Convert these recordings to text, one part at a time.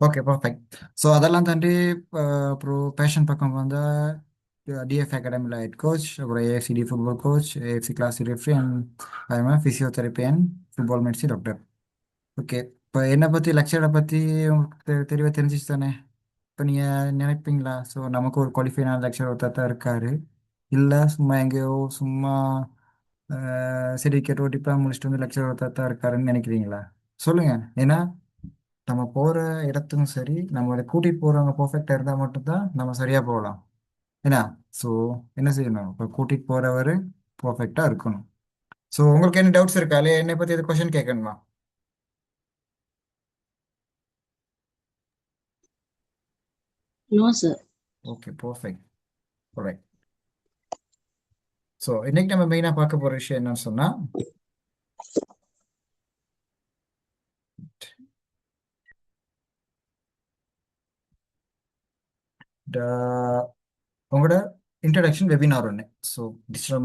Okay perfect. So அதெல்லாம் தாண்டி அப்புறம் பேஷன் பக்கம் வந்தால் டிஎஃப் அகாடமியில் ஹெட் கோச், அப்புறம் AFCD football coach, AFC class referee and அதே மாதிரி physiotherapy and football medicine doctor. Okay. இப்போ என்னை பற்றி லெக்சரை பற்றி உங்களுக்கு தெளிவாக தெரிஞ்சிச்சு தானே? இப்போ நீங்கள் நினைப்பீங்களா, ஸோ நமக்கு ஒரு குவாலிஃபைனான லெக்சர் ஒருத்தர் தான் இருக்காரு, இல்லை சும்மா எங்கேயோ சும்மா சர்டிஃபிகேட் ஓட்டிப்பா முடிச்சுட்டு வந்து லெக்சர் ஒருத்தர் தான் இருக்காருன்னு நினைக்கிறீங்களா? சொல்லுங்கள். ஏன்னா நம்ம போகிற இடத்துக்கும் சரி, நம்மளை கூட்டிகிட்டு போகிறவங்க பர்ஃபெக்டாக இருந்தால் மட்டும்தான் நம்ம சரியாக போகலாம். ஏன்னா ஸோ என்ன செய்யணும், இப்போ கூட்டிகிட்டு போகிறவர் பர்ஃபெக்டாக இருக்கணும். ஸோ உங்களுக்கு என்ன டவுட்ஸ் இருக்கா, இல்லையா என்னை பற்றி எது கொஷின் கேட்கணுமா? No sir. Okay perfect. Right. So இன்னைக்கு நம்ம மெயினாக பார்க்க போகிற விஷயம் என்னன்னு சொன்னால், உங்களோட இன்ட்ரடக்ஷன் வெபினார் ஒன்று. ஸோ டிஜிட்டல்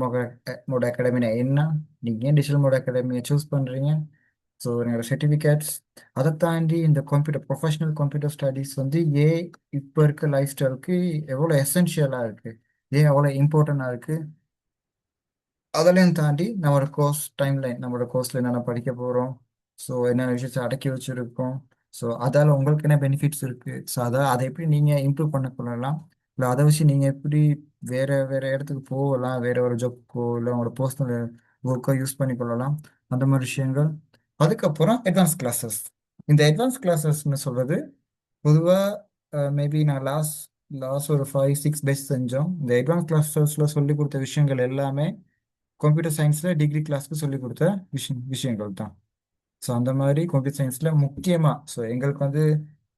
மோட் அகாடமினா என்ன, நீங்கள் ஏன் டிஜிட்டல் மோட் அகாடமியை சூஸ் பண்ணுறீங்க, ஸோ என்னோட சர்டிஃபிகேட்ஸ், அதை தாண்டி இந்த கம்ப்யூட்டர் ப்ரொஃபஷனல் கம்ப்யூட்டர் ஸ்டடீஸ் வந்து ஏன் இப்போ இருக்க லைஃப் ஸ்டைலுக்கு எவ்வளோ எசென்ஷியலாக இருக்குது, ஏன் எவ்வளோ இம்பார்ட்டண்ட்டாக இருக்குது, அதெல்லாம் தாண்டி நம்மளோட கோர்ஸ் டைம்லைன், நம்மளோட கோர்ஸில் என்னென்ன படிக்க போகிறோம், ஸோ என்னென்ன விஷயத்தை அடக்கி வச்சுருக்கோம், ஸோ அதால் உங்களுக்கு என்ன பெனிஃபிட்ஸ் இருக்குது, ஸோ அதை எப்படி நீங்கள் இம்ப்ரூவ் பண்ண கொள்ளலாம், இல்லை அதை வச்சு நீங்கள் எப்படி வேறு வேறு இடத்துக்கு போகலாம், வேறு ஒரு ஜாப்க்கோ இல்லை உங்களோட பர்சனல் ஒர்க்கோ யூஸ் பண்ணி கொள்ளலாம், அந்த மாதிரி விஷயங்கள். அதுக்கப்புறம் அட்வான்ஸ் கிளாஸஸ். இந்த அட்வான்ஸ் கிளாஸஸ்ன்னு சொல்கிறது பொதுவாக மேபி நான் லாஸ்ட் ஒரு 5-6 பேட்ச் செஞ்சோம். இந்த அட்வான்ஸ் கிளாஸஸில் சொல்லி கொடுத்த விஷயங்கள் எல்லாமே கம்ப்யூட்டர் சயின்ஸில் டிகிரி கிளாஸ்க்கு சொல்லி கொடுத்த விஷயங்கள் தான். ஸோ அந்த மாதிரி கம்ப்யூட்டர் சயின்ஸில் முக்கியமாக, ஸோ எங்களுக்கு வந்து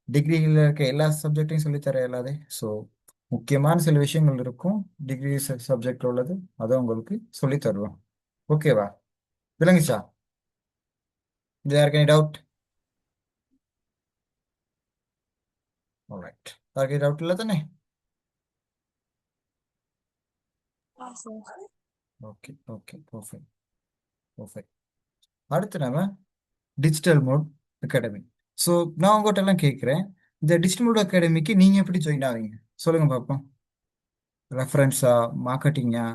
டிகிரியில் இருக்க எல்லா சப்ஜெக்டையும் சொல்லித்தர இயலாது. ஸோ முக்கியமான சில விஷயங்கள் இருக்கும் டிகிரி சப்ஜெக்ட் உள்ளது, அதை உங்களுக்கு சொல்லித் தருவோம். ஓகேவா? விளங்குச்சா? இது யாருக்கு எனி டவுட்? ஆல்ரைட். யாருக்கு டவுட் இல்லை தானே? Okay okay perfect. பர்ஃபெக்ட். அடுத்து நம்ம டிஜிட்டல் மோட் அகாடமி. ஸோ நான் உங்கள்கிட்ட எல்லாம் கேட்குறேன், இந்த டிஜிட்டல் மோட் அகாடமிக்கு நீங்கள் எப்படி ஜாயின் ஆவீங்க? சொல்லுங்க பார்ப்போம். ரெஃபரன்ஸா, மார்க்கெட்டிங்கா,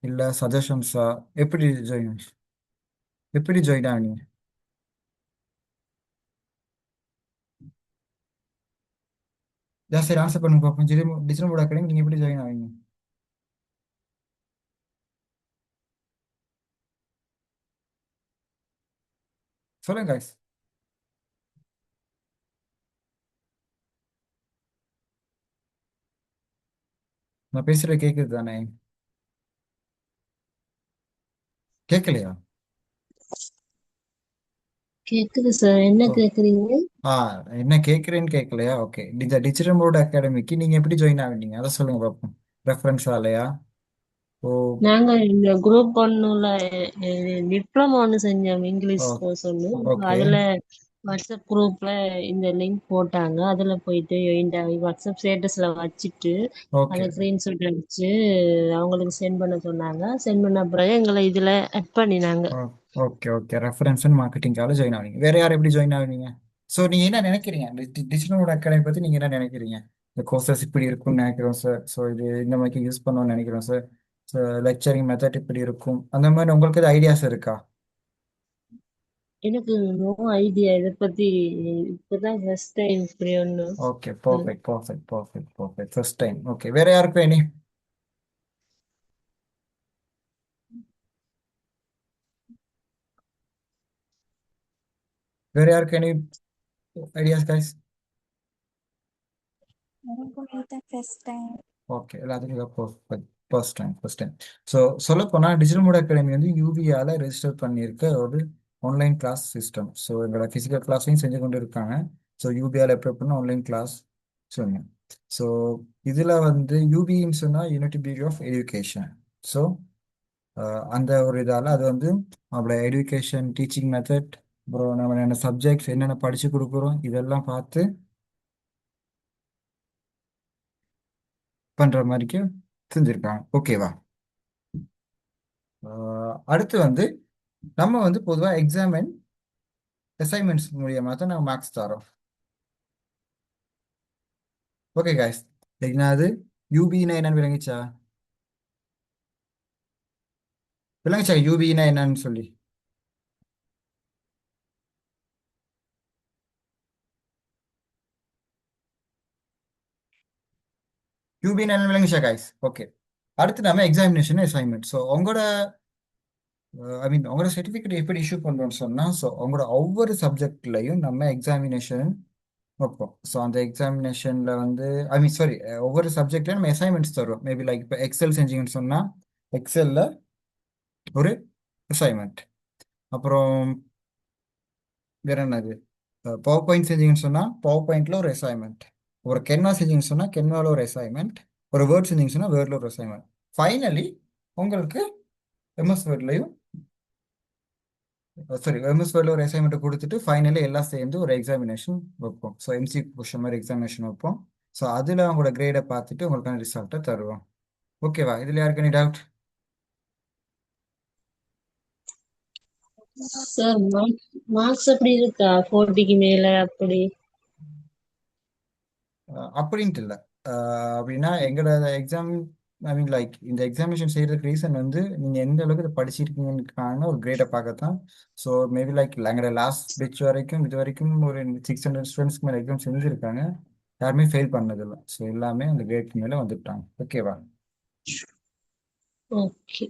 இல்லை சஜஷன்ஸா, எப்படி ஜாயின் ஆவீங்க? சரி ஆன்சர் பண்ணுங்க பார்ப்போம். டிஜிட்டல் மோட் அகாடமி நீங்கள் எப்படி ஜாயின் ஆவீங்க? சொல்லுங்க guys. நான் பேசுகிற கேட்குது தானே? கேட்கலையா? கேக்குது சார். என்ன ஓ. கேக்குறீங்க? ஆ, என்ன கேட்குறேன்னு கேட்கலையா? ஓகே. இந்த டிஜிட்டல் மோட் அகாடமிக்கு நீங்கள் எப்படி ஜாயின் ஆவீங்க அதை சொல்லுங்க பார்ப்போம். ரெஃபரன்ஸா இல்லையா? ஓ. நாங்க இந்த குரூப் ஒன்னுல டிப்ளமோ ஒன்று செஞ்சோம், ஓ. இங்கிலீஷ் கோர்ஸ் ஒன்று. ஓகே. அதுல வாட்ஸ்அப் குரூப்ல இந்த லிங்க் போட்டாங்க. அதுல போயிட்டு joint ஆகி வாட்ஸ்அப் ஸ்டேட்டஸ்ல வச்சுட்டு ஓகே. அதை ஸ்கிரீன்ஷாட் அடிச்சு அவங்களுக்கு சென்ட் பண்ண சொன்னாங்க. சென்ட் பண்ண பிறகு எங்களை இதுல ஆட் பண்ணினாங்க. Oh. Okay okay. Reference and மார்க்கெட்டிங்கால ஜாயின் ஆவீங்க. வேற யார் எப்படி ஜாயின் ஆவீங்க? ஸோ நீங்கள் என்ன நினைக்கிறீங்க டிஜிட்டல் அகாடமி பற்றி? நீங்கள் என்ன நினைக்கிறீங்க? இந்த கோர்சஸ் இப்படி இருக்கும்னு நினைக்கிறோம் சார், ஸோ இது இந்த மாதிரி யூஸ் பண்ணணும்னு நினைக்கிறோம் சார், ஸோ லெக்சரிங் மெத்தட் இப்படி இருக்கும், அந்த மாதிரி உங்களுக்கு எது ஐடியாஸ் இருக்கா? எனக்கு நோ ஐடியா இதை பத்தி. இப்பதான் ஃபர்ஸ்ட் டைம் இப்படி ஒண்ணு. Okay perfect perfect perfect perfect. First time. Okay. வேற யாருக்கும் வேற யாருக்கு எனி ஐடியாஸ் கைஸ்? எனக்கும் இதுதான் ஃபர்ஸ்ட் டைம். ஓகே. எல்லாத்துக்கும் first time first time. So சொல்லப்போனால் டிஜிட்டல் மோட் அகாடமி வந்து யூபியால் ரெஜிஸ்டர் பண்ணியிருக்க ஒரு ஆன்லைன் கிளாஸ் சிஸ்டம். ஸோ எங்களோட ஃபிசிக்கல் கிளாஸையும் செஞ்சு கொண்டு இருக்காங்க. ஸோ யூபியால் எப்படி பண்ண ஆன்லைன் கிளாஸ் சொன்னேன். ஸோ இதில் வந்து யூபின்னு சொன்னால் unity beauty of education. So அந்த ஒரு இதால் அது வந்து நம்மளோட எஜுகேஷன் டீச்சிங் மெத்தட், அப்புறம் நம்ம என்னென்ன சப்ஜெக்ட்ஸ் என்னென்ன படித்து கொடுக்குறோம் இதெல்லாம் பார்த்து பண்ணுற மாதிரிக்கு செஞ்சுருக்காங்க. ஓகேவா? அடுத்து வந்து நம்ம வந்து பொதுவாக எக்ஸாம் அண்ட் அசைன்மெண்ட்ஸ் மூலியமாக தான் நம்ம மார்க்ஸ் தரோம். ஓகே காய்ஸ், அது யூபின்னா என்னன்னு விளங்கிச்சா? விளங்கிச்சா யூபின்னா என்னன்னு சொல்லி? யூபின்னா என்ன விளங்கிச்சா காய்ஸ்? ஓகே. அடுத்து நம்ம எக்ஸாமினேஷன் அசைன்மெண்ட். ஸோ உங்களோட உங்களோட சர்டிஃபிகேட் எப்படி இஷ்யூ பண்ணுறோம்னு சொன்னால், ஸோ உங்களோட ஒவ்வொரு சப்ஜெக்ட்லையும் நம்ம எக்ஸாமினேஷன் வைப்போம். ஸோ அந்த எக்ஸாமினேஷனில் வந்து சாரி, ஒவ்வொரு சப்ஜெக்ட்லையும் நம்ம அசைன்மெண்ட்ஸ் தருவோம். மேபி லைக் இப்போ எக்ஸல் செஞ்சீங்கன்னு சொன்னால் எக்ஸலில் ஒரு அசைன்மெண்ட். அப்புறம் வேற என்னது, பவர் பாயிண்ட் செஞ்சீங்கன்னு சொன்னால் பவர் பாயிண்டில் ஒரு அசைன்மெண்ட். ஒரு கென்வா செஞ்சீங்கன்னு சொன்னால் கென்வாவில் ஒரு அசைன்மெண்ட். ஒரு வேர்ட் செஞ்சீங்கன்னு சொன்னால் வேர்டில் ஒரு அசைன்மெண்ட். ஃபைனலி உங்களுக்கு எம்எஸ் வேர்ட்லையும் எம்எஸ் வேர்டில் ஒரு அசைன்மெண்ட் கொடுத்துட்டு ஃபைனலி எல்லாம் சேர்ந்து ஒரு எக்ஸாமினேஷன் வைப்போம். ஸோ எம்சி கொஷன் மாதிரி எக்ஸாமினேஷன் வைப்போம். ஸோ அதில் உங்களோட கிரேடை பார்த்துட்டு உங்களுக்கான ரிசல்ட்டை தருவோம். ஓகேவா? இதில் யாருக்கு எனி டவுட்? சார் மார்க்ஸ் அப்படி இருக்கா 40க்கு மேல அப்படி? அப்படின்ட்டு இல்லை. அப்படின்னா எங்களோட எக்ஸாம் லைக் இந்த எக்ஸாமினேஷன் செய்யறதுக்கு ரீசன் வந்து நீங்கள் எந்த அளவுக்கு இதை படிச்சிருக்கீங்கன்னு ஒரு கிரேடை பார்க்கத்தான். ஸோ மேபி லைக் எங்களோட லாஸ்ட் பெட்ச் வரைக்கும் இது வரைக்கும் ஒரு 600 ஸ்டூடெண்ட்ஸ்க்கு மேலே எக்ஸாம் செஞ்சுருக்காங்க. யாருமே ஃபெயில் பண்ணதில்லை. ஸோ எல்லாமே அந்த கிரேட்க்கு மேலே வந்துட்டாங்க. ஓகேவா? ஓகே.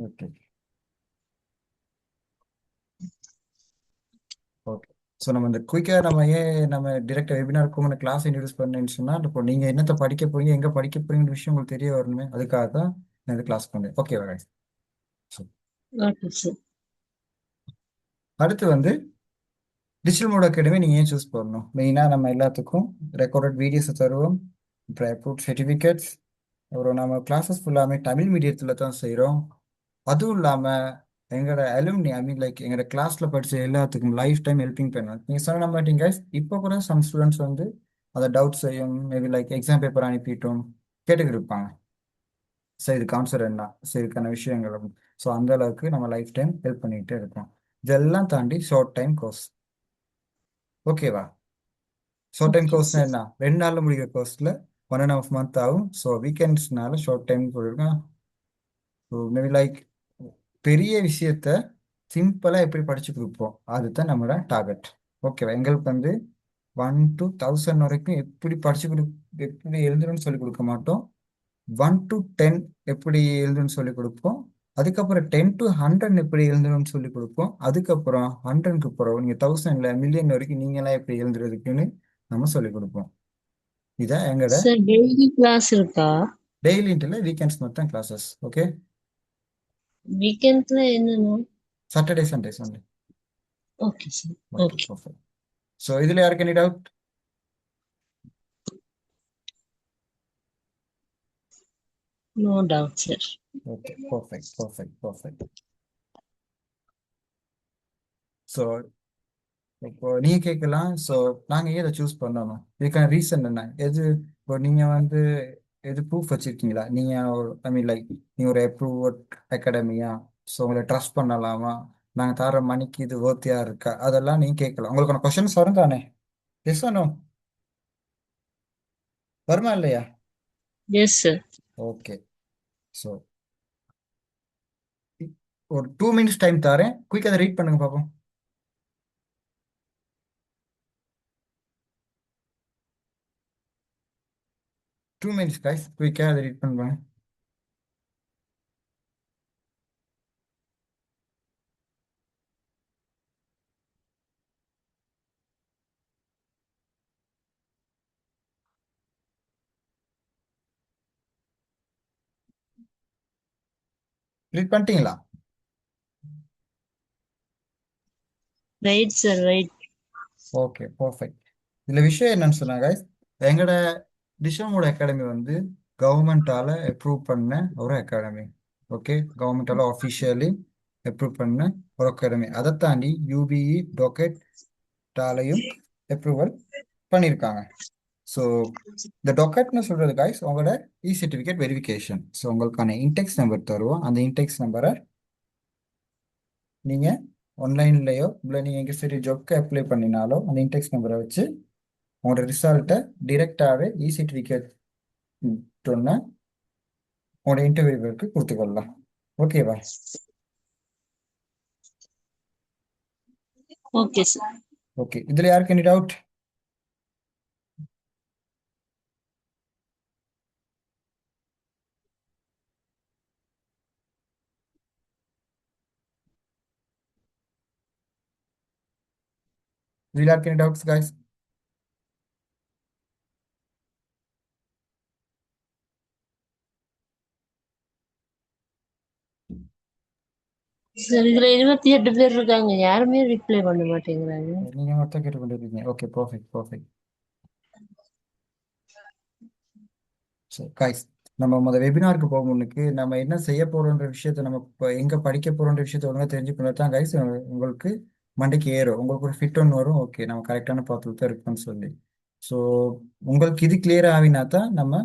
ஓகே. ஓகே. ஸோ நம்ம இந்த குயிக்காக நம்ம டிரெக்டாக வெபினார் கூப்பிட்டு கிளாஸ் இன்ட்ரடியூஸ் பண்ணேன்னு சொன்னால், இப்போ நீங்கள் என்னத்தை படிக்க போறீங்க, எங்கே படிக்க போறீங்கிற விஷயம் உங்களுக்கு தெரிய வரணுமே. அதுக்காக தான் நான் இந்த கிளாஸ் பண்ணேன். ஓகேவா? So okay sir. அடுத்து வந்து டிஜிட்டல் மோட் அகாடமி நீங்கள் ஏன் சூஸ் பண்ணணும்? மெயினாக நம்ம எல்லாத்துக்கும் ரெக்கார்டட் வீடியோஸை தருவோம், அப்புறம் அப்ரூவ்ட் சர்டிஃபிகேட்ஸ். அப்புறம் நம்ம கிளாஸஸ் ஃபுல்லாமே தமிழ் மீடியத்தில் தான் செய்கிறோம். அதுவும் இல்லாமல் எங்களோட அலுமினி லைக் எங்களோட கிளாஸில் படித்த எல்லாத்துக்கும் லைஃப் டைம் ஹெல்பிங் பண்ணுவோம். நீங்கள் சொல்ல மாட்டீங்க, இப்போ கூட சம் ஸ்டூடெண்ட்ஸ் வந்து அதை டவுட்ஸ் செய்யும், மேபி லைக் எக்ஸாம் பேப்பர் அனுப்பிட்டோம் கேட்டுக்கிட்டு இருப்பாங்க. சரி இதுக்கு ஆன்சர் என்ன, சரி இதுக்கான விஷயங்கள். ஸோ அந்த அளவுக்கு நம்ம லைஃப் டைம் ஹெல்ப் பண்ணிக்கிட்டே இருக்கோம். இதெல்லாம் தாண்டி ஷார்ட் டைம் கோர்ஸ். ஓகேவா? ஷார்ட் டைம் ஓகே கோர்ஸ்னா சார். என்ன? 2 நாளில் முடிக்கிற கோர்ஸில் 1.5 month ஆகும். ஸோ வீக்கெண்ட்ஸ்னால ஷார்ட் டைம் போயிருக்கேன். ஸோ மேபி லைக் பெரிய விஷயத்த சிம்பிளாக எப்படி படிச்சு கொடுப்போம், அதுதான் நம்மளோட டார்கெட். ஓகேவா? எங்களுக்கு வந்து 1 to 1000 வரைக்கும் எப்படி எப்படி எழுதணும்னு சொல்லி கொடுக்க மாட்டோம். 1 to 10 எப்படி எழுதணும்னு சொல்லி கொடுப்போம். அதுக்கப்புறம் 10 to 100 எப்படி எழுதணும்னு சொல்லி கொடுப்போம். அதுக்கப்புறம் 100க்கு அப்புறம் நீங்கள் 1000 மில்லியன் வரைக்கும் நீங்களாம் எப்படி எழுதுறதுக்குன்னு நம்ம சொல்லி கொடுப்போம். இதான் எங்களோட சார் டெய்லி கிளாஸ் இருக்கா? டெய்லின்ட்டு வீக்கெண்ட்ஸ் மட்டும் கிளாஸஸ். ஓகே. வீக்கெண்ட்ல என்னன்னா? Saturday Sunday Sunday. Okay sir. Okay okay. Perfect. So இதில் யாருக்கு any doubt? No doubt sir. Okay perfect perfect perfect. So இப்போ நீங்க கேட்கலாம், ஸோ நாங்கள் ஏன் இதை சூஸ் பண்ணணும், இதுக்கான ரீசன் என்ன? இப்போ நீங்கள் வந்து எது ப்ரூஃப் வச்சுருக்கீங்களா? நீங்கள் லைக் நீங்கள் ஒரு அப்ரூவ்ட் அகாடமியா? ஸோ உங்களை ட்ரஸ்ட் பண்ணலாமா? நாங்கள் தர மணிக்கு இது ஓர்த்தியா இருக்கா? அதெல்லாம் நீங்கள் கேட்கலாம். உங்களுக்கான கொஷின்ஸ் வரும் தானே? எஸ் நோ வருமா இல்லையா? S sir. ஓகே. ஸோ ஒரு 2 minutes டைம் தரேன், குயிக் அதை ரீட் பண்ணுங்க பார்ப்போம். டூ மினிட்ஸ் கைஸ், குயிக்காக அதை ரீட் பண்ணுவாங்க. ரீட் பண்ணிட்டீங்களா? Right sir, right. Okay perfect. இதில் விஷயம் என்னன்னு சொன்னாங்க, எங்களோட டிஷமோட அகாடமி வந்து கவர்மெண்டால அப்ரூவ் பண்ண ஒரு அகாடமி. ஓகே, கவர்மெண்டால ஆஃபிஷியலி அப்ரூவ் பண்ண ஒரு அகாடமி. அதை தாண்டி யூபிஇ டொக்கெட்டாலையும் அப்ரூவல் பண்ணியிருக்காங்க. ஸோ இந்த டொக்கெட்னு சொல்கிறது காய்ஸ் உங்களோட சர்டிஃபிகேட் வெரிஃபிகேஷன். ஸோ உங்களுக்கான இன்டெக்ஸ் நம்பர் தருவோம். அந்த இன்டெக்ஸ் நம்பரை நீங்கள் ஆன்லைன்லேயோ இல்லை நீங்கள் எங்கே சரி ஜாப்க்கு அப்ளை பண்ணினாலோ அந்த இன்டெக்ஸ் நம்பரை வச்சு உங்களோட ரிசல்ட்டை டிரெக்டாகவே இ சர்டிஃபிகேட் உங்களோட இன்டர்வியூக்கு கொடுத்துக்கொள்ளலாம். ஓகேவா? Okay sir. ஓகே, இதில் யாருக்கு எனி டவுட்? இதில் யாருக்கு எனி டவுட்ஸ் guys? சார் இதுல 28 பேர் இருக்காங்க, யாருமே ரிப்ளை பண்ண மாட்டேங்கிறாங்க. நீங்கள் மட்டும் கேட்டுக்கொண்டிருக்கீங்க. Okay, perfect perfect. சரி guys, நம்ம வெபினாருக்கு போக முன்னுக்கு நம்ம என்ன செய்ய போறோன்ற விஷயத்த, நம்ம இப்போ எங்க படிக்க போறோன்ற விஷயத்த ஒழுங்கா தெரிஞ்சுக்கணும் தான் கைஸ். உங்களுக்கு மண்டைக்கு ஏறும், உங்களுக்கு ஒரு ஃபிட் ஒன்று வரும். ஓகே, நம்ம கரெக்டான பாத்தில் தான் இருக்கோம்னு சொல்லி. ஸோ உங்களுக்கு இது கிளியர் ஆகினா தான் நம்ம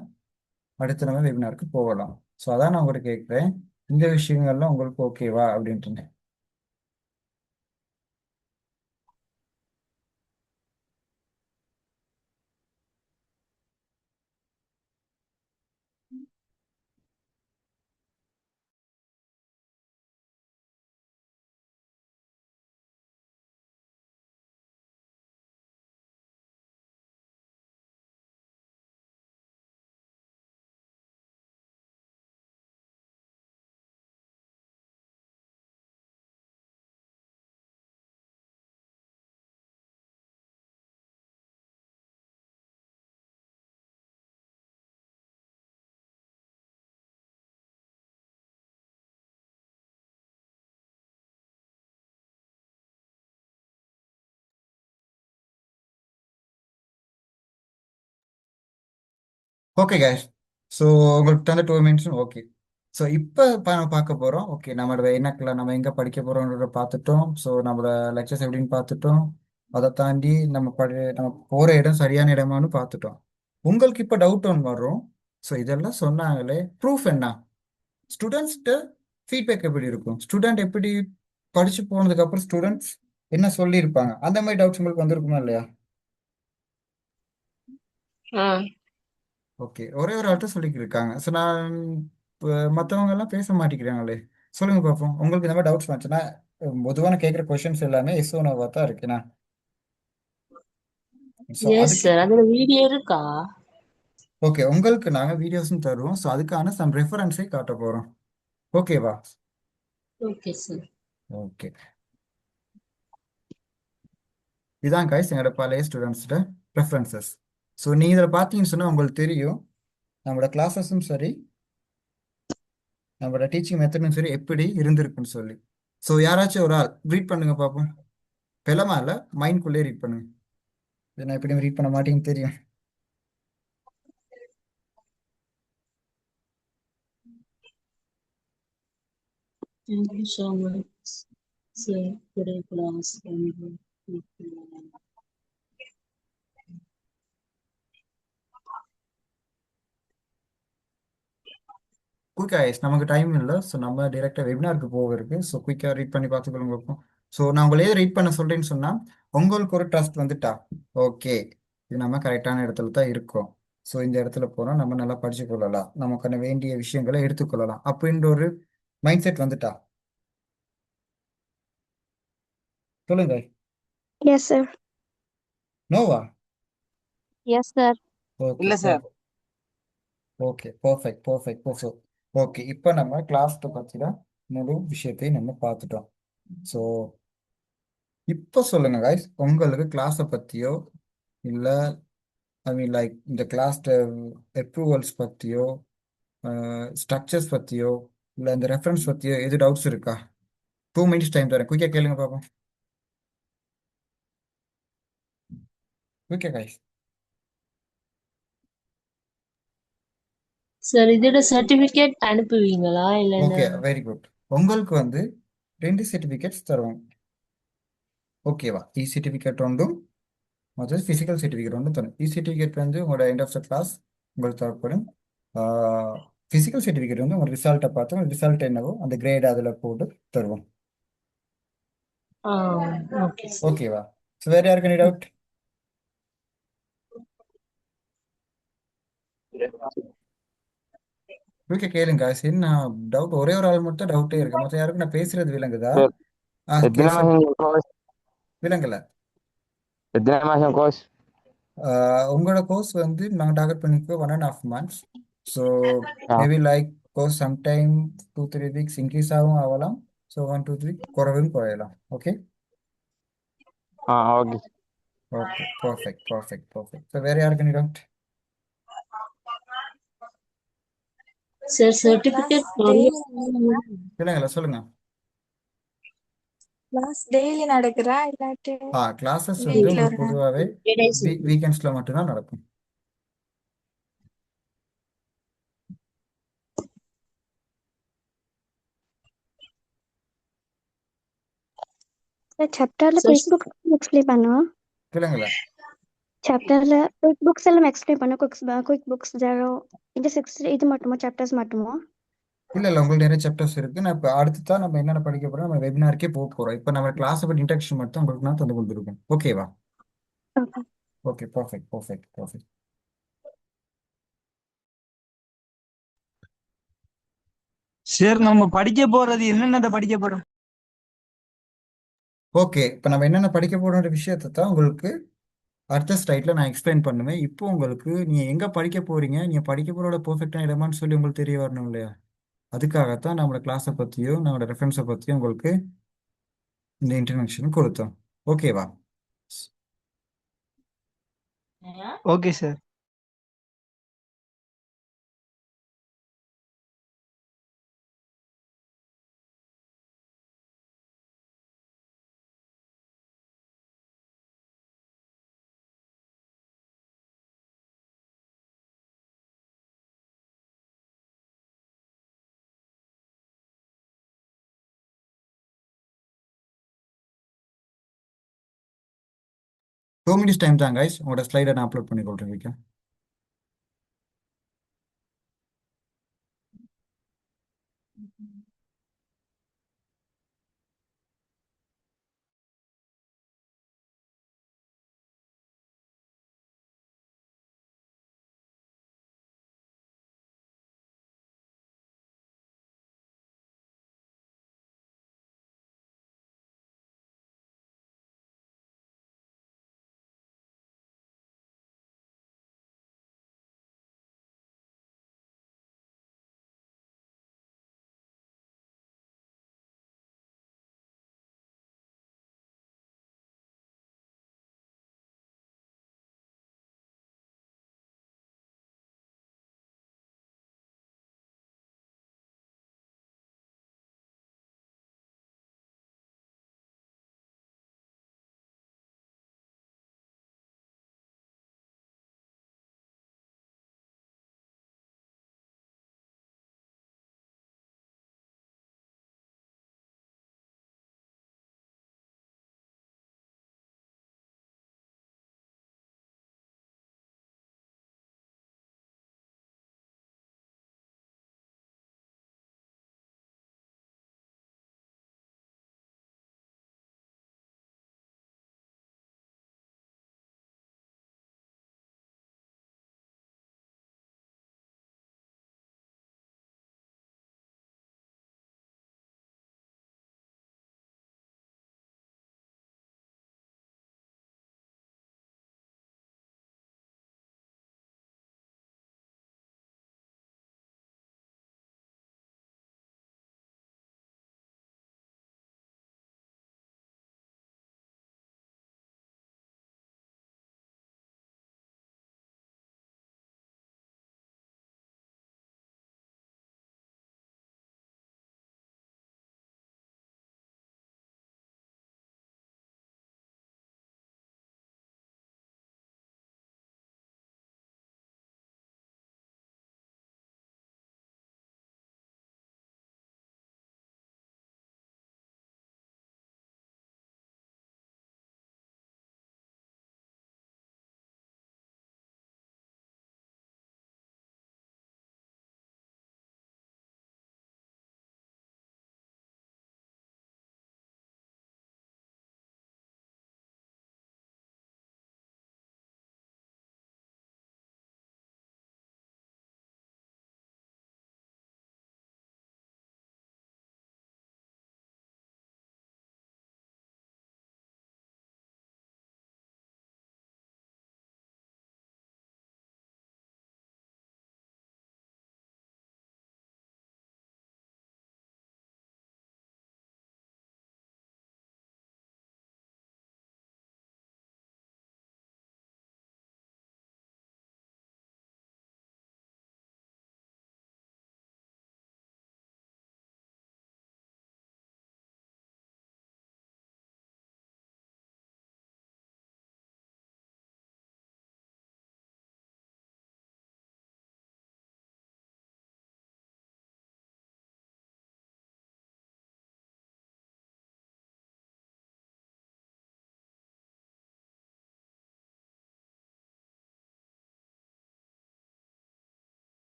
அடுத்து நம்ம வெபினாருக்கு போகலாம். ஸோ அதான் நான் உங்கள்கிட்ட கேட்குறேன், இந்த விஷயங்கள்லாம் உங்களுக்கு ஓகேவா அப்படின்ட்டு. ஓகே guys, ஸோ உங்களுக்கு தந்த 2 மினிட்ஸ் ஓகே. ஸோ இப்போ நம்ம பார்க்க போகிறோம். ஓகே, நம்மளோட என்னக்கெல்லாம் நம்ம எங்கே படிக்க போகிறோன்றத பார்த்துட்டோம். ஸோ நம்மளோட லெக்சர்ஸ் எப்படின்னு பார்த்துட்டோம். அதை தாண்டி நம்ம போகிற இடம் சரியான இடமானு பார்த்துட்டோம். உங்களுக்கு இப்போ டவுட் ஒன்று வரும். ஸோ இதெல்லாம் சொன்னாங்களே, ப்ரூஃப் என்ன? ஸ்டூடெண்ட்ஸ்கிட்ட ஃபீட்பேக் எப்படி இருக்கும்? ஸ்டூடெண்ட் எப்படி படிச்சு போனதுக்கப்புறம் ஸ்டூடெண்ட்ஸ் என்ன சொல்லியிருப்பாங்க? அந்த மாதிரி டவுட்ஸ் உங்களுக்கு வந்திருக்குமா இல்லையா? ஆ ஓகே, ஒரே ஒரு ஆள்கிட்ட சொல்லிக்கிட்டு இருக்காங்க. ஸோ நான் மற்றவங்க எல்லாம் பேச மாட்டேங்கிறாங்களே. சொல்லுங்க பார்ப்போம், உங்களுக்கு இந்த மாதிரி டவுட்ஸ் வந்துச்சுன்னா பொதுவான கேட்குற கொஷின்ஸ் எல்லாமே எஸ் ஓ நோவா தான் இருக்குண்ணா. ஸோ எஸ் அதுக்கு சார், அதுல வீடியோ இருக்கா? ஓகே, உங்களுக்கு நாங்கள் வீடியோஸும் தருவோம். ஸோ அதுக்கான சம் ரெஃபரன்ஸை காட்ட போகிறோம். ஓகேவா? Okay sir. ஓகே, இதான் கைஸ் எங்களோட பழைய ஸ்டூடெண்ட்ஸோட ரெஃபரன்சஸ். ஸோ நீங்கள் இதில் பார்த்தீங்கன்னு சொன்னால் உங்களுக்கு தெரியும் நம்மளோட கிளாஸஸும் சரி, நம்மளோட டீச்சிங் மெத்தடும் சரி எப்படி இருந்திருக்குன்னு சொல்லி. ஸோ யாராச்சும் ஒரு ஆள் ரீட் பண்ணுங்க பார்ப்போம். பெலமா இல்லை, மைண்ட்குள்ளே ரீட் பண்ணுங்க. இதை நான் எப்படி ரீட் பண்ண மாட்டேங்குன்னு தெரியும். Thank you so much sir, today class. குயிக்காக ஆயிடுச்சு, நமக்கு டைம் இல்லை. ஸோ நம்ம டேரெக்டாக வெபினாருக்கு போக இருக்கு. ஸோ குயிக்காக ரீட் பண்ணி பார்த்துக்கொள்ளுங்க பார்ப்போம். ஸோ நான் உங்களே ரீட் பண்ண சொல்கிறேன்னு சொன்னால் உங்களுக்கு ஒரு ட்ரஸ்ட் வந்துட்டா, ஓகே இது நம்ம கரெக்டான இடத்துல தான் இருக்கோம். ஸோ இந்த இடத்துல போனால் நம்ம நல்லா படிச்சு கொள்ளலாம், நமக்கான வேண்டிய விஷயங்களை எடுத்துக்கொள்ளலாம் அப்படின்ற ஒரு மைண்ட் செட் வந்துட்டா. சொல்லுங்க. Yes, sir. நோவா? Yes, sir. ஓகே இல்ல sir. Okay, perfect perfect perfect. Okay, இப்போ நம்ம கிளாஸ்க்கு பற்றி தான் முழு விஷயத்தையும் நம்ம பார்த்துட்டோம். ஸோ இப்போ சொல்லுங்க guys, உங்களுக்கு கிளாஸை பற்றியோ இல்லை ஐ மீன் லைக் இந்த கிளாஸ் அப்ரூவல்ஸ் பற்றியோ, ஸ்ட்ரக்சர்ஸ் பற்றியோ, இல்லை இந்த ரெஃபரன்ஸ் பற்றியோ எது டவுட்ஸ் இருக்கா? 2 மினிட்ஸ் டைம் தரேன், குயிக்காக கேளுங்க பார்ப்போம். குயிக்காக guys. சார் இதோட சர்டிபிகேட் அனுப்புவீங்களா இல்லைன்னா? Okay, very good. உங்களுக்கு 2 சர்டிஃபிகேட்ஸ் தருவோம். ஓகேவா? இ சர்டிஃபிகேட் ஒன்றும் முதல் ஃபிசிக்கல் சர்டிஃபிகேட் ஒன்று தரும். இ சர்டிஃபிகேட் உங்களோட எண்ட் ஆஃப் த கிளாஸ் உங்களுக்கு தரப்படும். ஃபிசிக்கல் சர்டிஃபிகேட் உங்கள் ரிசல்ட்டை பார்த்து உங்கள் ரிசல்ட் என்னவோ அந்த கிரேட் அதில் போட்டு தருவோம். ஆ ஓகே சார். ஓகேவா? ஸோ வேறு யாருக்கு எனி டவுட்? ஓகே கேளுங்க guys. என்ன டவுட்? ஒரே ஒரு ஆள் மட்டும் டவுட்டே இருக்கு, மற்ற யாருக்கும் நான் பேசுறது விளங்குதா? சார் எத்தனை கேசவ் மாசம் கோர்ஸ்? விளங்கல. எத்தனை மாசம் கோர்ஸ்? உங்களோட கோர்ஸ் வந்து நாங்கள் டார்கெட் பண்ணிக்கோ 1.5 months. So ah maybe like course sometime 2-3 weeks increase ஆகும் ஆகலாம். ஸோ 1-2 3 குறைவும் குறையலாம். Okay ah okay. Okay perfect perfect perfect. So வேறு யாருக்கு நீ doubt? Sir Class certificate daily இல்லைங்களா, சொல்லுங்க. class daily நடக்குதா இல்லாட்டி கிளாஸஸ் வந்து வீட்ல உங்களுக்கு இருந்தா? பொதுவாகவே டேஸ் வீக்கெண்ட்ஸில் மட்டும்தான் நடக்கும். சாப்டர்ல சார் குயிக் புக்ஸ் எக்ஸ்பிளைன் பண்ணுவோம். இல்லைங்களா, சாப்டர்ல குயிக் புக்ஸ் எல்லாம் எக்ஸ்பிளைன் பண்ண குயிக் புக்ஸ் ஜெரோ இந்த 6 இது மட்டுமா சாப்டர்ஸ் மட்டுமா? இல்லை உங்களுக்கு நிறைய சாப்டர்ஸ் இருக்குது. நான் இப்போ அடுத்து தான் நம்ம என்னென்ன படிக்க போகிறோம், நம்ம வெபினாருக்கே போக போகிறோம். இப்போ நம்ம கிளாஸை பற்றி இன்ட்ரடக்ஷன் மட்டும் உங்களுக்கு நான் தந்து கொண்டிருக்கேன். ஓகேவா? Okay. Okay perfect perfect perfect. Sir நம்ம படிக்க போறது என்னென்னதை படிக்க போறோம்? ஓகே இப்போ நம்ம என்னென்ன படிக்க போகிறோன்ற விஷயத்தை தான் உங்களுக்கு அடுத்த ஸ்லைடில் நான் எக்ஸ்பிளைன் பண்ணுவேன். இப்போ உங்களுக்கு நீங்கள் எங்கே படிக்க போகிறீங்க, நீங்கள் படிக்க போகிறோட பர்ஃபெக்டான இடமான்னு சொல்லி உங்களுக்கு தெரிய வரணும் இல்லையா? அதுக்காகத்தான் நம்மளோட கிளாஸை பற்றியும் நம்மளோட ரெஃபரன்ஸை பற்றியும் உங்களுக்கு இந்த இன்ட்ரடக்ஷன் கொடுத்தோம். ஓகேவா? Okay sir. Two minutes time தான் கைஸ், உங்களோட ஸ்லைடை நான் அப்லோட் பண்ணி கொள்றேன்.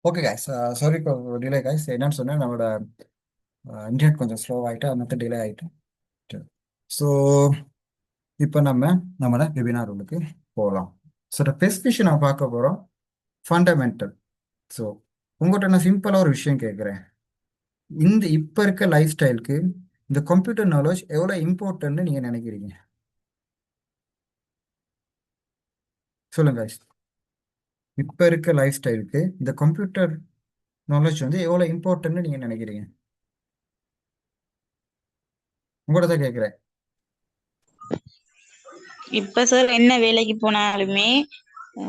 Okay guys, sorry for delay guys. என்னன்னு சொன்னேன், நம்மளோட இன்டர்நெட் கொஞ்சம் ஸ்லோ ஆகிட்டு அதனால டிலே ஆகிட்டு. ஸோ இப்போ நம்மளோட வெபினார் உள்ளுக்கு போகலாம். ஸோ ஃபர்ஸ்ட் விஷயம் நான் பார்க்க போகிறோம் ஃபண்டமெண்டல். ஸோ உங்கள்கிட்ட நான் சிம்பிளாக ஒரு விஷயம் கேட்குறேன். இந்த இப்போ இருக்க லைஃப் ஸ்டைலுக்கு இந்த கம்ப்யூட்டர் நாலேஜ் எவ்வளோ இம்பார்ட்டன்ட்னு நீங்கள் நினைக்கிறீங்க? சொல்லுங்க guys. இப்போ இருக்க லைஃப் ஸ்டைலுக்கு இந்த கம்ப்யூட்டர் நாலேஜ் வந்து எவ்வளோ இம்பார்ட்டன்ட்னு நீங்கள் நினைக்கிறீங்க? உங்கள்கிட்ட தான் கேட்குறேன். இப்ப சார் என்ன வேலைக்கு போனாலுமே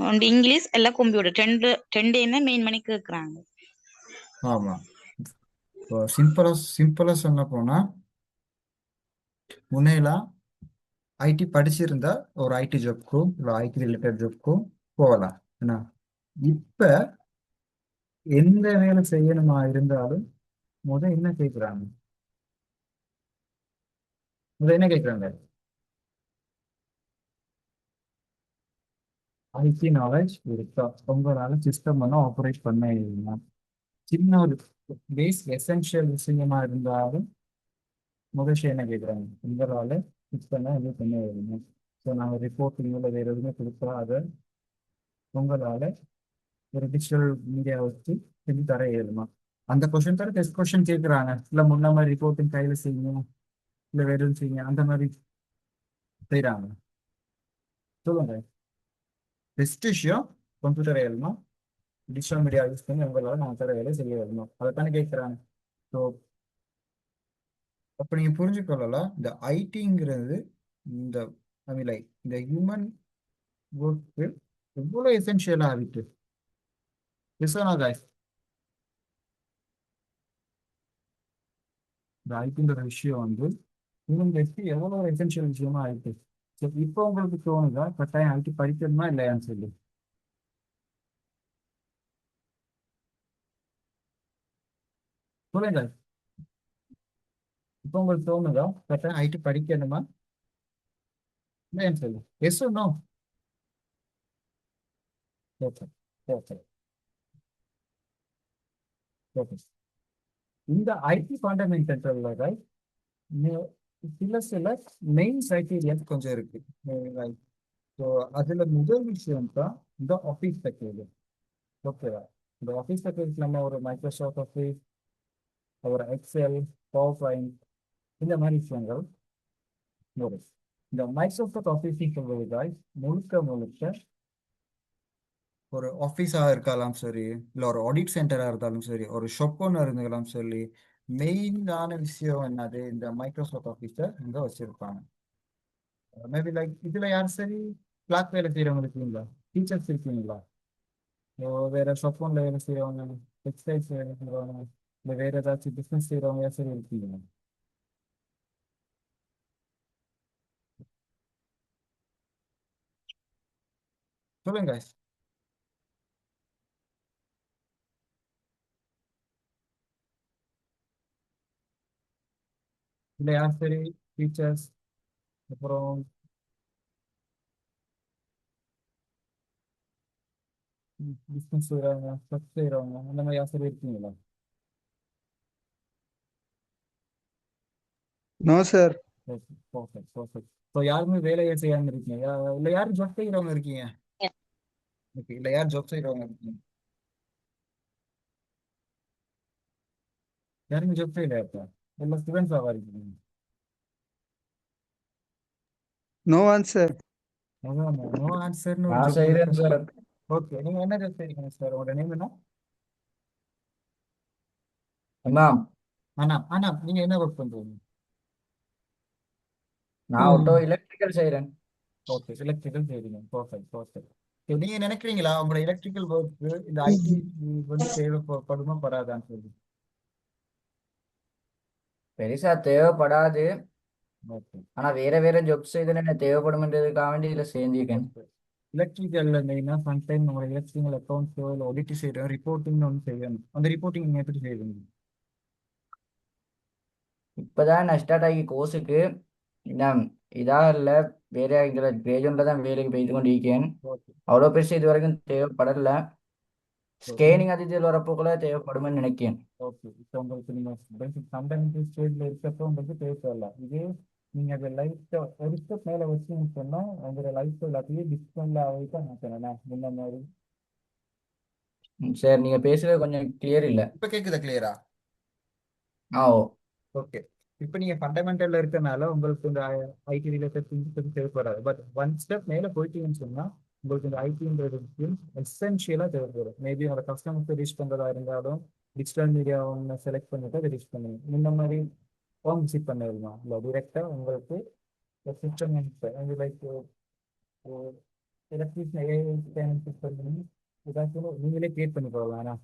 ஒன்று இங்கிலீஷ் எல்லாம் கம்ப்யூட்டர் ரெண்டு என்ன மெயின் பண்ணி கேக்குறாங்க. ஆமாம். இப்போ சிம்பிளாக சொல்ல போனால் முன்னையெல்லாம் ஐடி படிச்சிருந்தா ஒரு ஐடி ஜாப்க்கும் இல்லை ஐடி ரிலேட்டட் ஜாப்க்கும் போகலாம். என்ன இப்போ எந்த வேலை செய்யணுமா இருந்தாலும் என்ன கேட்குறாங்க? என்ன கேட்குறாங்க? ஐடி நாலேஜ் இருக்கா, உங்களால சிஸ்டம் ஆப்ரேட் பண்ண சின்ன ஒரு பேஸ் எசென்ஷியல் விஷயமா இருந்தாலும் விஷயம் என்ன கேட்குறாங்க? உங்களால சிஸ்டம் இது பண்ண எழுதணும். ஸோ நாங்கள் ரிப்போர்ட்டிங் இல்லை வேறு எதுவுமே கொடுத்தா அதை உங்களால ஒரு டிஜிட்டல் மீடியா வச்சு செஞ்சு தர இயலுமா? அந்த கொஸ்டின் தர டெஸ்ட் கொஸ்டின் கேட்குறாங்க. இல்லை முன்ன மாதிரி ரிப்போர்ட்டிங் கையில் செய்யணும், இல்லை வேறு எதுவும் செய்யுங்க, அந்த மாதிரி செய்கிறாங்க. சொல்லுங்க. பெஸ்ட் விஷயம் கம்ப்யூட்டர் இயலுமா, டிஜிட்டல் மீடியா யூஸ் பண்ணி உங்களால் நான் தர வேலை செய்ய இயலுமா, அதைத்தானே கேட்குறாங்க. ஸோ அப்போ நீங்கள் புரிஞ்சுக்கொள்ளலாம், இந்த ஐடிங்கிறது இந்த லைக் இந்த ஹியூமன் ஒர்க்கு எவ்வளோ எசென்ஷியலாக ஆகிட்டு. எஸ்னா காய்ஸ், இந்த ஐடிங்கிற விஷயம் வந்து ஹியூமன் லைஃப்க்கு எவ்வளோ எசென்ஷியல் விஷயமா ஆயிட்டு. ஸோ இப்போ உங்களுக்கு தோணுதா கட்டாயம் ஐடி படிக்கணுமா இல்லையான்னு சொல்லி? சொல்லுங்க. இப்போ உங்களுக்கு தோணுதா கட்டாயம் ஐடி படிக்கணுமா இல்லையான்னு சொல்லி? Yes no? Okay okay okay. இந்த ஐடி ஃபண்டமெண்டல் சில மெயின் கிரைட்டீரியாஸ் கொஞ்சம் இருக்கு. ஸோ அதுல முதல் விஷயம் தான் இந்த ஆஃபீஸ் பேக்கேஜ். ஓகேவா? இந்த ஆஃபீஸ் பேக்கேஜ் நம்ம ஒரு மைக்ரோசாஃப்ட் ஆஃபீஸ், ஒரு எக்ஸல், பவர் பாயிண்ட், இந்த மாதிரி விஷயங்கள் வரும். இந்த மைக்ரோசாஃப்ட் ஆஃபீஸ் சொல்வது முழுக்க முழுக்க ஒரு ஆஃபீஸாக இருக்கலாம் சரி, இல்லை ஒரு ஆடிட் சென்டராக இருந்தாலும் சரி, ஒரு ஷாப் ஒன்று இருந்தாலும் சொல்லி மெயினான விஷயம் என்னது, இந்த மைக்ரோசாஃப்ட் ஆஃபீஸை இங்கே வச்சிருப்பாங்க. மேபி லைக் இதில் யார் சரி கிளாக் வேலை செய்கிறவங்க இருக்கீங்களா? டீச்சர்ஸ் இருக்கீங்களா? வேற ஷாப் ஒன்றில் வேலை செய்கிறவங்க, டெக்ஸ்டைல்ஸ் வேலை செய்கிறவங்க, இல்லை வேற ஏதாச்சும் பிஸ்னஸ் செய்கிறவங்க யார் சரி இருக்கீங்களா? சொல்லுங்க guys. இல்லை யார் சரி டீச்சர்ஸ், அப்புறம் பிஸ்னஸ் செய்கிறவங்க, ஷாப் செய்கிறவங்க, அந்த மாதிரி யார் சரி இருக்கீங்களா? No sir. Perfect perfect. So யாருமே வேலையை செய்யாமல் இருக்கீங்க? இல்லை யாரும் ஜாப் செய்கிறவங்க இருக்கீங்க? ஓகே. இல்லை யார் ஜாப் செய்கிறவங்க இருக்கீங்க? யாருமே ஜாப் செய்யலையா? இப்போ எல்லாம் ஸ்டூடெண்ட்ஸாக இருக்கீங்க? No answer. அதான் நோ ஆன்சர்னு ஒரு நான் ஜாப் செய்கிறேன் இருக்கு. சார். ஓகே. நீங்கள் என்ன ஜாப் செய்றீங்க சார்? உங்களோட நேம் என்ன? அண்ணா, அண்ணா அண்ணா நீங்கள் என்ன ஒர்க் பண்ணுறீங்க? நான் ஆட்டோ எலக்ட்ரிக்கல் செய்கிறேன். ஓகே. எலக்ட்ரிக்கல் செய்றீங்க. Perfect perfect. நீங்கள் நினைக்கிறீங்களா உங்களோட எலக்ட்ரிக்கல் ஒர்க்கு இந்த ஐடி வந்து தேவைப்படுமா படாதான்னு சொல்லி? பெருசா தேவைப்படாது. ஓகே. ஆனா வேற வேற ஜாப்ஸ் இதுல என்ன தேவைப்படும்ன்றதுக்காக வேண்டி இதுல சேர்ந்திருக்கேன். எலக்ட்ரிக்கல்ல மெயினாக சம்டைம் நம்ம எலக்ட்ரிக்கல் அக்கௌண்ட்ஸோ இல்லை ஆடிட் செய்கிறோம், ரிப்போர்ட்டிங்னு ஒன்று செய்யணும். அந்த ரிப்போர்ட்டிங் நீங்கள் எப்படி செய்வீங்க? இப்பதான் நான் ஸ்டார்ட் ஆகி கோர்ஸுக்கு இன்னும் இதா இல்லை, வேற இதுல பேஜ் ஒன்றில் தான் வேலைக்கு போய்த்து கொண்டு இருக்கேன். ஓகே அவ்வளோ பெருசு இது வரைக்கும் தேவைப்படல. ஸோ ஸ்கேனிங் அது இதில் வரப்போக்குள்ள தேவைப்படுமென்னு நினைக்கிறேன். ஓகே, இப்போ உங்களுக்கு நீங்கள் பேசிக் ஃபண்டமெண்டல் ஸ்டேஜில் இருக்கப்போ உங்களுக்கு தேவையில்லை. இதே நீங்கள் அதை லைஃப்பை ஒரு ஸ்டெப் மேலே வச்சுன்னு சொன்னால் உங்களோட லைஃப் எல்லாத்தையும் டிஸ்பிளின்ல ஆகிட்டு நான் சொன்னேன் முன்ன மாதிரி. சரி, நீங்க பேசுறது கொஞ்சம் கிளியர் இல்லை. இப்போ கேட்குதா கிளியரா? ஓ. ஓகே, இப்போ நீங்கள் ஃபண்டமெண்டலில் இருக்கனால உங்களுக்கு இந்த ஐடி ரிலேட்டட் திங்ஸ் தேவைப்படாது. பட் ஒன் ஸ்டெப் மேலே போயிட்டீங்கன்னு சொன்னால் உங்களுக்கு இந்த ஐடின்றது எசென்ஷியலாக தேவைப்படும். மேபி உங்களோட கஸ்டமர்ஸை ரீச் பண்ணுறதா இருந்தாலும் டிஜிட்டல் மீடியா ஒன்று செலக்ட் பண்ணிட்டு அதை ரீச் பண்ணுங்க. இந்த மாதிரி ஹோம் விசிட் பண்ணிடலாம் இல்லை டிரெக்டாக உங்களுக்கு system like electrician AI scanning system பண்ணி ஏதாச்சும் நீங்களே கிரியேட் பண்ணி போகலாம். ஆனால்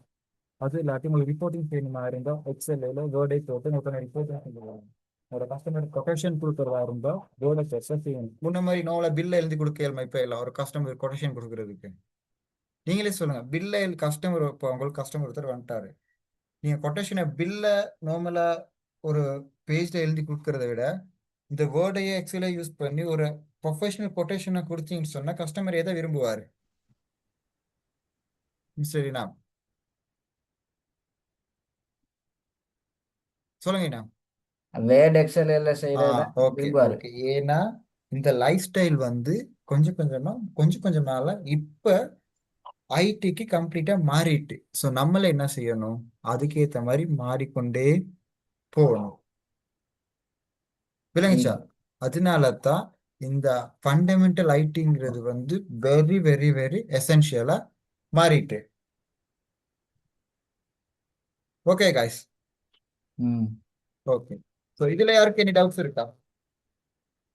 அது இல்லாட்டி உங்களுக்கு ரிப்போர்ட்டிங் செய்யணுமா இருந்தால் எக்ஸல்ல வேர்டை போட்டு உங்களுக்கு ரிப்போர்ட்டிங் செஞ்சுருவாங்க. உங்களோட கஸ்டமர் கொட்டேஷன் கொடுக்குறதா இருந்தால் வேர்டை பெருசாக செய்யணும். முன்ன மாதிரி நோவில் பில்லை எழுதி கொடுக்கலாமா? இப்போ இல்லை ஒரு கஸ்டமர் கொட்டேஷன் கொடுக்குறதுக்கு நீங்களே சொல்லுங்க. பில்லை கஸ்டமர் இப்போ உங்களுக்கு கஸ்டமர் ஒருத்தர் வந்துட்டாரு, நீங்கள் கொட்டேஷனை பில்லை நார்மலாக ஒரு பேஜில் எழுதி கொடுக்கறத விட இந்த வேர்டையே எக்ஸலை யூஸ் பண்ணி ஒரு ப்ரொஃபஷனல் கொட்டேஷனை கொடுத்தீங்கன்னு சொன்னால் கஸ்டமர் எதை விரும்புவார்? சரிண்ணா சொல்லுங்கண்ணா. வேர்ட் எக்ஸல் எல்லாம் செய்யறத ஓகே விரும்புவாரு. ஓகே. ஏன்னா இந்த லைஃப் ஸ்டைல் வந்து கொஞ்சம் கொஞ்சமால இப்போ ஐடிக்கு கம்ப்ளீட்டாக மாறிட்டு. ஸோ நம்மள என்ன செய்யணும்? அதுக்கேற்ற மாதிரி மாறிக்கொண்டே போகணும். விளங்குச்சா? அதனால தான் இந்த ஃபண்டமெண்டல் ஐடிங்கிறது வந்து வெரி வெரி வெரி எசென்ஷியலாக மாறிட்டு. Okay guys. ம். ஓகே, ஸோ இதில் யாருக்கு எனி டவுட்ஸ் இருக்கா?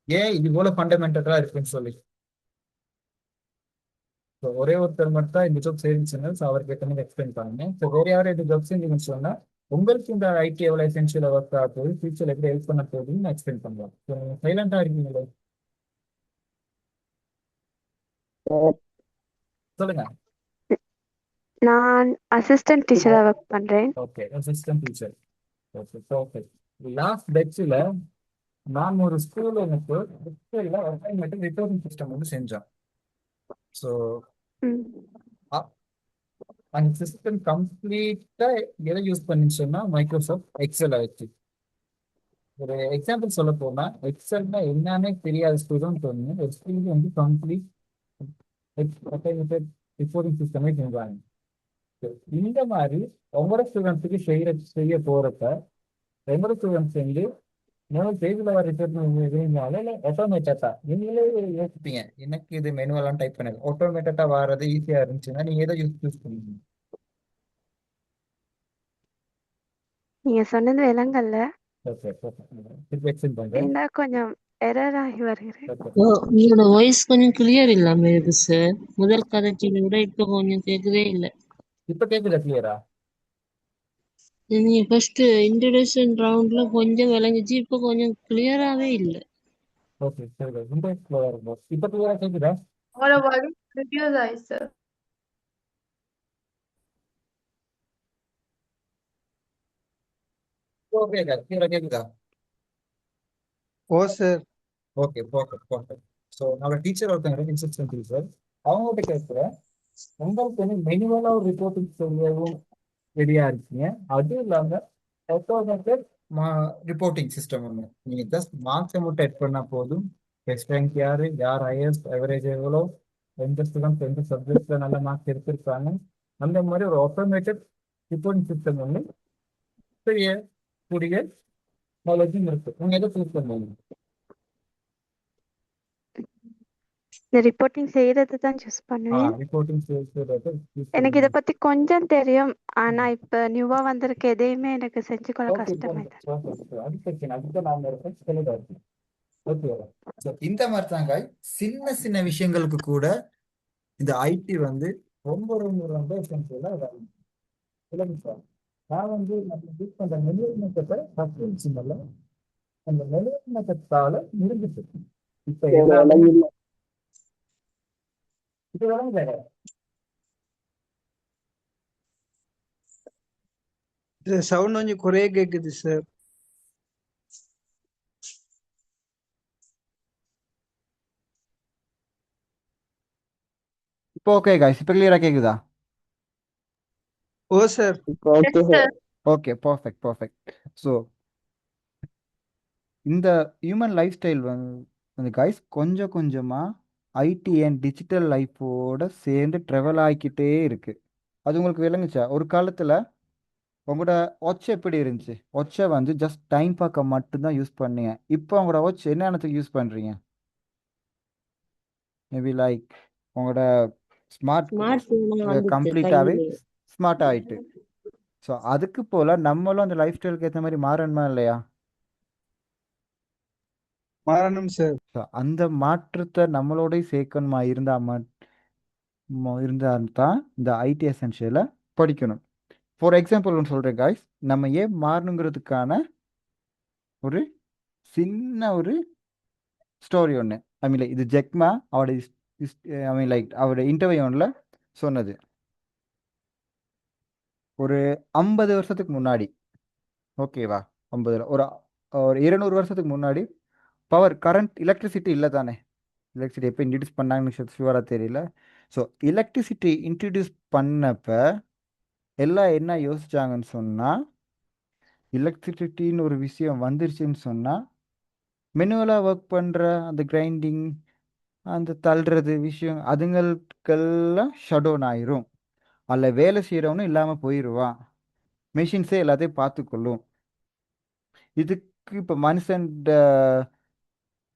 ஏன் இது போல ஃபண்டமெண்டலாக இருக்குன்னு சொல்லி. ஸோ ஒரே ஒருத்தர் மட்டும் தான் இந்த ஜாப் சேவிங்ஸ், ஸோ அவருக்கு ஏற்ற மாதிரி எக்ஸ்பிளைன் பண்ணுங்க. ஸோ வேற யாரும் இந்த ஜாப் செஞ்சீங்கன்னு சொன்னால் உங்களுக்கு இந்த ஐடி எவ்வளோ எசென்ஷியலாக ஒர்க் ஆக போகுது, ஃபியூச்சரில் எப்படி ஹெல்ப் பண்ண போகுதுன்னு நான் எக்ஸ்பிளைன் பண்ணுவேன். ஸோ நீங்கள் சைலண்டாக இருக்கீங்களே, சொல்லுங்க. நான் அசிஸ்டன்ட் டீச்சராக ஒர்க் பண்ணுறேன். Okay, assistant teacher. Okay, perfect. Last பெட்சில் நான் ஒரு ஸ்கூலில் எனக்கு அசைன்மெண்ட் ரிப்போர்ட்டிங் சிஸ்டம் வந்து செஞ்சேன். ஸோ ம். அந்த சிஸ்டம் கம்ப்ளீட்டாக எதை யூஸ் பண்ணின்னு சொன்னால் மைக்ரோசாஃப்ட் எக்ஸல் ஆயிடுச்சு. ஒரு எக்ஸாம்பிள் சொல்ல போனால் எக்ஸல்னா என்னன்னே தெரியாத ஸ்டூடெண்ட் வந்து ஒரு ஸ்கூலுக்கு வந்து கம்ப்ளீட் ரிப்போர்ட்டிங் சிஸ்டமே செஞ்சாங்க. இந்த மாதிரி ஒவ்வொரு ஸ்டூடெண்ட்ஸுக்கு செய்ய போகிறப்ப ஒவ்வொரு ஸ்டூடெண்ட்ஸ் வந்து மூணு பேஜில் வர ரிப்போர்ட் இருந்தாலும் இல்லை ஆட்டோமேட்டடா நீங்களே யோசிப்பீங்க, எனக்கு இது மெனுவெல்லாம் டைப் பண்ணது ஆட்டோமேட்டடா வர்றது ஈஸியாக இருந்துச்சுன்னா நீங்கள் எதை யூஸ் பண்ணுவீங்க? நீங்கள் சொன்னது விலங்கல்ல, ஓகே, திருப்பி எக்ஸ்பிளைன் பண்ணுறேன். ஏன்னா கொஞ்சம் எரர் ஆகி வருகிறேன். உங்களோட வாய்ஸ் கொஞ்சம் கிளியர் இல்லாம இருக்கு சார். முதல் கதைச்சில விட இப்ப கொஞ்சம் கேட்கவே இல்லை. இப்போ கேட்குதா கிளியரா? நீங்க ஃபர்ஸ்ட் இன்ட்ரடக்ஷன் ரவுண்ட்ல கொஞ்சம் விளங்குச்சு, இப்ப கொஞ்சம் கிளியராவே இல்லை. ஓகே, சரி, ரொம்ப ஸ்லோவாக இருக்கும். இப்போ கிளியராக கேட்குதா? What about reduce eyes, sir? Okay, கிளியராக கேட்குதா? ஓ சார். Okay, perfect. ஸோ நம்ம டீச்சர் ஒருத்தங்க இன்ஸ்ட்ரக்ஷன் டீச்சர் அவங்கள்ட்ட கேட்குறேன், உங்களுக்கு வந்து மெனுவலாக ஒரு ரிப்போர்ட்டிங் சொல்லவும் ரெடியாக இருக்கீங்க, அதுவும் இல்லாமல் ஆட்டோமேட்டட் ரிப்போர்ட்டிங் சிஸ்டம் ஒன்று. நீங்கள் ஜஸ்ட் மார்க்ஸை மட்டும் எட் பண்ணால் போதும். பெஸ்ட் ரேங்க் யார் ஹையஸ்ட் எவரேஜ் எவ்வளோ, எந்த ஸ்டூடெண்ட்ஸ் எந்த சப்ஜெக்ட்ஸில் நல்ல மார்க்ஸ் எடுத்திருக்காங்க, அந்த மாதிரி ஒரு ஆட்டோமேட்டட் ரிப்போர்ட்டிங் சிஸ்டம் ஒன்று செய்யக்கூடிய நாலேஜும் இருக்குது. நீங்கள் எதை சூஸ் பண்ணுவீங்க? இந்த ரிப்போர்ட்டிங் செய்யறது தான் சூஸ் பண்ணுவேன். ரிப்போர்ட்டிங் எனக்கு இதை பத்தி கொஞ்சம் தெரியும், ஆனா இப்ப நியூவா வந்திருக்க எதையுமே எனக்கு செஞ்சுக்கொள்ள கஷ்டமாயிடுது. இந்த மாதிரி தாங்க சின்ன சின்ன விஷயங்களுக்கு கூட இந்த ஐடி வந்து ரொம்ப ரொம்ப ரொம்ப எசென்ஷியலா நான் வந்து யூஸ் பண்ற மெனுவல் ஃபர்ஸ்ட் அந்த மெனுவல் மெத்தடால முடிஞ்சிட்டு இப்ப எல்லாமே இது விளங்குது. சவுண்ட் கொஞ்சம் குறைய கேக்குது சார். இப்போ ஓகே காய்ஸ், இப்போ கிளியரா கேக்குதா? Oh sir. Yes, sir. Okay, perfect perfect. So இந்த ஹியூமன் லைஃப் ஸ்டைல் வந்து கைஸ் கொஞ்சம் கொஞ்சமாக ஐடி அண்ட் டிஜிட்டல் லைஃபோட சேர்ந்து ட்ரெவல் ஆகிக்கிட்டே இருக்கு. அது உங்களுக்கு விளங்குச்சா? ஒரு காலத்தில் உங்களோட வாட்ச் எப்படி இருந்துச்சு? வாட்சை வந்து ஜஸ்ட் டைம் பார்க்க மட்டும்தான் யூஸ் பண்ணீங்க. இப்போ உங்களோட வாட்ச் என்னத்துக்கு யூஸ் பண்ணுறீங்க? மேபி லைக் உங்களோட ஸ்மார்ட் ஸ்மார்ட் போன் வந்துச்சு கம்ப்ளீட்டாகவே கையிலே. ஸ்மார்ட் ஆகிட்டு. ஸோ அதுக்கு போல் நம்மளும் அந்த லைஃப் ஸ்டைலுக்கு ஏற்ற மாதிரி மாறணுமா இல்லையா? மாறணும் சார். ஸோ அந்த மாற்றத்தை நம்மளோட சேர்க்கணுமா இருந்தால் தான் இந்த ஐடி எசென்ஷியலை படிக்கணும். ஃபார் எக்ஸாம்பிள் ஒன்று சொல்கிறேன் காய்ஸ், நம்ம ஏன் மாறணுங்கிறதுக்கான ஒரு சின்ன ஒரு ஸ்டோரி ஒன்று. ஐ மீன் லைக் இது ஜெக்மா அவரோட ஐ மீன் லைக் அவரோட இன்டர்வியூ ஒன்றில் சொன்னது. ஒரு 50 வருஷத்துக்கு முன்னாடி, ஓகேவா, 50 ஒரு ஒரு 200 வருஷத்துக்கு முன்னாடி கரண்ட் எலக்ட்ரிசிட்டி இல்லை தானே. எலக்ட்ரிசிட்டி எப்போ இன்ட்ரடியூஸ் பண்ணாங்கன்னு ஷுவராக தெரியல. ஸோ எலக்ட்ரிசிட்டி இன்ட்ரடியூஸ் பண்ணப்போ எல்லாம் என்ன யோசிச்சாங்கன்னு சொன்னால், எலக்ட்ரிசிட்டின்னு ஒரு விஷயம் வந்துருச்சுன்னு சொன்னால் மெனுவலாக ஒர்க் பண்ணுற அந்த கிரைண்டிங், அந்த தள்ளுறது விஷயம் அதுங்களுக்கெல்லாம் ஷட் டவுன் ஆயிரும். அதில் வேலை செய்கிறவனும் இல்லாமல் போயிடுவான். மெஷின்ஸே எல்லாத்தையும் பார்த்துக்கொள்ளும். இதுக்கு இப்போ மனுஷன்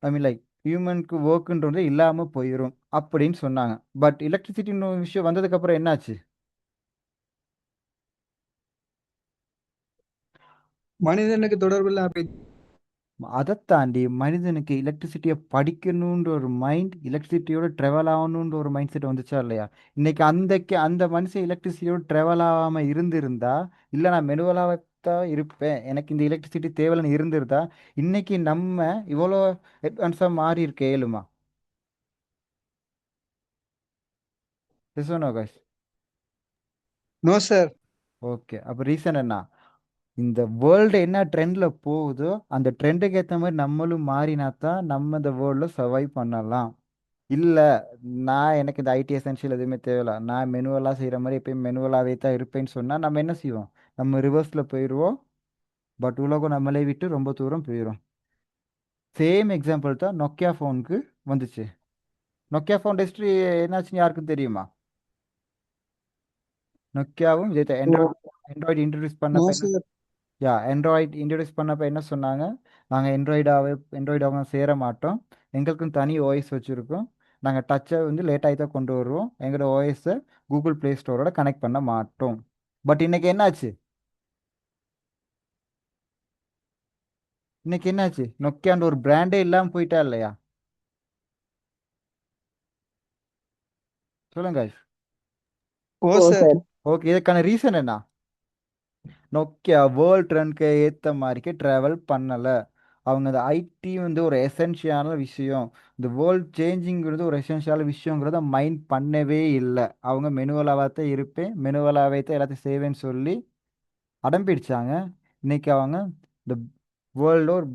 ஐ மீன் லைக் ஹியூமனுக்கு ஒர்க்குன்றது இல்லாமல் போயிடும் அப்படின்னு சொன்னாங்க. பட் எலக்ட்ரிசிட்டின்னு ஒரு விஷயம் வந்ததுக்கப்புறம் என்னாச்சு? மனிதனுக்கு தொடர்பில் அதை தாண்டி மனிதனுக்கு எலக்ட்ரிசிட்டியை படிக்கணுன்ற ஒரு மைண்ட், எலக்ட்ரிசிட்டியோட ட்ராவல் ஆகணுன்ற ஒரு மைண்ட் செட் வந்துச்சா இல்லையா? இன்னைக்கு அந்த மனுஷன் எலக்ட்ரிசிட்டியோட ட்ராவல் ஆகாமல் இருந்திருந்தா, இல்லை நான் மெனுவலாக தான் இருப்பேன், எனக்கு இந்த எலக்ட்ரிசிட்டி தேவைன்னு இருந்திருந்தா, இன்னைக்கு நம்ம இவ்வளோ அட்வான்ஸாக மாறி இருக்க ஏழுமா? Guys no sir. ஓகே, அப்போ ரீசன் என்ன? இந்த வேர்ல்டு என்ன ட்ரெண்டில் போகுதோ அந்த ட்ரெண்டுக்கு ஏற்ற மாதிரி நம்மளும் மாறினா தான் நம்ம இந்த வேர்ல்டில் சர்வைவ் பண்ணலாம். இல்லை எனக்கு இந்த ஐடி எசென்ஷியல் எதுவுமே தேவையில்ல, நான் மெனுவலாக செய்கிற மாதிரி எப்பயும் மெனுவலாகவே தான் இருப்பேன்னு சொன்னால் நம்ம என்ன செய்வோம்? நம்ம ரிவர்ஸில் போயிடுவோம். பட் உலகம் நம்மளை விட்டு ரொம்ப தூரம் போயிடும். சேம் எக்ஸாம்பிள் தான் நொக்கியா ஃபோனுக்கு வந்துச்சு. நொக்கியா ஃபோன் ஹிஸ்ட்ரி என்னாச்சுன்னு யாருக்கும் தெரியுமா? நொக்கியாவும் இதே ஆண்ட்ராய்டு இன்ட்ரடியூஸ் நோ பண்ணப்ப என்ன சார். ஆண்ட்ராய்டு இன்ட்ரடியூஸ் பண்ணப்போ என்ன சொன்னாங்க? நாங்கள் ஆண்ட்ராய்டாக சேர மாட்டோம், எங்களுக்கும் தனி ஓஎஸ் வச்சுருக்கோம், நாங்கள் டச்சை வந்து லேட்டாகி தான் கொண்டு வருவோம், எங்களோட ஓஎஸை கூகுள் ப்ளே ஸ்டோரோட கனெக்ட் பண்ண மாட்டோம். பட் இன்னைக்கு என்னாச்சு? நொக்கியான்ற ஒரு பிராண்டே இல்லாமல் போயிட்டா இல்லையா? சொல்லுங்க. ஓ சார். ஓகே, இதுக்கான ரீசன் என்ன? நோக்கியா வேர்ல்ட் ட்ரெண்ட்க்கு ஏற்ற மாதிரிக்கே ட்ராவல் பண்ணலை. அவங்க அந்த ஐடி வந்து ஒரு எசென்ஷியலான விஷயம், இந்த வேர்ல்ட் சேஞ்சிங்கிறது ஒரு எசென்ஷியலான விஷயங்கிறத மைண்ட் பண்ணவே இல்லை. அவங்க மெனுவலாகவே தான் இருப்பேன், மெனுவலாகவே தான் எல்லாத்தையும் செய்வேன்னு சொல்லி அடம்பிடிச்சாங்க. இன்னைக்கு அவங்க இந்த வேர்ல்டு ஒரு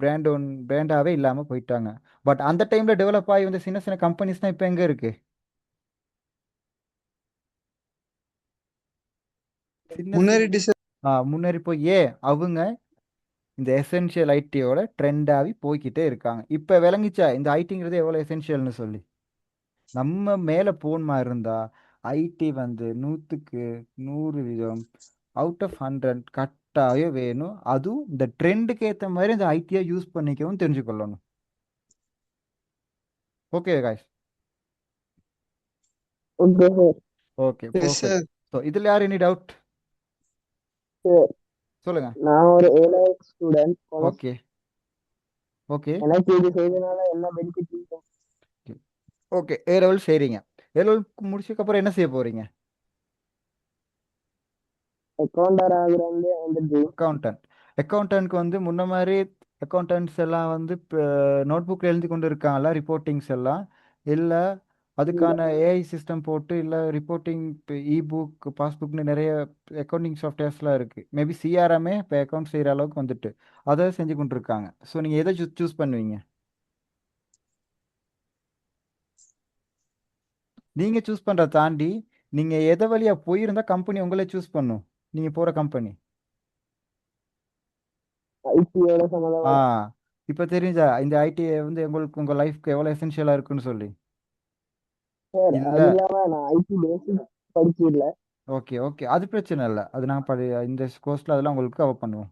பிராண்டாகவே இல்லாமல் போயிட்டாங்க. பட் அந்த டைமில் டெவலப் ஆகி வந்து சின்ன சின்ன கம்பெனிஸ்னால் இப்போ எங்கே இருக்குது? சின்ன முன்னேறிட்டு சார். முன்னேறி போய் அவங்க இந்த எசென்ஷியல் ஐடியோட ட்ரெண்டாகி போய்கிட்டே இருக்காங்க. இப்போ விளங்கிச்சா இந்த ஐடிங்கிறது எவ்வளோ எசென்ஷியல்னு சொல்லி? நம்ம மேலே போன்மா இருந்தால் ஐடி வந்து 100க்கு 100% அவுட் ஆஃப் 100 கட்டாயம் வேணும். அதுவும் இந்த ட்ரெண்டுக்கு ஏற்ற மாதிரி இந்த ஐடியை யூஸ் பண்ணிக்கவும் தெரிஞ்சுக்கொள்ளணும். Okay guys. Okay, yes sir. So இதில் யார் எனி டவுட் சொல்லுங்க. நான் ஒரு A-level ஸ்டூடெண்ட். ஓகே ஓகே எனக்கு இது செய்தனால என்ன பெனிஃபிட்? ஓகே, ஏ லெவல் செய்கிறீங்க. ஏ லெவல் முடிச்சதுக்கப்புறம் என்ன செய்ய போகிறீங்க? அக்கௌண்டர் ஆகுறது அந்த ட்ரீம். அக்கௌண்டன்ட்க்கு வந்து முன்ன மாதிரி அக்கௌண்டன்ட்ஸ் எல்லாம் வந்து நோட் புக்கில் எழுதி கொண்டு இருக்காங்களா ரிப்போர்ட்டிங்ஸ் எல்லாம்? இல்லை அதுக்கான ஏஐ சிஸ்டம் போட்டு, இல்லை ரிப்போர்ட்டிங் இபுக் பாஸ்புக்னு நிறைய அக்கௌண்டிங் சாஃப்ட்வேர்ஸ்லாம் இருக்குது. மேபி சிஆர்எம்ஏ இப்போ அக்கௌண்ட் செய்கிற அளவுக்கு வந்துட்டு அதை செஞ்சு கொண்டு இருக்காங்க. ஸோ நீங்கள் எதை சூஸ் பண்ணுவீங்க? நீங்கள் சூஸ் பண்ணுறத தாண்டி நீங்கள் எதை வழியாக போயிருந்தால் கம்பெனி உங்களே சூஸ் பண்ணும். நீங்கள் போகிற கம்பெனி. ஐடியோட ஆ சம்மந்தமா இப்போ தெரிஞ்சா இந்த ஐடி வந்து உங்களுக்கு உங்கள் லைஃப்க்கு எவ்வளோ எசென்ஷியலாக இருக்குன்னு சொல்லி. சார், இல்லை அது இல்லாம நான் ஐடி பேசிக் படிச்சிடல. ஓகே ஓகே, அது பிரச்சனை இல்லை. அது நாங்கள் இந்த கோர்ஸில் அதெல்லாம் உங்களுக்கு கவர் பண்ணுவோம்.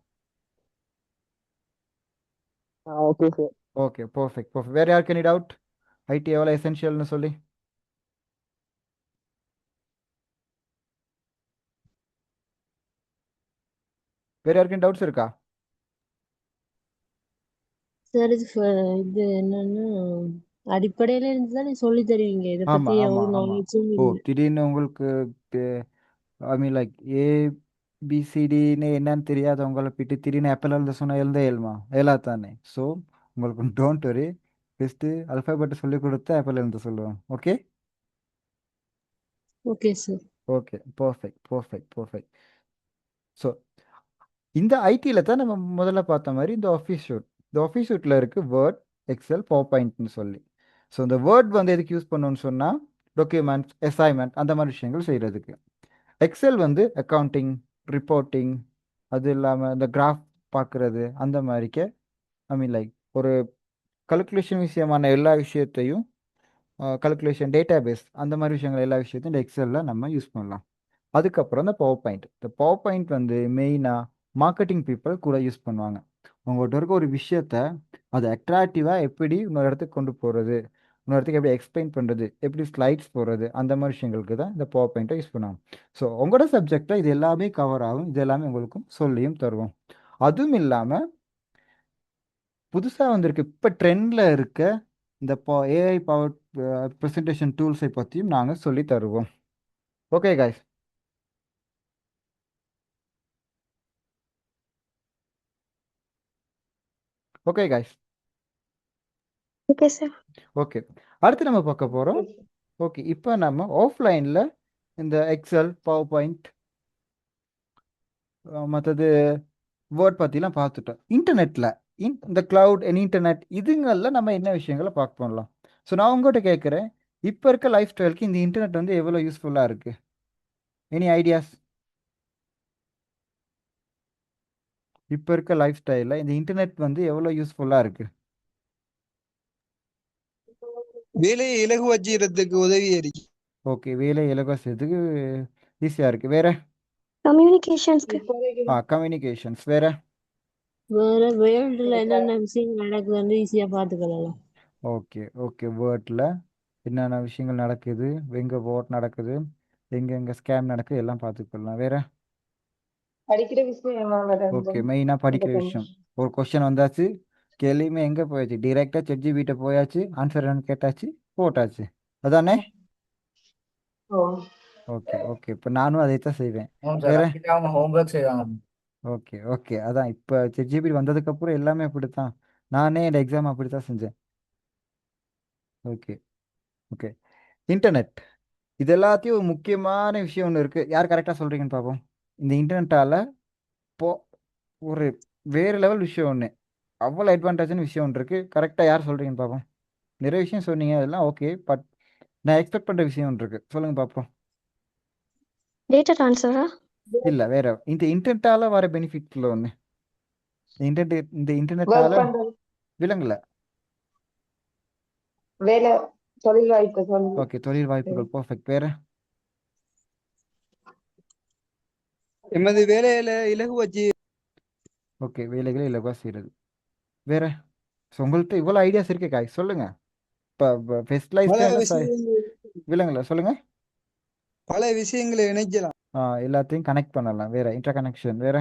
Okay sir. Okay perfect perfect. வேறு யாருக்கு எனி டவுட் ஐடி எவ்வளோ எசென்ஷியல்னு சொல்லி? வேறு யாருக்கும் டவுட்ஸ் இருக்கா? சார் இது என்னன்னா அடிப்படையில இருந்து தான் சொல்லி தருவீங்க. இதை பத்தி ஆமாம் ஒரு ஆமாம் ஆமாம். நாலேஜும் ஓ இல்லை. திடீர்னு உங்களுக்கு ஐ மீன் லைக் ஏபிசிடின்னு என்னன்னு தெரியாதவங்களை போயிட்டு திடீர்னு ஆப்பிள் எழுத சொன்னால் எழுத இயலுமா? தானே. ஸோ உங்களுக்கு டோன்ட் வரி, ஃபஸ்ட்டு அல்ஃபாபெட்டை சொல்லி கொடுத்து ஆப்பிள் எழுத சொல்லுவோம். Okay okay sir. Okay perfect perfect perfect. So இந்த ஐடியில் தான் நம்ம முதல்ல பார்த்த மாதிரி இந்த ஆஃபீஸ் ஷூட்டில் இருக்குது வேர்ட், எக்ஸல், பவர் பாயிண்ட்னு சொல்லி. ஸோ இந்த வேர்ட் வந்து எதுக்கு யூஸ் பண்ணணும்னு சொன்னால் டாக்குமெண்ட்ஸ், அசைன்மெண்ட் அந்த மாதிரி விஷயங்கள் செய்கிறதுக்கு. எக்ஸல் வந்து அக்கௌண்டிங், ரிப்போர்ட்டிங், அது இல்லாமல் இந்த கிராஃப் பார்க்குறது அந்த மாதிரிக்க ஐ மீன் லைக் ஒரு கல்குலேஷன் விஷயமான எல்லா விஷயத்தையும் கல்குலேஷன் டேட்டாபேஸ் அந்த மாதிரி விஷயங்கள் எல்லா விஷயத்தையும் இந்த எக்ஸலில் நம்ம யூஸ் பண்ணலாம். அதுக்கப்புறம் இந்த பவர் பாயிண்ட் வந்து மெயினாக மார்க்கெட்டிங் பீப்புள் கூட யூஸ் பண்ணுவாங்க. உங்கள்கிட்ட இருக்க ஒரு விஷயத்த அதை அட்ராக்டிவாக எப்படி இன்னொரு இடத்துக்கு கொண்டு போகிறது, இன்னொரு இடத்துக்கு எப்படி எக்ஸ்பிளைன் பண்ணுறது, எப்படி ஸ்லைட்ஸ் போடுறது அந்த மாதிரி விஷயங்களுக்கு தான் இந்த பவர் பாயிண்ட்டை யூஸ் பண்ணுவாங்க. ஸோ உங்களோட சப்ஜெக்டில் இது எல்லாமே கவர் ஆகும், இது எல்லாமே உங்களுக்கும் சொல்லியும் தருவோம். அதுவும் இல்லாமல் புதுசாக வந்திருக்கு இப்போ ட்ரெண்டில் இருக்க இந்த ஏஐ பவர் ப்ரெசன்டேஷன் டூல்ஸை பற்றியும் நாங்கள் சொல்லி தருவோம். Okay guys. Okay guys. Okay sir. Okay, அடுத்து நம்ம பார்க்க போகிறோம். ஓகே, இப்போ நம்ம ஆஃப்லைனில் இந்த எக்ஸல், பவர் பாயிண்ட், மற்றது வேர்ட் பற்றிலாம் பார்த்துட்டோம். இன்டர்நெட்டில் இந்த கிளவுட் அண்ட் இன்டர்நெட் இதுங்களில் நம்ம என்ன விஷயங்களை பார்க்க பண்ணலாம். ஸோ நான் உங்கள்கிட்ட கேட்குறேன், இப்போ இருக்க லைஃப் ஸ்டைலுக்கு இந்த இன்டர்நெட் வந்து எவ்வளோ யூஸ்ஃபுல்லாக இருக்குது? Any ideas? இப்போ இருக்க லைஃப் ஸ்டைலில் இந்த இன்டர்நெட் வந்து எவ்வளோ யூஸ்ஃபுல்லாக இருக்குது? வேலையை இலகுவச்சுக்கிறதுக்கு உதவி இருக்கு. ஓகே, வேலை இலவசத்துக்கு ஈஸியாக இருக்குது. வேறு? கம்யூனிகேஷன்ஸ்க்கு. கம்யூனிகேஷன்ஸ். வேறு? வேற வேர்ல்டுல என்னென்ன விஷயங்கள் நடக்குதுன்னு ஈஸியா பாத்துக்கலாம். ஓகே ஓகே, வேர்டில் என்னென்ன விஷயங்கள் நடக்குது, எங்கே வாட் நடக்குது, எங்கெங்கே ஸ்கேம் நடக்குது எல்லாம் பார்த்துக்கலாம். வேறு? படிக்கிற விஷயம் ஓகே, மெயினாக படிக்கிற விஷயம். ஒரு கொஸ்டின் வந்தாச்சு, கேள்வியுமே எங்கே போயாச்சு, டிரெக்டாக ChatGPT போயாச்சு, ஆன்சர் என்னன்னு கேட்டாச்சு, போட்டாச்சு. அதானே? ஓகே ஓகே, இப்போ நானும் அதை தான் செய்வேன். வேற? அவங்க ஹோம்ஒர்க் செய்வாங்க. ஓகே ஓகே, அதான் இப்போ ChatGPT வந்ததுக்கப்புறம் எல்லாமே அப்படித்தான். நானே இந்த எக்ஸாம் அப்படி தான் செஞ்சேன். ஓகே ஓகே, இன்டர்நெட் இது எல்லாத்தையும் ஒரு முக்கியமான விஷயம் ஒன்று இருக்குது. யார் கரெக்டாக சொல்கிறீங்கன்னு பார்ப்போம். இந்த இன்டர்நெட்டால் இப்போ ஒரு வேறு லெவல் விஷயம் ஒன்று, அவ்வளோ அட்வான்டேஜான விஷயம் ஒன்று இருக்குது. கரெக்டாக யார் சொல்கிறீங்கன்னு பார்ப்போம். நிறைய விஷயம் சொன்னீங்க, அதெல்லாம் ஓகே, பட் நான் எக்ஸ்பெக்ட் பண்ணுற விஷயம் ஒன்று இருக்குது. சொல்லுங்கள் பார்ப்போம். டேட்டா ட்ரான்ஸ்ஃபரா? இல்லை, வேற. இந்த இன்டர்நெட்டால் வர பெனிஃபிட்ல ஒன்று. இந்த இன்டர்நெட்டால் விலங்குல. வேலை, தொழில் வாய்ப்பு. ஓகே, தொழில் வாய்ப்புகள். பர்ஃபெக்ட். வேற? எமது வேலையில இலகுவச்சு. ஓகே, வேலைகளை இலகுவாக செய்கிறது. வேற? ஸோ உங்கள்கிட்ட இவ்வளோ ஐடியாஸ் இருக்கு காய், சொல்லுங்க. இப்போ பல ஸ்பெஷலைஸ்டான விஷயங்கள் விலங்குல சொல்லுங்க. பல விஷயங்களை இணைக்கலாம். எல்லாத்தையும் கனெக்ட் பண்ணலாம். வேற? Interconnection. வேற?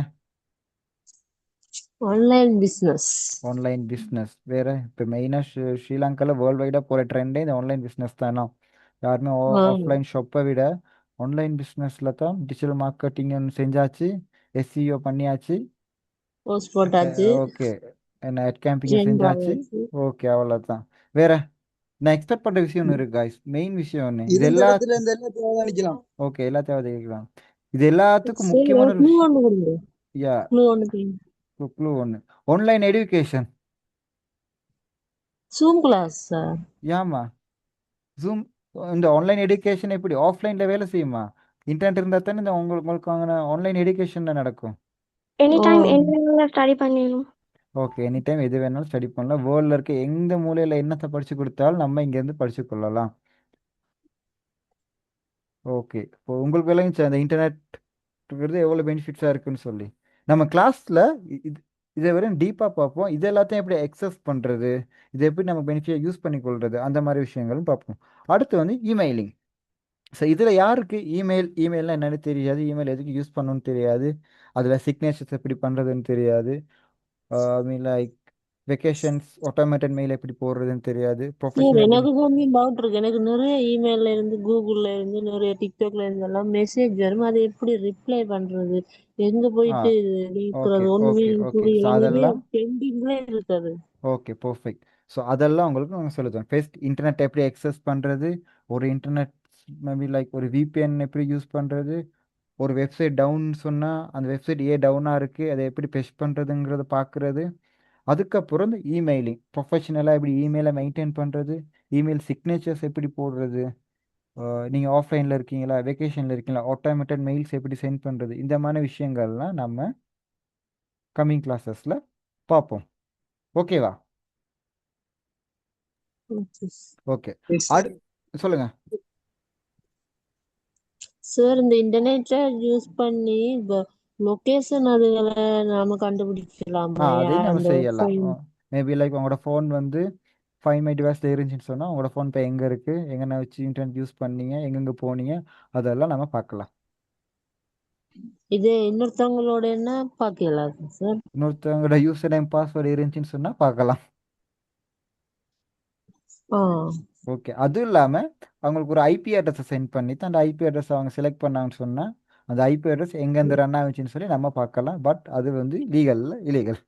Online business. Online business. வேற? இப்போ மெயினாக ஸ்ரீலங்காவில் வேர்ல்டு வைடாக போகிற ட்ரெண்டே இந்த ஆன்லைன் பிஸ்னஸ் தானா. யாருமே ஆஃப்லைன் ஷாப்பை விட ஆன்லைன் பிஸ்னஸில் தான் டிஜிட்டல் மார்க்கெட்டிங் செஞ்சாச்சு, SEO பண்ணியாச்சு. போஸ்ட் போட்டாச்சு. ஓகே, என்ன ஹெட் கேம்பிங் ட்ரெண்ட் செஞ்சாச்சு. ஆயாச்சு. ஓகே, அவ்வளோதான். வேற? நான் எக்ஸ்பெக்ட் பண்ணுற விஷயம் ஒன்று இருக்கு காய்ஸ், மெயின் விஷயம் ஒன்று. இது இருந்த எல்லா இடத்துல இந்த எல்லாத்தையும் அவதானிக்கலாம். ஓகே, எல்லாத்தையும் கேட்கலாம். இது எல்லாத்துக்கும் சரி, முக்கியமான ஒரு ஒரு க்ளூ விஷயம். ஒன்று கொடுங்க. யா, க்ளூ ஒன்று கொடுங்க. க்ளூ ஒன்று. Online education. Zoom class sir. ஏமா ஜூம்? இந்த ஆன்லைன் எடுகேஷன் எப்படி ஆஃப்லைனில் வேலை செய்யுமா? இன்டர்நெட் இருந்தால் தானே இந்த உங்களுக்கு ஆன்லைன் எஜுகேஷன் நடக்கும். எனி ஓ டைம் என்ன ஸ்டடி பண்ணிடணும். ஓகே, எனி டைம் எது வேணாலும் ஸ்டடி பண்ணலாம். வேர்ல்டில் இருக்க எந்த மூலையில் என்னத்தை படித்து கொடுத்தாலும் நம்ம இங்கேருந்து படித்து கொள்ளலாம். ஓகே, இப்போ உங்களுக்கு விளங்குச்சு அந்த இன்டர்நெட்ங்கிறது எவ்வளோ பெனிஃபிட்ஸாக இருக்குன்னு சொல்லி. நம்ம கிளாஸில் இது இதை வரையும் டீப்பாக பார்ப்போம். இது எல்லாத்தையும் எப்படி எக்ஸஸ் பண்ணுறது, இதை எப்படி நம்ம பெனிஃபிட்டாக யூஸ் பண்ணிக்கொள்கிறது, அந்த மாதிரி விஷயங்களும் பார்ப்போம். அடுத்து வந்து இமெயிலிங். ஸோ இதில் யாருக்கு இமெயில்னால் என்னென்னு தெரியாது, இமெயில் எதுக்கு யூஸ் பண்ணணும்னு தெரியாது, அதில் சிக்னேச்சர்ஸ் எப்படி பண்ணுறதுன்னு தெரியாது, I mean like vacations automated mail எப்படி போடுறதுன்னு தெரியாது, சார் ப்ரொஃபஷனல் எப்படி. எனக்கு கொஞ்சம் டவுட் இருக்கு. எனக்கு நிறைய இமெயில்ல இருந்து கூகுள்ல இருந்து நிறைய டிக்டாக்ல இருந்து எல்லாம் மெசேஜ் வரும். அதை எப்படி ரிப்ளை பண்றது, எங்க ஆ போயிட்டு ஓகே நீக்கிறது ஒண்ணுமே ஓகே எனக்கு ஓகே ஸோ புரியல. நிறைய அதெல்லாம் பெண்டிங்ல இருக்குது. Okay perfect. ஸோ அதெல்லாம் உங்களுக்கு நாங்கள் சொல்லுவோம். ஃபர்ஸ்ட் இன்டர்நெட் எப்படி அக்சஸ் பண்ணுறது, ஒரு இன்டர்நெட் மேபி லைக் ஒரு VPN எப்படி யூஸ் பண்ணுறது, ஒரு வெப்சைட் டவுன் சொன்னால் அந்த வெப்சைட் ஏன் டவுனாக இருக்குது அதை எப்படி பெஷ் பண்ணுறதுங்கிறத பார்க்குறது. அதுக்கப்புறம் இந்த இமெயிலிங் ப்ரொஃபஷனலாக எப்படி இமெயிலை மெயின்டைன் பண்ணுறது, இமெயில் சிக்னேச்சர்ஸ் எப்படி போடுறது, நீங்கள் ஆஃப்லைனில் இருக்கீங்களா வெக்கேஷனில் இருக்கீங்களா ஆட்டோமேட்டட் மெயில்ஸ் எப்படி சென்ட் பண்ணுறது, இந்த மாதிரி விஷயங்கள்லாம் நம்ம கம்மிங் கிளாஸஸில் பார்ப்போம். ஓகேவா? ஓகே, அடு சொல்லுங்கள். சார் இந்த இன்டர்நெட்டை யூஸ் பண்ணி லொகேஷன் அதுகளை நாம கண்டுபிடிக்கலாமா? அதையும் நம்ம அந்த செய்யலாம். மேபி லைக் உங்களோட ஃபோன் வந்து ஃபைன் மை டிவைஸில் இருந்துச்சுன்னு சொன்னால் உங்களோட ஃபோன் இப்போ எங்கே இருக்குது, எங்கென்ன வச்சு இன்டர்நெட் யூஸ் பண்ணீங்க, எங்கெங்கே போனீங்க, அதெல்லாம் நம்ம பார்க்கலாம். இது இன்னொருத்தவங்களோட என்ன பார்க்கலாம் சார்? இன்னொருத்தவங்களோட யூசர் நேம் பாஸ்வேர்டு இருந்துச்சுன்னு சொன்னால் பார்க்கலாம். ஆ ஓகே, அதுவும் இல்லாமல் அவங்களுக்கு ஒரு ஐபி அட்ரஸை சென்ட் பண்ணி தான் அந்த ஐபி அட்ரஸ் அவங்க செலக்ட் பண்ணாங்கன்னு சொன்னால் அந்த ஐபி அட்ரஸ் எங்கேருந்து ரன் ஆகுச்சுன்னு சொல்லி நம்ம பார்க்கலாம். பட் அது வந்து லீகலில் இல்லீகல்.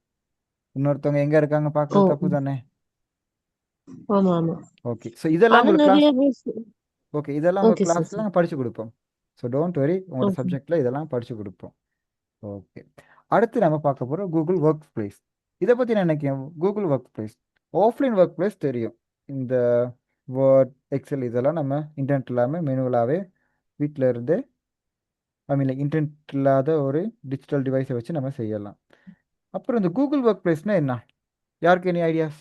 இன்னொருத்தவங்க எங்கே இருக்காங்க ஓ பார்க்குறது தப்பு தானே. ஆமா ஆமா. ஓகே, ஸோ இதெல்லாம் ஆனா உங்களுக்கு நிறைய கிளாஸ் ஓகே இதெல்லாம் உங்கள் ஓகே சார் கிளாஸில் சார் நாங்கள் படித்து கொடுப்போம். ஸோ டோன்ட் வரி, உங்களோட ஓகே சப்ஜெக்டில் இதெல்லாம் படித்து கொடுப்போம். ஓகே, அடுத்து நம்ம பார்க்க போகிறோம் கூகுள் ஒர்க் பிளேஸ். இதை பற்றி நான் நினைக்கிறேன். Google work place offline work place தெரியும். இந்த வேர்ட் எக்ஸல் இதெல்லாம் நம்ம இன்டர்நெட் இல்லாமல் மெனுவலாகவே வீட்டில் இருந்து ஐ மீன் இன்டர்நெட் இல்லாத ஒரு டிஜிட்டல் டிவைஸை வச்சு நம்ம செய்யலாம். அப்புறம் இந்த கூகுள் ஒர்க் பிளேஸ்னால் என்ன, யாருக்கு எனி ஐடியாஸ்?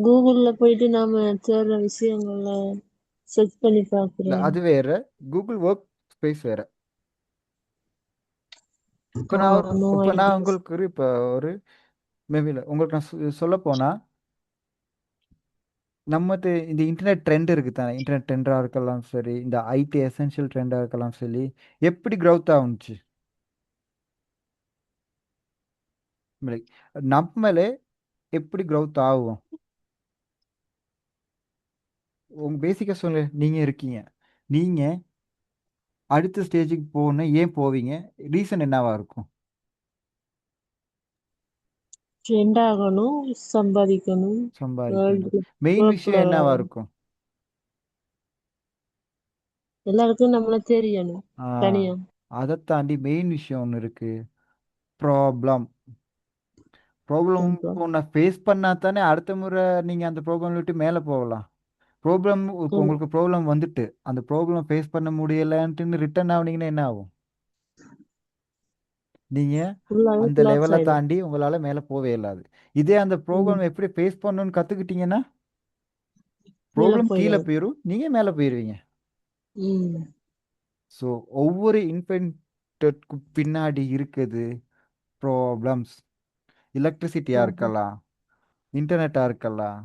கூகுள்ல போயிட்டு நாம தேடுற விஷயங்கள சர்ச் பண்ணி இல்லை, பார்க்கிறோம். அது வேற, கூகுள் ஒர்க் ஸ்பேஸ் வேற. இப்போ நான் நோ இப்போ நான் ஐடியா. உங்களுக்கு இப்போ ஒரு மேபி உங்களுக்கு நான் சொல்ல போனால் இந்த இன்டர்நெட் ட்ரெண்ட் இருக்குது தானே, இன்டர்நெட் ட்ரெண்டாக இருக்கலாம் சரி, இந்த ஐடி எசென்ஷியல் ட்ரெண்டாக இருக்கலாம் சரி, எப்படி க்ரௌத் ஆகுச்சு நம்மளே எப்படி க்ரௌத் ஆகும்? உங்கள் பேசிக்காக சொல்ல நீங்கள் இருக்கீங்க, நீங்கள் அடுத்த ஸ்டேஜுக்கு போகணும், ஏன் போவீங்க, ரீசன் என்னவா இருக்கும்? ட்ரெண்ட் ஆகணும், சம்பாதிக்கணும், சம்பாதிக்கணும். வேர்ல்டு மெயின் விஷயம் பாப்புலர் என்னவா ஆகணும், இருக்கும்? எல்லாருக்கும் நம்மள தெரியணும் ஆ தனியா. அதை தாண்டி மெயின் விஷயம் ஒன்று இருக்குது, ப்ராப்ளம். ப்ராப்ளம் ஒன்று ஃபேஸ் பண்ணால் தானே அடுத்த முறை நீங்கள் அந்த ப்ராப்ளம் விட்டு மேலே போகலாம். ப்ராப்ளம் இப்போ உங்களுக்கு ப்ராப்ளம் வந்துட்டு அந்த ப்ராப்ளம் ஃபேஸ் பண்ண முடியலைன்ட்டு ரிட்டர்ன் ஆகுனீங்கன்னா என்ன ஆகும்? நீங்கள் ஃபுல்லாவே அந்த கொலாப்ஸ் லெவலை ஆயிடும். தாண்டி உங்களால் மேலே போகவே இயலாது. இதே அந்த ப்ராப்ளம் எப்படி ஃபேஸ் பண்ணணும்னு கற்றுக்கிட்டீங்கன்னா மேல ப்ராப்ளம் கீழே போயிடும். போயிடும், நீங்கள் மேலே போயிடுவீங்க. ம் ஸோ ஒவ்வொரு இன்வென்டருக்கு பின்னாடி இருக்குது ப்ராப்ளம்ஸ். எலக்ட்ரிசிட்டியாக இருக்கலாம், இன்டர்நெட்டாக இருக்கலாம்,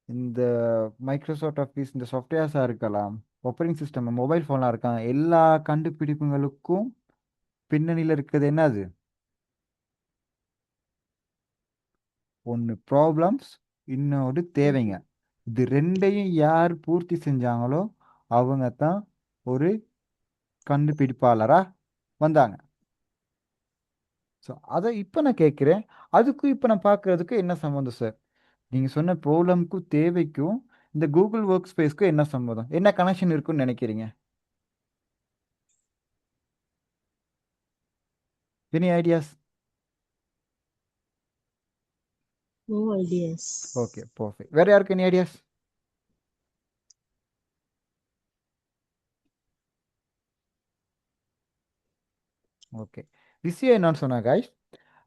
இந்த மைக்ரோசாஃப்ட் ஆஃபீஸ் இந்த சாஃப்ட்வேர்ஸாக இருக்கலாம், ஆப்ரேட்டிங் சிஸ்டம் மொபைல் ஃபோனாக இருக்கலாம். எல்லா கண்டுபிடிப்புகளுக்கும் பின்னணியில் இருக்குது என்னது? ஒன்று ப்ராப்ளம்ஸ், இன்னொரு தேவைங்க. இது ரெண்டையும் யார் பூர்த்தி செஞ்சாங்களோ அவங்க தான் ஒரு கண்டுபிடிப்பாளராக வந்தாங்க. ஸோ அதை இப்போ நான் கேட்குறேன், அதுக்கும் இப்போ நான் பார்க்குறதுக்கும் என்ன சம்மந்தம் சார்? நீங்கள் சொன்ன ப்ராப்ளம்க்கும் தேவைக்கும் இந்த கூகுள் ஒர்க் ஸ்பேஸ்க்கும் என்ன சம்மந்தம், என்ன கனெக்ஷன் இருக்குன்னு நினைக்கிறீங்க? Any ideas? No ideas. Okay perfect. வேறு யாருக்கு எனி ஐடியாஸ்? ஓகே. விஷயம் என்னன்னு சொன்னா guys,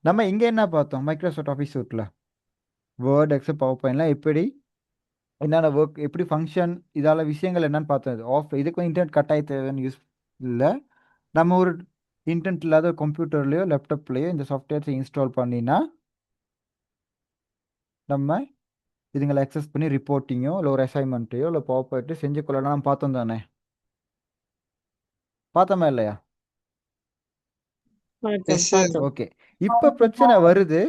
நம்ம இங்கே என்ன பார்த்தோம்? மைக்ரோசாஃப்ட் ஆஃபீஸ் சூட்டில் வேர்ட், எக்ஸல், பவர் பாயிண்ட்லாம் எப்படி என்னென்ன ஒர்க் எப்படி ஃபங்க்ஷன் இதால விஷயங்கள் என்னன்னு பார்த்தது. இதுக்கும் இன்டர்நெட் கட்டாய தேவைன்னு யூஸ் இல்லை. நம்ம ஒரு இன்டர்நெட் இல்லாத கம்ப்யூட்டர்லேயோ லேப்டாப்லேயோ இந்த சாஃப்ட்வேர்ஸை இன்ஸ்டால் பண்ணினா நம்ம இதுங்களை அக்சஸ் பண்ணி ரிப்போர்ட்டிங்கோ இல்லை ஒரு அசைன்மெண்ட்டையோ இல்லை பவர் பாயிண்ட்டையோ செஞ்சு கொள்ளலாம். நம்ம பார்த்தோம் தானே? பார்த்தோமா இல்லையா? பார்த்தோம். ஓகே. இப்போ பிரச்சனை வருது.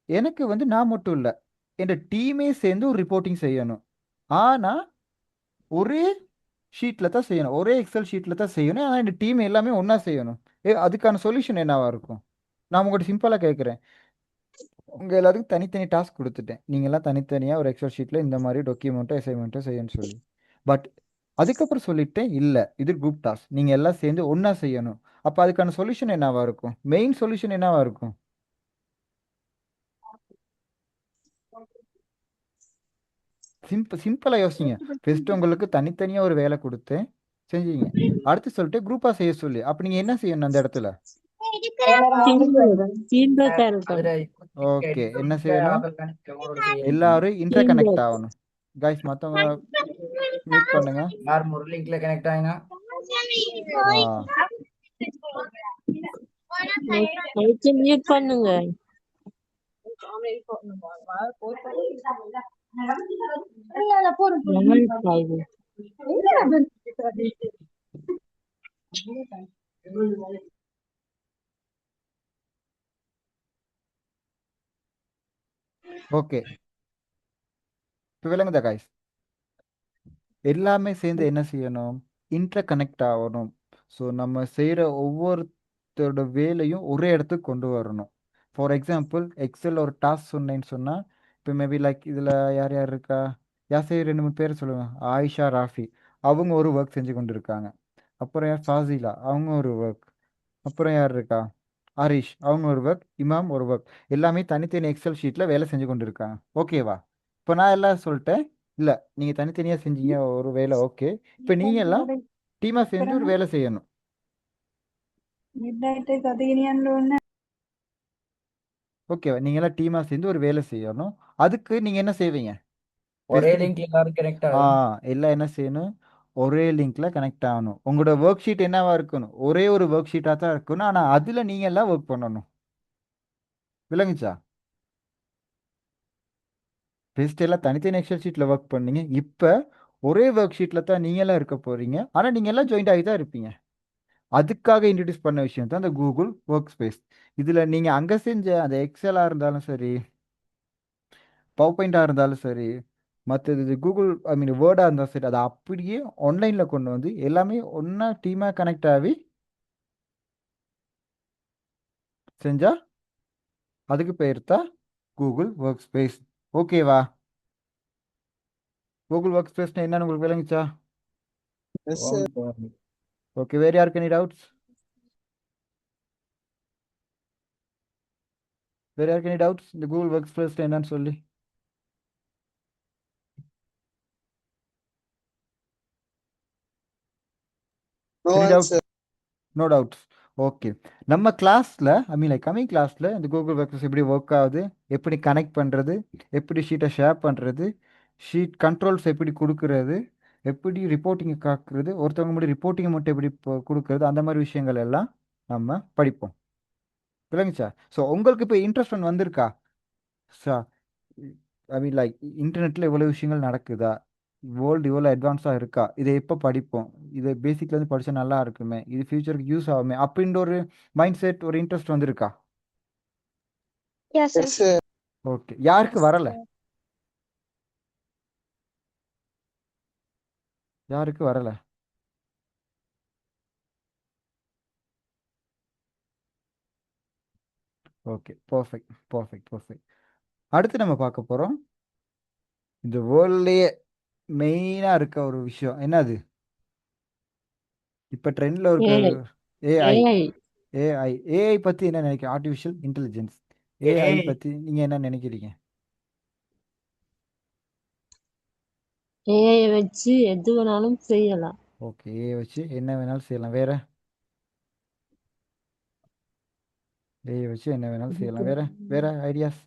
எனக்கு வந்து நான் மட்டும் இல்லை, என் டீமே சேர்ந்து ஒரு ரிப்போர்ட்டிங் செய்யணும். ஆனால் ஒரே ஷீட்டில் தான் செய்யணும், ஒரே எக்ஸல் ஷீட்டில் தான் செய்யணும். ஆனால் என் டீம் எல்லாமே ஒன்றா செய்யணும். அதுக்கான சொல்யூஷன் என்னவா இருக்கும்? நான் உங்கள்கிட்ட சிம்பிளாக கேட்குறேன். உங்கள் எல்லாத்துக்கும் தனித்தனி டாஸ்க் கொடுத்துட்டேன். நீங்கள்லாம் தனித்தனியாக ஒரு எக்ஸல் ஷீட்டில் இந்த மாதிரி டாக்குமெண்ட்டோ அசைன்மெண்ட்டோ செய்யணும்னு சொல்லி. பட் அதுக்கப்புறம் சொல்லிட்டேன், இல்லை இது குரூப் டாஸ்க், நீங்கள் எல்லாம் சேர்ந்து ஒன்றா செய்யணும். அப்போ அதுக்கான சொல்யூஷன் என்னவா இருக்கும்? மெயின் சொல்யூஷன் என்னவா இருக்கும்? சிம்பிளாக யோசிங்க. ஃபர்ஸ்ட் உங்களுக்கு தனித்தனியாக ஒரு வேலை கொடுத்தேன், செஞ்சீங்க. அடுத்து சொல்லிட்டு குரூப்பாக செய்ய சொல்லி, அப்போ நீங்கள் என்ன செய்யணும் அந்த இடத்துல? ஓகே, என்ன செய்யணும்? எல்லாரும் இன்டர் கனெக்ட் ஆகணும். கைஸ் மற்றவங்க மியூட் பண்ணுங்க. யார் ஒரு லிங்க்ல கனெக்ட் ஆயினா மியூட் பண்ணுங்க. ஓகே, இப்போ விளங்குதா கைஸ்? எல்லாமே சேர்ந்து என்ன செய்யணும்? இன்டர் கனெக்ட் ஆகணும். ஸோ நம்ம செய்கிற ஒவ்வொருத்தரோட வேலையும் ஒரே இடத்துக்கு கொண்டு வரணும். ஃபார் எக்ஸாம்பிள் எக்ஸல் ஒரு டாஸ்க் சொன்னேன்னு சொன்னால், இப்போ மேபி லைக் இதில் யார் யார் இருக்கா? யார் சரி 2 3 பேர் சொல்லுவேன். ஆயிஷா, ராஃபி, அவங்க ஒரு ஒர்க் செஞ்சு கொண்டு இருக்காங்க. அப்புறம் யார்? ஃபாசிலா, அவங்க ஒரு ஒர்க். அப்புறம் யார் இருக்கா? ஹரிஷ், அவங்க ஒரு ஒர்க். இமாம் ஒரு ஒர்க். எல்லாமே தனித்தனி எக்ஸல் ஷீட்டில் வேலை செஞ்சு கொண்டு இருக்காங்க. ஓகேவா? இப்போ நான் எல்லாம் சொல்லிட்டேன், இல்லை நீங்கள் தனித்தனியாக செஞ்சீங்க ஒரு வேலை, ஓகே. இப்போ நீங்கள் எல்லாம் டீமாக சேர்ந்து ஒரு வேலை செய்யணும். ஓகேவா? நீங்கள் எல்லாம் டீமாக சேர்ந்து ஒரு வேலை செய்யணும். அதுக்கு நீங்கள் என்ன செய்வீங்க? ஒரே லிங்க்ல எல்லாரும் கனெக்ட் ஆகும். எல்லாம் என்ன செய்யணும்? ஒரே லிங்க்ல கனெக்ட் ஆகணும். உங்களோட ஒர்க் ஷீட் என்னவா இருக்கணும்? ஒரே ஒரு ஒர்க் ஷீட்டாக தான் இருக்கணும். ஆனால் அதில் நீங்கள் எல்லாம் ஒர்க் பண்ணணும். விளங்குச்சா? ஃபர்ஸ்ட் எல்லாம் தனித்தனி எக்ஸல் ஷீட்டில் ஒர்க் பண்ணீங்க. இப்போ ஒரே ஒர்க் ஷீட்டில் தான் நீங்கள் எல்லாம் இருக்க போகிறீங்க. ஆனால் நீங்கள் எல்லாம் ஜாயிண்ட் ஆகி தான் இருப்பீங்க. அதுக்காக இன்ட்ரடியூஸ் பண்ண விஷயம் தான் அந்த கூகுள் ஒர்க் ஸ்பேஸ். இதில் நீங்கள் அங்கே செஞ்ச அந்த எக்ஸலாக இருந்தாலும் சரி, பவர் பாயிண்டாக இருந்தாலும் சரி, மற்றது கூகுள் வேர்டாக இருந்தாலும் சரி, அதை அப்படியே ஆன்லைனில் கொண்டு வந்து எல்லாமே ஒன்றா டீமாக கனெக்ட் ஆகி செஞ்சால் அதுக்கு பேர் தான் கூகுள் ஒர்க் ஸ்பேஸ். ஓகேவா? கூகுள் ஒர்க் ஸ்பேஸ்னா என்னன்னு உங்களுக்கு விளங்குச்சா? ஓகே, வேறு யாருக்கு எனி டவுட்ஸ்? வேறு யாருக்கு எனி டவுட்ஸ் இந்த கூகுள் ஒர்க் ஸ்பேஸ் என்னன்னு சொல்லி? Any doubt? No doubts. Okay, நம்ம கிளாஸில் லைக் கமிங் கிளாஸில் இந்த கூகுள் ஒர்க் ஸ்பேஸ் எப்படி ஒர்க் ஆகுது, எப்படி கனெக்ட் பண்ணுறது, எப்படி ஷீட்டை ஷேர் பண்ணுறது, ஷீட் கண்ட்ரோல்ஸ் எப்படி கொடுக்கறது, எப்படி ரிப்போர்ட்டிங்கை காக்குறது, ஒருத்தவங்க மட்டும் ரிப்போர்ட்டிங்கை மட்டும் எப்படி கொடுக்கறது, அந்த மாதிரி விஷயங்கள் எல்லாம் நம்ம படிப்போம். விளங்குச்சா? ஸோ உங்களுக்கு இப்போ இன்ட்ரெஸ்ட் ஒன்று வந்திருக்கா? சார் லைக் இன்டர்நெட்டில் இவ்வளோ விஷயங்கள் நடக்குதா, வேர்ல்டு இவ்வளோ அட்வான்ஸாக இருக்கா, இதை எப்போ படிப்போம், இதை பேசிக்லேருந்து படித்தா நல்லா இருக்குமே, இது ஃபியூச்சருக்கு யூஸ் ஆகுமே அப்படின்ற ஒரு மைண்ட் செட், ஒரு இன்ட்ரெஸ்ட் வந்திருக்கா? ஓகே, யாருக்கு வரலை? யாருக்கு வரலை? Okay, perfect perfect perfect. அடுத்து நம்ம பார்க்க போகிறோம் இந்த வேர்ல்ட்லேயே மெயினாக இருக்க ஒரு விஷயம். என்னது? இப்போ ட்ரெண்டில் இருக்க ஏஐ. ஏஐ ஏஐ பற்றி என்ன நினைக்கிறீங்க? ஆர்டிஃபிஷியல் இன்டெலிஜென்ஸ், ஏஐ பற்றி நீங்கள் என்ன நினைக்கிறீங்க? ஏஐ வச்சு எது வேணாலும் செய்யலாம். ஓகே, ஏஐ வச்சு என்ன வேணாலும் செய்யலாம். வேற ஏஐ வச்சு என்ன வேணாலும் செய்யலாம். வேற வேற ஐடியாஸ்?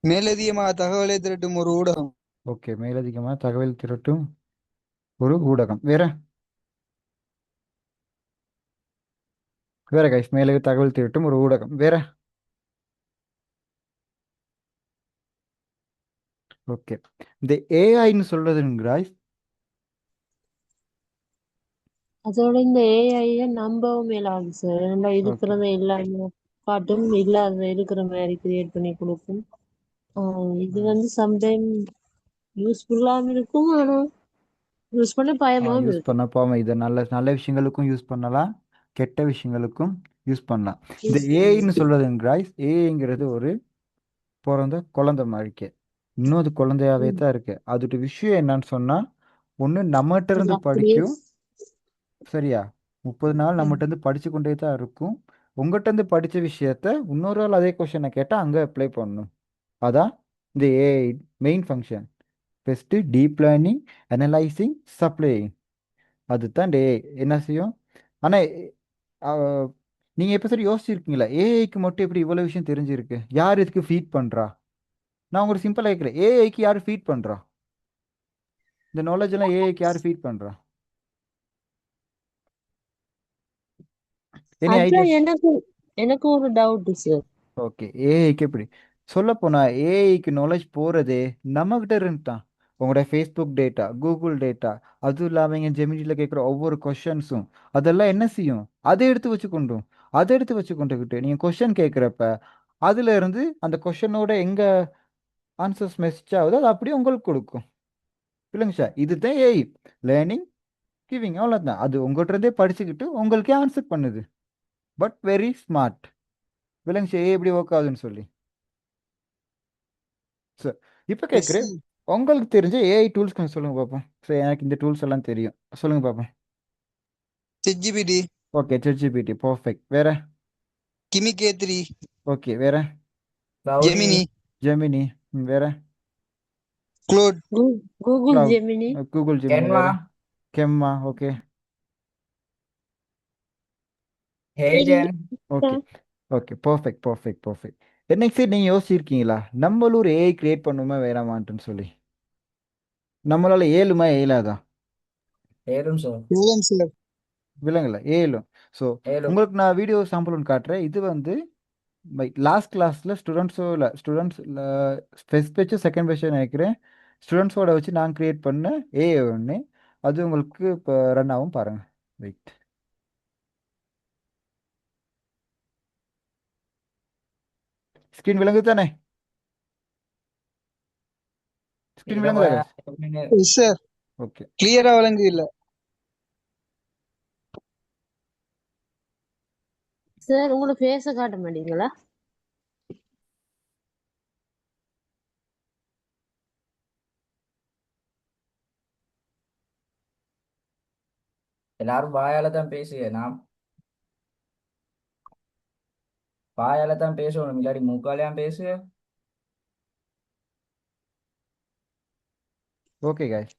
மேலதிகமாக தகவலை திரட்டும் ஒரு ஊடகம். ஓகே, மேலதிகமாக தகவல் திரட்டும் ஒரு ஊடகம். வேற வேற கைஸ், மேலே தகவல் திரட்டும் ஒரு ஊடகம். வேற ஓகே. இந்த ஏஐன்னு சொல்றதுங்கிறாய், அதோட இந்த ஏஐய நம்பவும் இயலாது சார். ஏன்னா ஓகே இருக்கிறத இல்லாம காட்டும், இல்லாத இருக்கிற மாதிரி கிரியேட் பண்ணி கொடுக்கும். இது வந்து சம்டைம் யூஸ்ஃபுல்லாகவும் இருக்கும், ஆனா யூஸ் பண்ண பயமாவும் யூஸ் இருக்கும். பண்ண போகாம இதை நல்ல நல்ல விஷயங்களுக்கும் யூஸ் பண்ணலாம், கெட்ட விஷயங்களுக்கும் யூஸ் பண்ணலாம். இந்த யூஸ் ஏஐன்னு பண்ணலாம். சொல்றதுங்கிறாய், ஏஐங்கிறது ஒரு பிறந்த குழந்தை மாதிரிக்கு, இன்னும் அது குழந்தையாவே ம். தான் இருக்கு. அதோட விஷயம் என்னன்னு சொன்னா, ஒன்று நம்மகிட்ட அது இருந்து அப்படியே படிக்கும், சரியா? 30 நாள் ம். நம்மகிட்ட இருந்து படிச்சு கொண்டே தான் இருக்கும். உங்ககிட்ட இருந்து படிச்ச விஷயத்த இன்னொரு ஆள் அதே கொஸ்டினை கேட்டால் அங்கே அப்ளை பண்ணணும். அதான் இந்த AI main function. First deep learning, analysing, supplying. அதுதான் இந்த ஏஐ என்ன செய்யும். ஆனால் நீங்கள் எப்போ சரி யோசிச்சிருக்கீங்களா, ஏஐக்கு மட்டும் எப்படி இவ்வளோ விஷயம் தெரிஞ்சிருக்கு? யார் இதுக்கு ஃபீட் பண்ணுறா? நான் உங்களுக்கு சிம்பிளாக கேட்குறேன், ஏஐக்கு யார் ஃபீட் பண்ணுறா? இந்த நாலேஜ் எல்லாம் ஏஐக்கு யார் ஃபீட் பண்ணுறா? எனி அதான் ஐடியாஸ்? எனக்கு எனக்கு ஒரு டவுட் சார். ஓகே, ஏஐக்கு எப்படி சொல்லப்போனா, ஏஐக்கு நாலேஜ் போகிறதே நம்மகிட்ட இருந்து தான். உங்களோட ஃபேஸ்புக் டேட்டா, கூகுள் டேட்டா, அதுவும் இல்லாமல் இங்கே ஜெமினியில் கேட்குற ஒவ்வொரு கொஷன்ஸும் அதெல்லாம் என்ன செய்யும்? அதை எடுத்து வச்சுக்கொண்டுக்கிட்டு நீங்கள் கொஷன் கேட்குறப்ப அதுல இருந்து அந்த கொஷனோட எங்கே ஆன்சர்ஸ் மெசேஜ் ஆகுதோ அது அப்படியே உங்களுக்கு கொடுக்கும். இல்லைங்க சார், இதுதான் ஏஐ லேர்னிங் கிவிங், அவ்வளோதான். அது உங்கள்கிட்ட இருந்தே படிச்சுக்கிட்டு உங்களுக்கே ஆன்சர் பண்ணுது. But very smart. இல்லைங்க சார், ஏஐ எப்படி ஒர்க் ஆகுதுன்னு சொல்லி. சார் இப்போ எஸ் கேட்குறேன், சார். உங்களுக்கு தெரிஞ்ச ஏஐ டூல்ஸ் கொஞ்சம் சொல்லுங்க பார்ப்போம். சரி, எனக்கு இந்த டூல்ஸ் எல்லாம் தெரியும், சொல்லுங்க பார்ப்போம். ChatGPT, okay, ChatGPT perfect. வேற கிமி K3, ஓகே, வேற க்ளவுடி, ஜெமினி, ஜெமினி, வேற Claude, Google Cloud, Gemini, Google Gemini, Gemma, வேற Gemma. Okay HeyGen. Okay okay, perfect perfect perfect. என்னைக்கு சரி நீங்கள் யோசிச்சிருக்கீங்களா நம்மளும் ஒரு ஏஐ கிரியேட் பண்ணுமா வேணாமான்ட்டுன்னு சொல்லி? நம்மளால ஏழுமா இயலாதா? ஏலும் சார். ஏலம் சார். விலங்குல ஏழும். ஸோ ஏலும். உங்களுக்கு நான் வீடியோ சாம்பிள் ஒன்று காட்டுறேன். இது வந்து லாஸ்ட் கிளாஸில் ஸ்டூடெண்ட்ஸ் ஃபர்ஸ்ட் பேச்சு செகண்ட் பேச்சு நினைக்கிறேன், ஸ்டூடெண்ட்ஸோட வச்சு நான் கிரியேட் பண்ண ஏஐ ஒன்று. அது உங்களுக்கு இப்போ ரன் ஆகும் பாருங்கள். வெயிட், ஸ்க்ரீன் விளங்குது தானே? ஸ்க்ரீன் இதை விளங்குதா guys? Yes sir. ஓகே கிளியரா வழங்கு இல்ல. சார் உங்களோட ஃபேஸ காட்ட மாட்டீங்களா? எல்லாரும் வாயால தான் பேசுக. நாம் வாயால தான் பேசணும், இல்லாட்டி மூக்காலையாம் பேசுக. Okay guys.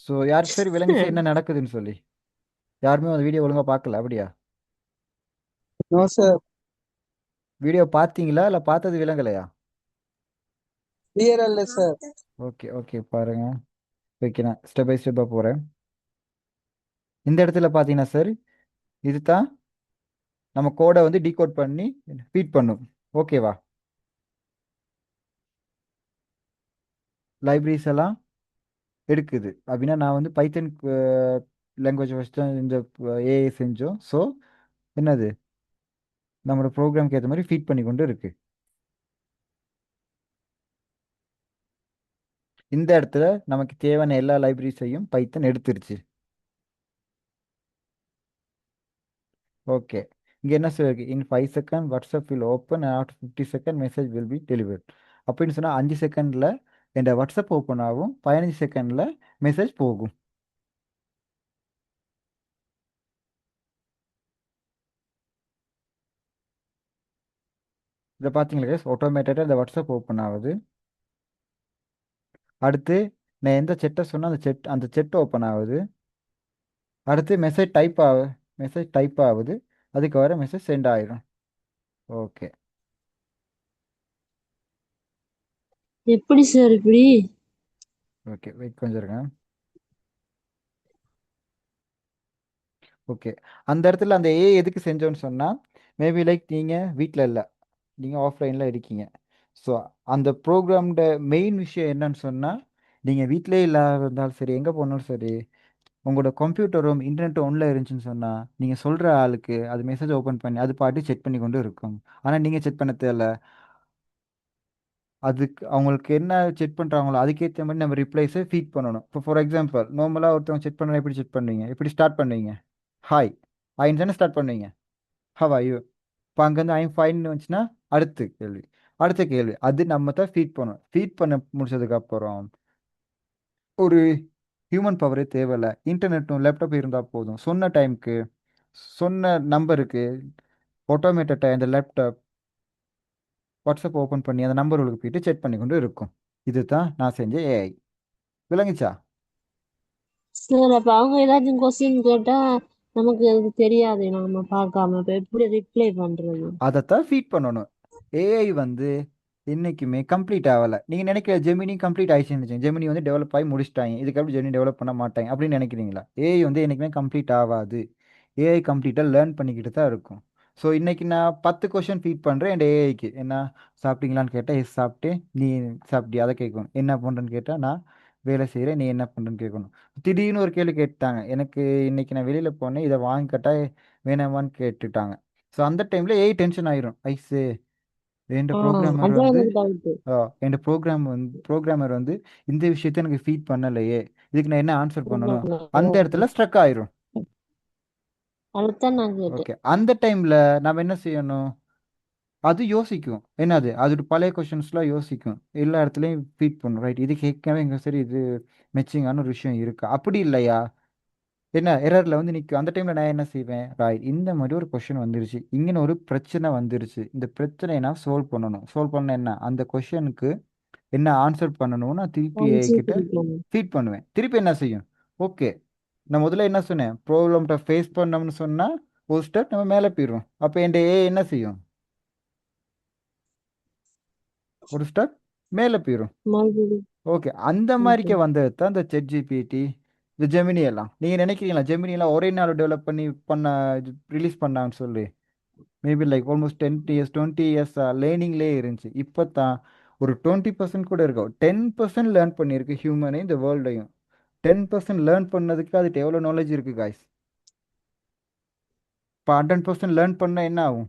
ஸோ யாருக்கு சரி விளங்குச்சு என்ன நடக்குதுன்னு சொல்லி? யாருமே அந்த வீடியோ ஒழுங்காக பார்க்கல அப்படியா? No sir. வீடியோ பார்த்தீங்களா இல்லை பார்த்தது விளங்கலையா? கிளியரா இல்ல சார். ஓகே ஓகே, பாருங்க. ஓகே, நான் ஸ்டெப் பை ஸ்டெப்பாக போகிறேன். இந்த இடத்துல பார்த்தீங்கன்னா சார், இதுதான் நம்ம கோடை வந்து டீகோட் பண்ணி ஃபீட் பண்ணும். ஓகேவா? லைப்ரரிஸ் எல்லாம் எடுக்குது அப்படின்னா நான் வந்து பைத்தன் லாங்குவேஜ் வச்சு தான் இந்த ஏஐ செஞ்சோம். ஸோ என்னது, நம்மளோட ப்ரோக்ராம்க்கு ஏற்ற மாதிரி ஃபீட் பண்ணி கொண்டு இருக்கு. இந்த இடத்துல நமக்கு தேவையான எல்லா லைப்ரரிஸையும் பைத்தன் எடுத்துருச்சு. ஓகே, இங்கே என்ன சொல்லிருக்கு, இன் 5 second WhatsApp will open after 50 second message will be delivered. அப்படின்னு சொன்னால் 5 செகண்டில் என் வாட்ஸ்அப் ஓப்பன் ஆகும், 15 செகண்டில் மெசேஜ் போகும். இதை பார்த்தீங்களா, ஆட்டோமேட்டடாக இந்த வாட்ஸ்அப் ஓப்பன் ஆகுது. அடுத்து நான் எந்த செட்டை சொன்னால் அந்த செட் ஓப்பன் ஆகுது. அடுத்து மெசேஜ் டைப் ஆகுது, அதுக்கு வர மெசேஜ் சென்ட் ஆயிரும். ஓகே. எப்படி சார் இப்படி? ஓகே, வெயிட் கொஞ்சம் இருங்க. ஓகே, அந்த இடத்துல அந்த ஏ எதுக்கு செஞ்சோன்னு சொன்னால், மேபி லைக் நீங்கள் வீட்டில் இல்லை, நீங்கள் ஆஃப்லைனில் இருக்கீங்க. ஸோ அந்த ப்ரோக்ராம்ட மெயின் விஷயம் என்னன்னு சொன்னால், நீங்கள் வீட்டிலே இல்லாத இருந்தாலும் சரி, எங்கே போனாலும் சரி, உங்களோட கம்ப்யூட்டரும் இன்டர்நெட்டும் ஒன்றில் இருந்துச்சுன்னு சொன்னால், நீங்கள் சொல்கிற ஆளுக்கு அது மெசேஜ் ஓப்பன் பண்ணி அது பாட்டு செக் பண்ணி கொண்டு இருக்கும். ஆனால் நீங்கள் செக் பண்ண தேவையில்ல. அதுக்கு அவங்களுக்கு என்ன செக் பண்ணுறாங்களோ அதுக்கேற்ற மாதிரி நம்ம ரிப்ளைஸை ஃபீட் பண்ணணும். இப்போ ஃபார் எக்ஸாம்பிள், நார்மலாக ஒருத்தவங்க செக் பண்ண எப்படி செக் பண்ணுவீங்க, எப்படி ஸ்டார்ட் பண்ணுவீங்க? ஹாய் ஐன்னு தானே ஸ்டார்ட் பண்ணுவீங்க. How are you? இப்போ அங்கேருந்து ஐம் ஃபைன்னு வந்துச்சுன்னா அடுத்த கேள்வி அது நம்ம தான் ஃபீட் பண்ணணும். ஃபீட் பண்ண முடிச்சதுக்கப்புறம் ஒரு ஹியூமன் பவரே தேவையில்லை, இன்டர்நெட்டும் லேப்டாப் இருந்தால் போதும். சொன்ன டைமுக்கு சொன்ன நம்பருக்கு ஆட்டோமேட்டட்டாக இந்த லேப்டாப் வாட்ஸ்அப் ஓப்பன் பண்ணி அந்த நம்பர் உங்களுக்கு போயிட்டு செக் பண்ணி கொண்டு இருக்கும். இதுதான் நான் செஞ்ச ஏஐ. விளங்குச்சா? சார் அப்ப அவங்க ஏதாச்சும் கொஸ்டின் கேட்டா நமக்கு அது தெரியாது, நம்ம பார்க்காம இப்ப எப்படி ரிப்ளை பண்றது? அதைத்தான் ஃபீட் பண்ணணும். ஏஐ வந்து என்றைக்குமே கம்ப்ளீட் ஆகலை. நீங்கள் நினைக்கிற ஜெமினி கம்ப்ளீட் ஆயிடுச்சுன்னு வச்சுங்க, ஜெமினி வந்து டெவலப் ஆகி முடிச்சிட்டாங்க, இதுக்கப்புறம் ஜெமினி டெவலப் பண்ண மாட்டாங்க அப்படின்னு நினைக்கிறீங்களா? ஏஐ வந்து என்றைக்குமே கம்ப்ளீட் ஆகாது. ஏஐ கம்ப்ளீட்டாக லேர்ன் பண்ணிக்கிட்டு தான் இருக்கும். ஸோ இன்றைக்கி நான் 10 கொஷின் ஃபீட் பண்ணுறேன் என் ஏஐக்கு. என்ன சாப்பிட்டீங்களான்னு கேட்டால் எஸ் சாப்பிட்டேன், நீ சாப்பிட்டியா அதை கேட்கணும். என்ன பண்ணுறேன்னு கேட்டால் நான் வேலை செய்கிறேன், நீ என்ன பண்ணுறேன்னு கேட்கணும். திடீர்னு ஒரு கேள்வி கேட்டாங்க, எனக்கு இன்றைக்கி நான் வெளியில் போனேன், இதை வாங்கி கேட்டால் வேணாமான்னு கேட்டுட்டாங்க. ஸோ அந்த டைமில் ஏஐ டென்ஷன் ஆயிரும். ஐஸு என் ப்ரோக்ராமர் அதான் வந்து எனக்கு டவுட். என் ப்ரோக்ராமர் வந்து இந்த விஷயத்த எனக்கு ஃபீட் பண்ணலையே, இதுக்கு நான் என்ன ஆன்சர் பண்ணணும்? அந்த இடத்துல ஸ்ட்ரக் ஆயிரும். அதுதான் நான் கேட்டேன். ஓகே, அந்த டைமில் நம்ம என்ன செய்யணும்? அது யோசிக்கும், என்னது அதோட பழைய கொஷின்ஸ்லாம் யோசிக்கும், எல்லா இடத்துலையும் ஃபீட் பண்ணும். ரைட், இது கேட்கவே எங்க சரி இது மெச்சிங்கான ஒரு விஷயம் இருக்கா, அப்படி இல்லையா என்ன எரரில் வந்து நிற்கும். அந்த டைமில் நான் என்ன செய்வேன்? ரைட், இந்த மாதிரி ஒரு கொஷின் வந்துருச்சு, இங்கன்னு ஒரு பிரச்சனை வந்துருச்சு, இந்த பிரச்சனையை நான் சால்வ் பண்ணணும். சால்வ் பண்ண என்ன அந்த கொஷனுக்கு என்ன ஆன்சர் பண்ணணும்னு நான் திருப்பி ஏஐ ஆன்சர் கிட்ட கொடுக்கணும். ஃபீட் பண்ணுவேன். திருப்பி என்ன செய்யும்? ஓகே, நான் முதல்ல என்ன சொன்னேன், ப்ராப்ளம்கிட்ட ஃபேஸ் பண்ணோம்னு சொன்னால் ஒரு ஸ்டெப் நம்ம மேலே போயிடுவோம். அப்போ என் ஏஐ என்ன செய்யும்? ஒரு ஸ்டெப் மேலே போயிடும். மறுபடியும். ஓகே, அந்த மாதிரிக்கே வந்தது தான் இந்த செட் ஜிபிடி, இந்த ஜெமினி எல்லாம். நீங்கள் நினைக்கிறீங்களா ஜெமினி எல்லாம் ஒரே நாள் டெவலப் பண்ண ரிலீஸ் பண்ணான்னு சொல்லி? Maybe like almost 10 years 20 years லேர்னிங்லேயே இருந்துச்சு. இப்போ தான் ஒரு 20% கூட இருக்கும். 10% லேர்ன் பண்ணியிருக்கு ஹியூமனே இந்த வேர்ல்டையும். 10% லேர்ன் பண்ணதுக்கு அதுக்கு எவ்வளோ நாலேஜ் இருக்குது காய்ஸ்? இப்போ 100% லேர்ன் பண்ணால் என்ன ஆகும்?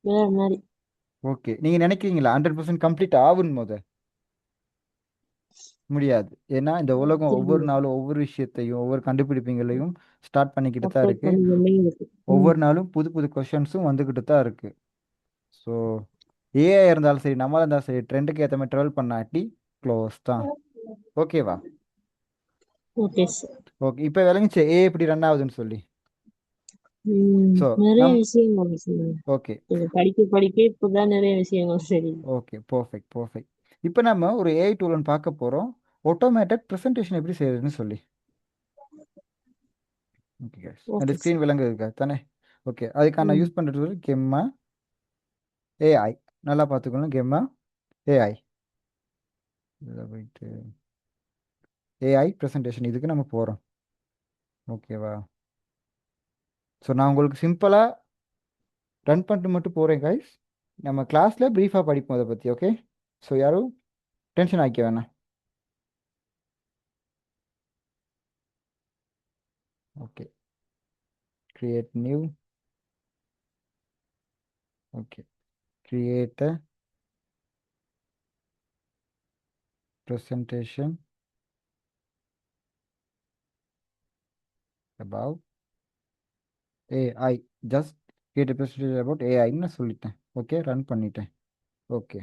வேற மாதிரி. ஓகே, நீங்கள் நினைக்கிறீங்களா 100% கம்ப்ளீட் ஆகுன்னு முடியாது. ஏன்னா இந்த உலகம் ஒவ்வொரு தெரியும். நாளும் ஒவ்வொரு விஷயத்தையும் ஒவ்வொரு கண்டுபிடிப்புகளையும் ஸ்டார்ட் பண்ணிக்கிட்டு தான் அப்டேட் இருக்கு. பண்ணிக்கிட்டே இருக்கு. ஒவ்வொரு நாளும் புது புது கொஷின்ஸும் வந்துக்கிட்டு தான் இருக்கு. ஸோ ஏஐ இருந்தாலும் சரி, நம்மளா இருந்தாலும் சரி, ட்ரெண்டுக்கு ஏற்ற மாதிரி ட்ராவல் பண்ணாட்டி க்ளோஸ் தான். ஓகேவா? Okay sir. ஓகே, இப்போ விளங்குச்சு ஏ எப்படி ரன் ஆகுதுன்னு சொல்லி. ஸோ நிறைய விஷயங்கள் சொன்னீங்க. ஓகே கொஞ்சம் படிக்க படிக்க இப்பதான் நிறைய விஷயங்கள் சரி. Okay, perfect. இப்போ நம்ம ஒரு ஏஐ டூல் ஒன்று பார்க்க போகிறோம், ஆட்டோமேட்டட் ப்ரெசன்டேஷன் எப்படி செய்யறதுன்னு சொல்லி. ஓகே guys, அந்த ஓகே ஸ்க்ரீன் சார். விளங்குதுக்கா தானே? ஓகே, அதுக்கான நான் யூஸ் பண்ணுறது ஒரு கெம்மா ஏஐ. நல்லா பார்த்துக்கணும், கெம்மா ஏஐ. இதில் போயிட்டு ஏஐ ப்ரெசன்டேஷன் இதுக்கு நம்ம போகிறோம். ஓகேவா? ஸோ நான் உங்களுக்கு சிம்பிளாக ரன் பண்ணிட்டு மட்டும் போகிறேன் கைஸ். நம்ம கிளாஸில் ப்ரீஃபாக படிப்போம் அதை பற்றி. ஓகே, ஸோ யாரும் டென்ஷன் ஆகிக்க வேணாம். Okay, create new. Okay, create a presentation about AI. Just create a presentation about AI ன்னு சொல்லிட்டேன். ஓகே, ரன் பண்ணிட்டேன். ஓகே,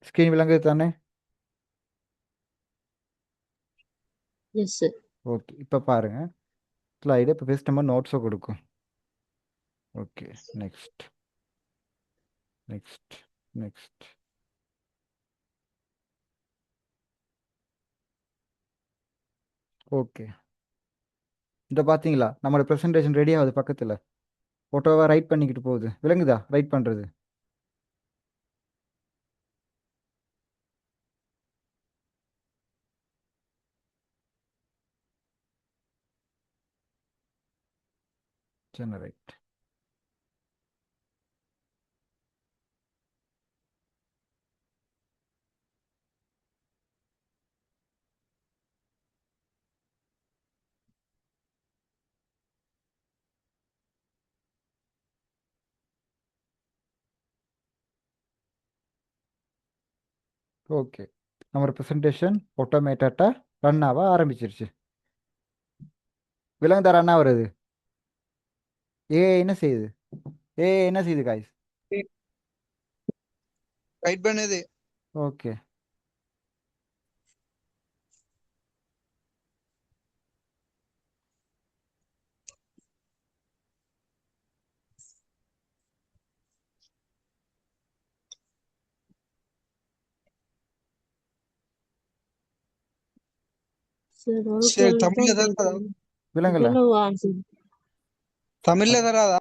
ஸ்க்ரீன் விளங்குது தானே? S sir. ஓகே, இப்போ பாருங்க ஸ்லைடு. இப்போ ஃபஸ்ட் நம்ம நோட்ஸை கொடுக்கும். Okay, next. ஓகே, இந்த பார்த்தீங்களா நம்மளோட ப்ரெசன்டேஷன் ரெடி ஆகுது பக்கத்தில். ஃபோட்டோவை ரைட் பண்ணிக்கிட்டு போகுது. விளங்குதா ரைட் பண்ணுறது? ஜெனரேட். ஓகே, நம்மளோட ப்ரெசன்டேஷன் ஆட்டோமேட்டட்டாக ரன் ஆக ஆரம்பிச்சிருச்சு. விலங்குதா ரன் ஆகுறது? என்ன செய்யுது? என்ன செய்யுது காய்ஸ்? ரைட் பண்ணுது. ஓகே, சரி ஒரு சரி கேள்வி தமிழ்ல தான் தராதா? கேட்கணும். விலங்கல என்ன ஆன்சர்? தமிழ்ல தராதா?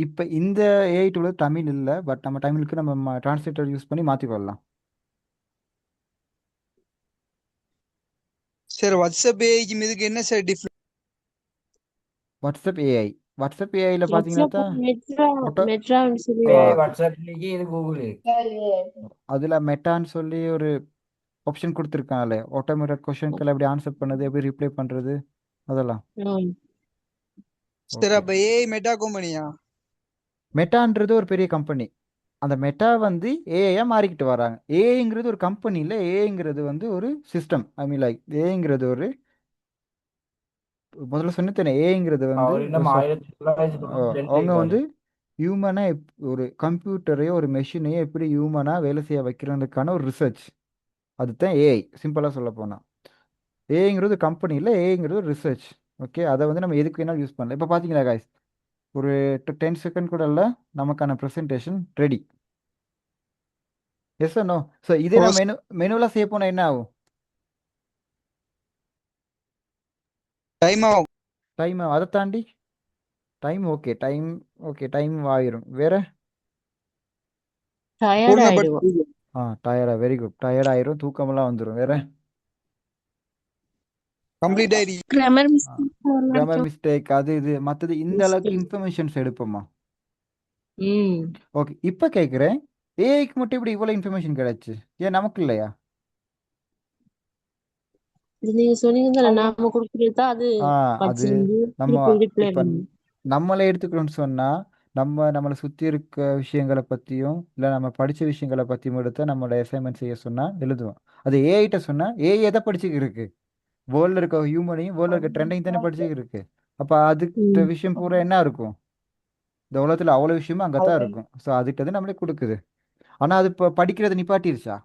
இப்போ இந்த ஏஐ டூல தமிழ் இல்லை, பட் நம்ம தமிழுக்கு நம்ம டிரான்ஸ்லேட்டர் யூஸ் பண்ணி மாற்றிக்கொள்ளலாம். சரி வாட்ஸ்அப் ஏஐக்கு இதுக்கு என்ன sir different? WhatsApp AI, WhatsApp ஏஐயில் பார்த்தீங்கன்னா வாட்ஸ்அப் தான் மெட்ரா ஆட்டோ மெட்ரான்னு சொல்லி வாட்ஸ்அப் இன்னைக்கு இது கூகுள். அதில் மெட்டான்னு சொல்லி ஒரு ஆப்ஷன் கொடுத்துருக்காங்களே, ஆட்டோமேட்டட் கொஷனுக்கெல்லாம் எப்படி ஆன்சர் பண்ணுறது, எப்படி ரிப்ளை பண்ணுறது, அதெல்லாம். சரி ஓகே, அப்ப ஏஐ மெட்டா கம்பெனியா? மெட்டான்றது ஒரு பெரிய கம்பெனி. அந்த மெட்டா வந்து ஏஐயா மாறிக்கிட்டு வராங்க. ஏஐங்கிறது ஒரு கம்பெனி இல்லை, ஏஐங்கிறது வந்து ஒரு சிஸ்டம். ஐ மீன் லைக் ஏஐங்கிறது ஒரு முதல்ல சொன்னேன், ஏஐங்கிறது வந்து அவர் ஒரு இன்னும் 1992 அவங்க வந்து இருக்காரு. ஹியூமனா ஒரு கம்ப்யூட்டரையோ ஒரு மெஷினையோ எப்படி ஹியூமனா வேலை செய்ய வைக்கிறதுக்கான ஒரு ரிசர்ச். அதுதான் ஏஐ, சிம்பிளாக சொல்ல போனால். ஏஐங்கிறது கம்பெனி இல்லை, ஏஐங்கிறது ஒரு ரிசர்ச். ஓகே, அதை வந்து நம்ம எதுக்கு வேணாலும் யூஸ் பண்ணலாம். இப்போ பார்த்தீங்களா காய்ஸ், ஒரு 10 செகண்ட் கூட இல்லை, நமக்கான presentation ready. Yes no? So இதே நான் மெனுவெலாம் சேவ் பண்ணால் என்ன ஆகும்? டைம் ஆகும். டைம் அதை தாண்டி டைம் ஓகே டைம் ஆயிரும். வேற டயர்ட் ஆயிடுவோம். டயர்டா, வெரி குட். டயர்ட் ஆயிரும், தூக்கமெல்லாம் வந்துடும். வேற கம்ப்ளீட் ஆயிடுச்சு. கிராமர் மிஸ்டேக் கிராமர் மிஸ்டேக், அது இது மற்றது இந்த அளவுக்கு இன்ஃபர்மேஷன்ஸ் எடுப்போமா? ஓகே, இப்போ கேட்குறேன், ஏஐக்கு மட்டும் இப்படி இவ்வளோ இன்ஃபர்மேஷன் கிடைச்சு, ஏன் நமக்கு இல்லையா? நீங்க சொன்னீங்க நாம கொடுக்கறது அது அது படிச்சிருந்து நம்ம ரிப்ளை இப்போ நம்மளை எடுத்துக்கணும்னு சொன்னால், நம்மளை சுற்றி இருக்க விஷயங்களை பற்றியும் இல்லை நம்ம படித்த விஷயங்களை பற்றியும் எடுத்து நம்மளோட அசைன்மெண்ட் செய்ய சொன்னால் எழுதுவோம். அது ஏஐட்ட சொன்னால் ஏஐ எதை படிச்சுக்கு இருக்கு? வேர்ல்டில் இருக்க ஹியூமனையும் வேர்ல்டில் இருக்க ட்ரெண்டையும் தானே படிச்சுக்கு இருக்கு. அப்போ அதுக்கு விஷயம் பூரா என்ன இருக்கும்? இந்த உலகத்தில் அவ்வளோ விஷயமும் அங்கே தான் இருக்கும். ஸோ அதுக்கு அது நம்மளே கொடுக்குது. ஆனால் அது இப்போ படிக்கிறத நிப்பாட்டிருச்சா?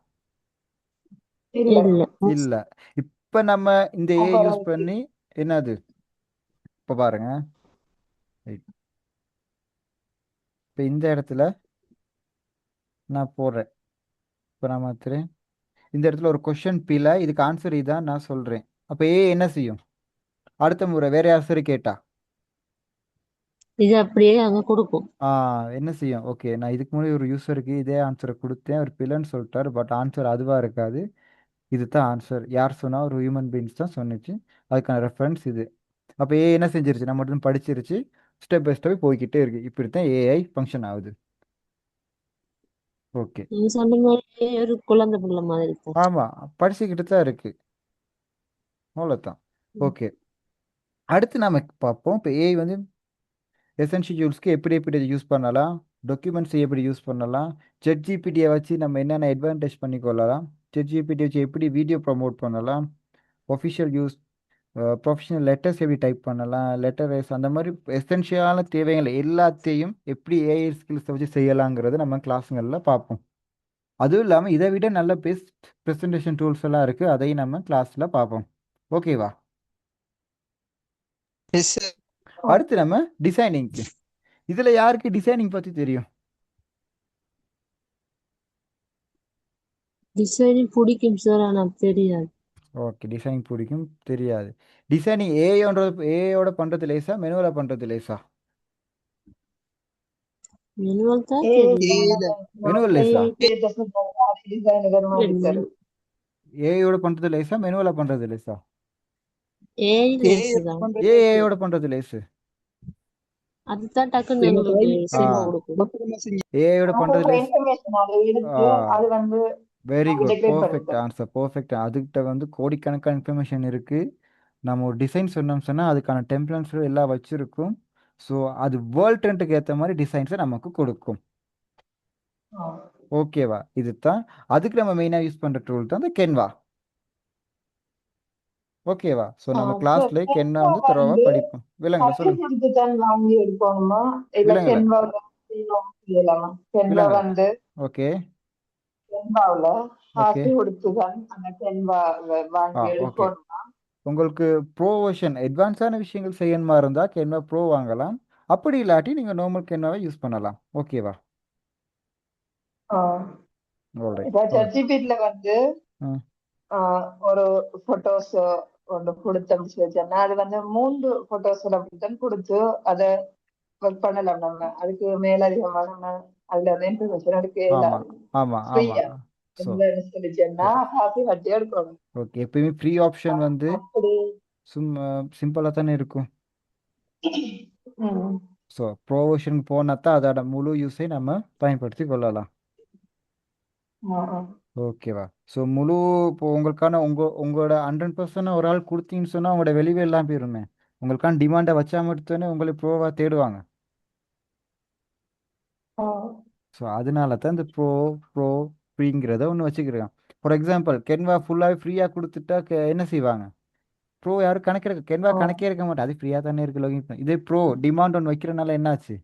இல்லை. இப்போ நம்ம இந்த ஏஐ யூஸ் பண்ணி என்னது இப்போ பாருங்க, இப்போ இந்த இடத்துல நான் போடுறேன். இப்போ நான் மாத்துறேன். இந்த இடத்துல ஒரு கொஷின் பிழை, இதுக்கு ஆன்சர் இதான் நான் சொல்கிறேன். அப்போ ஏஐ என்ன செய்யும்? அடுத்த முறை வேற யார் சரி கேட்டா இது அப்படியே அங்க கொடுக்கும். என்ன செய்யும்? ஓகே, நான் இதுக்கு முன்னாடி ஒரு யூசருக்கு இதே ஆன்சரை கொடுத்தேன், ஒரு பிள்ளைன்னு சொல்லிட்டாரு, பட் ஆன்சர் அதுவாக இருக்காது, இதுதான் ஆன்சர். யார் சொன்னால் ஒரு ஹியூமன் பீயிங்ஸ் தான் சொன்னிச்சு, அதுக்கான ரெஃபரன்ஸ் இது. அப்போ ஏஐ என்ன செஞ்சிருச்சு? நம்ம மட்டும் படிச்சிருச்சு, ஸ்டெப் பை ஸ்டெப் போய்கிட்டே இருக்கு. இப்படி தான் ஏஐ ஃபங்க்ஷன் ஆகுது. ஓகே, நீங்க சொன்ன மாதிரி ஒரு குழந்தை பிள்ளை மாதிரி தான். ஆமாம், படிச்சுக்கிட்டு தான் இருக்கு, அவ்வளோதான். ஓகே, அடுத்து நாம பார்ப்போம். இப்போ ஏஐ வந்து எசென்ஷியல்ஸ்க்கு எப்படி எப்படி யூஸ் பண்ணலாம், டாக்குமெண்ட்ஸ் எப்படி யூஸ் பண்ணலாம், ChatGPT வச்சு நம்ம என்னென்ன அட்வான்டேஜ் பண்ணிக்கொள்ளலாம், ChatGPT வச்சு எப்படி வீடியோ ப்ரமோட் பண்ணலாம், ஒஃபிஷியல் யூஸ், ப்ரொஃபஷனல் லெட்டர்ஸ் எப்படி டைப் பண்ணலாம், லெட்டர்ஸ், அந்த மாதிரி எசென்ஷியலான தேவைகள் எல்லாத்தையும் எப்படி ஏஐ ஸ்கில்ஸை வச்சு செய்யலாங்கிறது நம்ம கிளாஸுங்களில் பார்ப்போம். அதுவும் இல்லாமல் இதை விட நல்ல பெஸ்ட் ப்ரெசன்டேஷன் டூல்ஸ் எல்லாம் இருக்குது, அதையும் நம்ம கிளாஸில் பார்ப்போம். ஓகேவா? அடுத்து நம்ம டிசைனிங்க்கு. இதில் யாருக்கு டிசைனிங் பற்றி தெரியும்? டிசைனிங் பிடிக்கும் சார், ஆனா தெரியாது. ஓகே, டிசைன் பிடிக்கும் தெரியாது. டிசைனிங் ஏயோட பண்ணுறது லேசா, மெனுவில் பண்ணுறது லேசா? மெனுவல் தான் ஏ தெரியும். மெனுவல் லேசா? டிசைனர் மாதிரி தரும். ஏயோட பண்ணுறது லேசா, மெனுவில் பண்ணுறது லேசா? ஏஐ லேஸ் தான். ஏயோட பண்ணுறது லேசு. அதுதான் டக்குன்னு நம்மளுக்கு ஆ செஞ்சு கொடுக்கும். ஏயோட பண்ணுறது லேஸ். இன்ஃபர்மேஷன் அது எடுத்து அது வந்து வெரி குட், டெக்கரேட் பர்ஃபெக்ட் பண்ணுறது. Answer, perfect. அதுக்கிட்ட வந்து கோடிக்கணக்கான இன்ஃபர்மேஷன் இருக்குது. நம்ம ஒரு டிசைன் சொன்னால் அதுக்கான டெம்ப்ளன்ஸ் எல்லாம் வச்சுருக்கும். ஸோ அது வேர்ல்ட் ட்ரெண்டுக்கு ஏற்ற மாதிரி டிசைன்ஸை நமக்கு கொடுக்கும். ஓகேவா? இதுதான் அதுக்கு நம்ம மெயினாக யூஸ் பண்ணுற டூல் தான் இந்த கென்வா. ஓகேவா? ஸோ நம்ம கிளாஸ்ல கென்வா வந்து தரோவா படிப்போம். விலங்குல சொல்லுங்க. கொடுத்து தான் வாங்கி எடுக்கணுமா இல்ல விலங்குல கென்வாவில் செய்யலாமா? கென்வா விலங்குல வந்து ஓகே கென்வாவில் ஓகே காசு கொடுத்து தான் அந்த கென்வாவை ஆ வாங்கி ஓகே. எடுக்கணுமா? உங்களுக்கு ப்ரோ வெர்ஷன் அட்வான்ஸான விஷயங்கள் செய்யணுமா இருந்தால் கென்வா ப்ரோ வாங்கலாம். அப்படி இல்லாட்டி நீங்கள் நார்மல் கென்வாவை யூஸ் பண்ணலாம். ஓகேவா? ஆல்ரைட். இப்போ சர்டிஃபிகேட்ல வந்து ஒரு போட்டோஸ் ஒன்று கொடுத்தோம்னு சொல்லி அது வந்து 3 போட்டோஸ் அப்படித்தான் கொடுத்து அதை ஒர்க் பண்ணலாம். நம்ம அதுக்கு மேலதிகமா நம்ம அதுல வந்து இன்ஃபர்மேஷன் எடுக்க ஆமாம் இயலாது. ஆமாம் ஃப்ரீயா ஆமாம். ஸோ சொல்லிச்சேன்னா காசு கட்டி எடுக்கணும். ஓகே, எப்பயுமே ஃப்ரீ ஆப்ஷன் வந்து அப்படி சிம்பிளாக தானே இருக்கும். ம். ஸோ ப்ரோ வெர்ஷனுக்கு போனால் தான் அதோட முழு யூஸை நம்ம பயன்படுத்தி கொள்ளலாம். ஓகேவா? ஸோ முழு இப்போ உங்களுக்கான உங்களோட 100% ஒரு ஆள் கொடுத்தீங்கன்னு சொன்னால் உங்களோட வெளியே எல்லாம் போயிருமே. உங்களுக்கான டிமாண்டை வச்சா மட்டும்தானே உங்களை ப்ரோவாக தேடுவாங்க. ஸோ அதனால தான் இந்த ப்ரோ ஃப்ரீங்கிறத ஒன்று வச்சுக்கிறேன். ஃபார் எக்ஸாம்பிள் கென்வா ஃபுல்லாகவே ஃப்ரீயாக கொடுத்துட்டா என்ன செய்வாங்க? ப்ரோ யாரும் கென்வா கணக்கே இருக்க மாட்டேன், அது ஃப்ரீயாக தானே இருக்கு லோகின் பண்ணி. இதே ப்ரோ டிமாண்ட் ஒன்று வைக்கிறனால என்னாச்சு?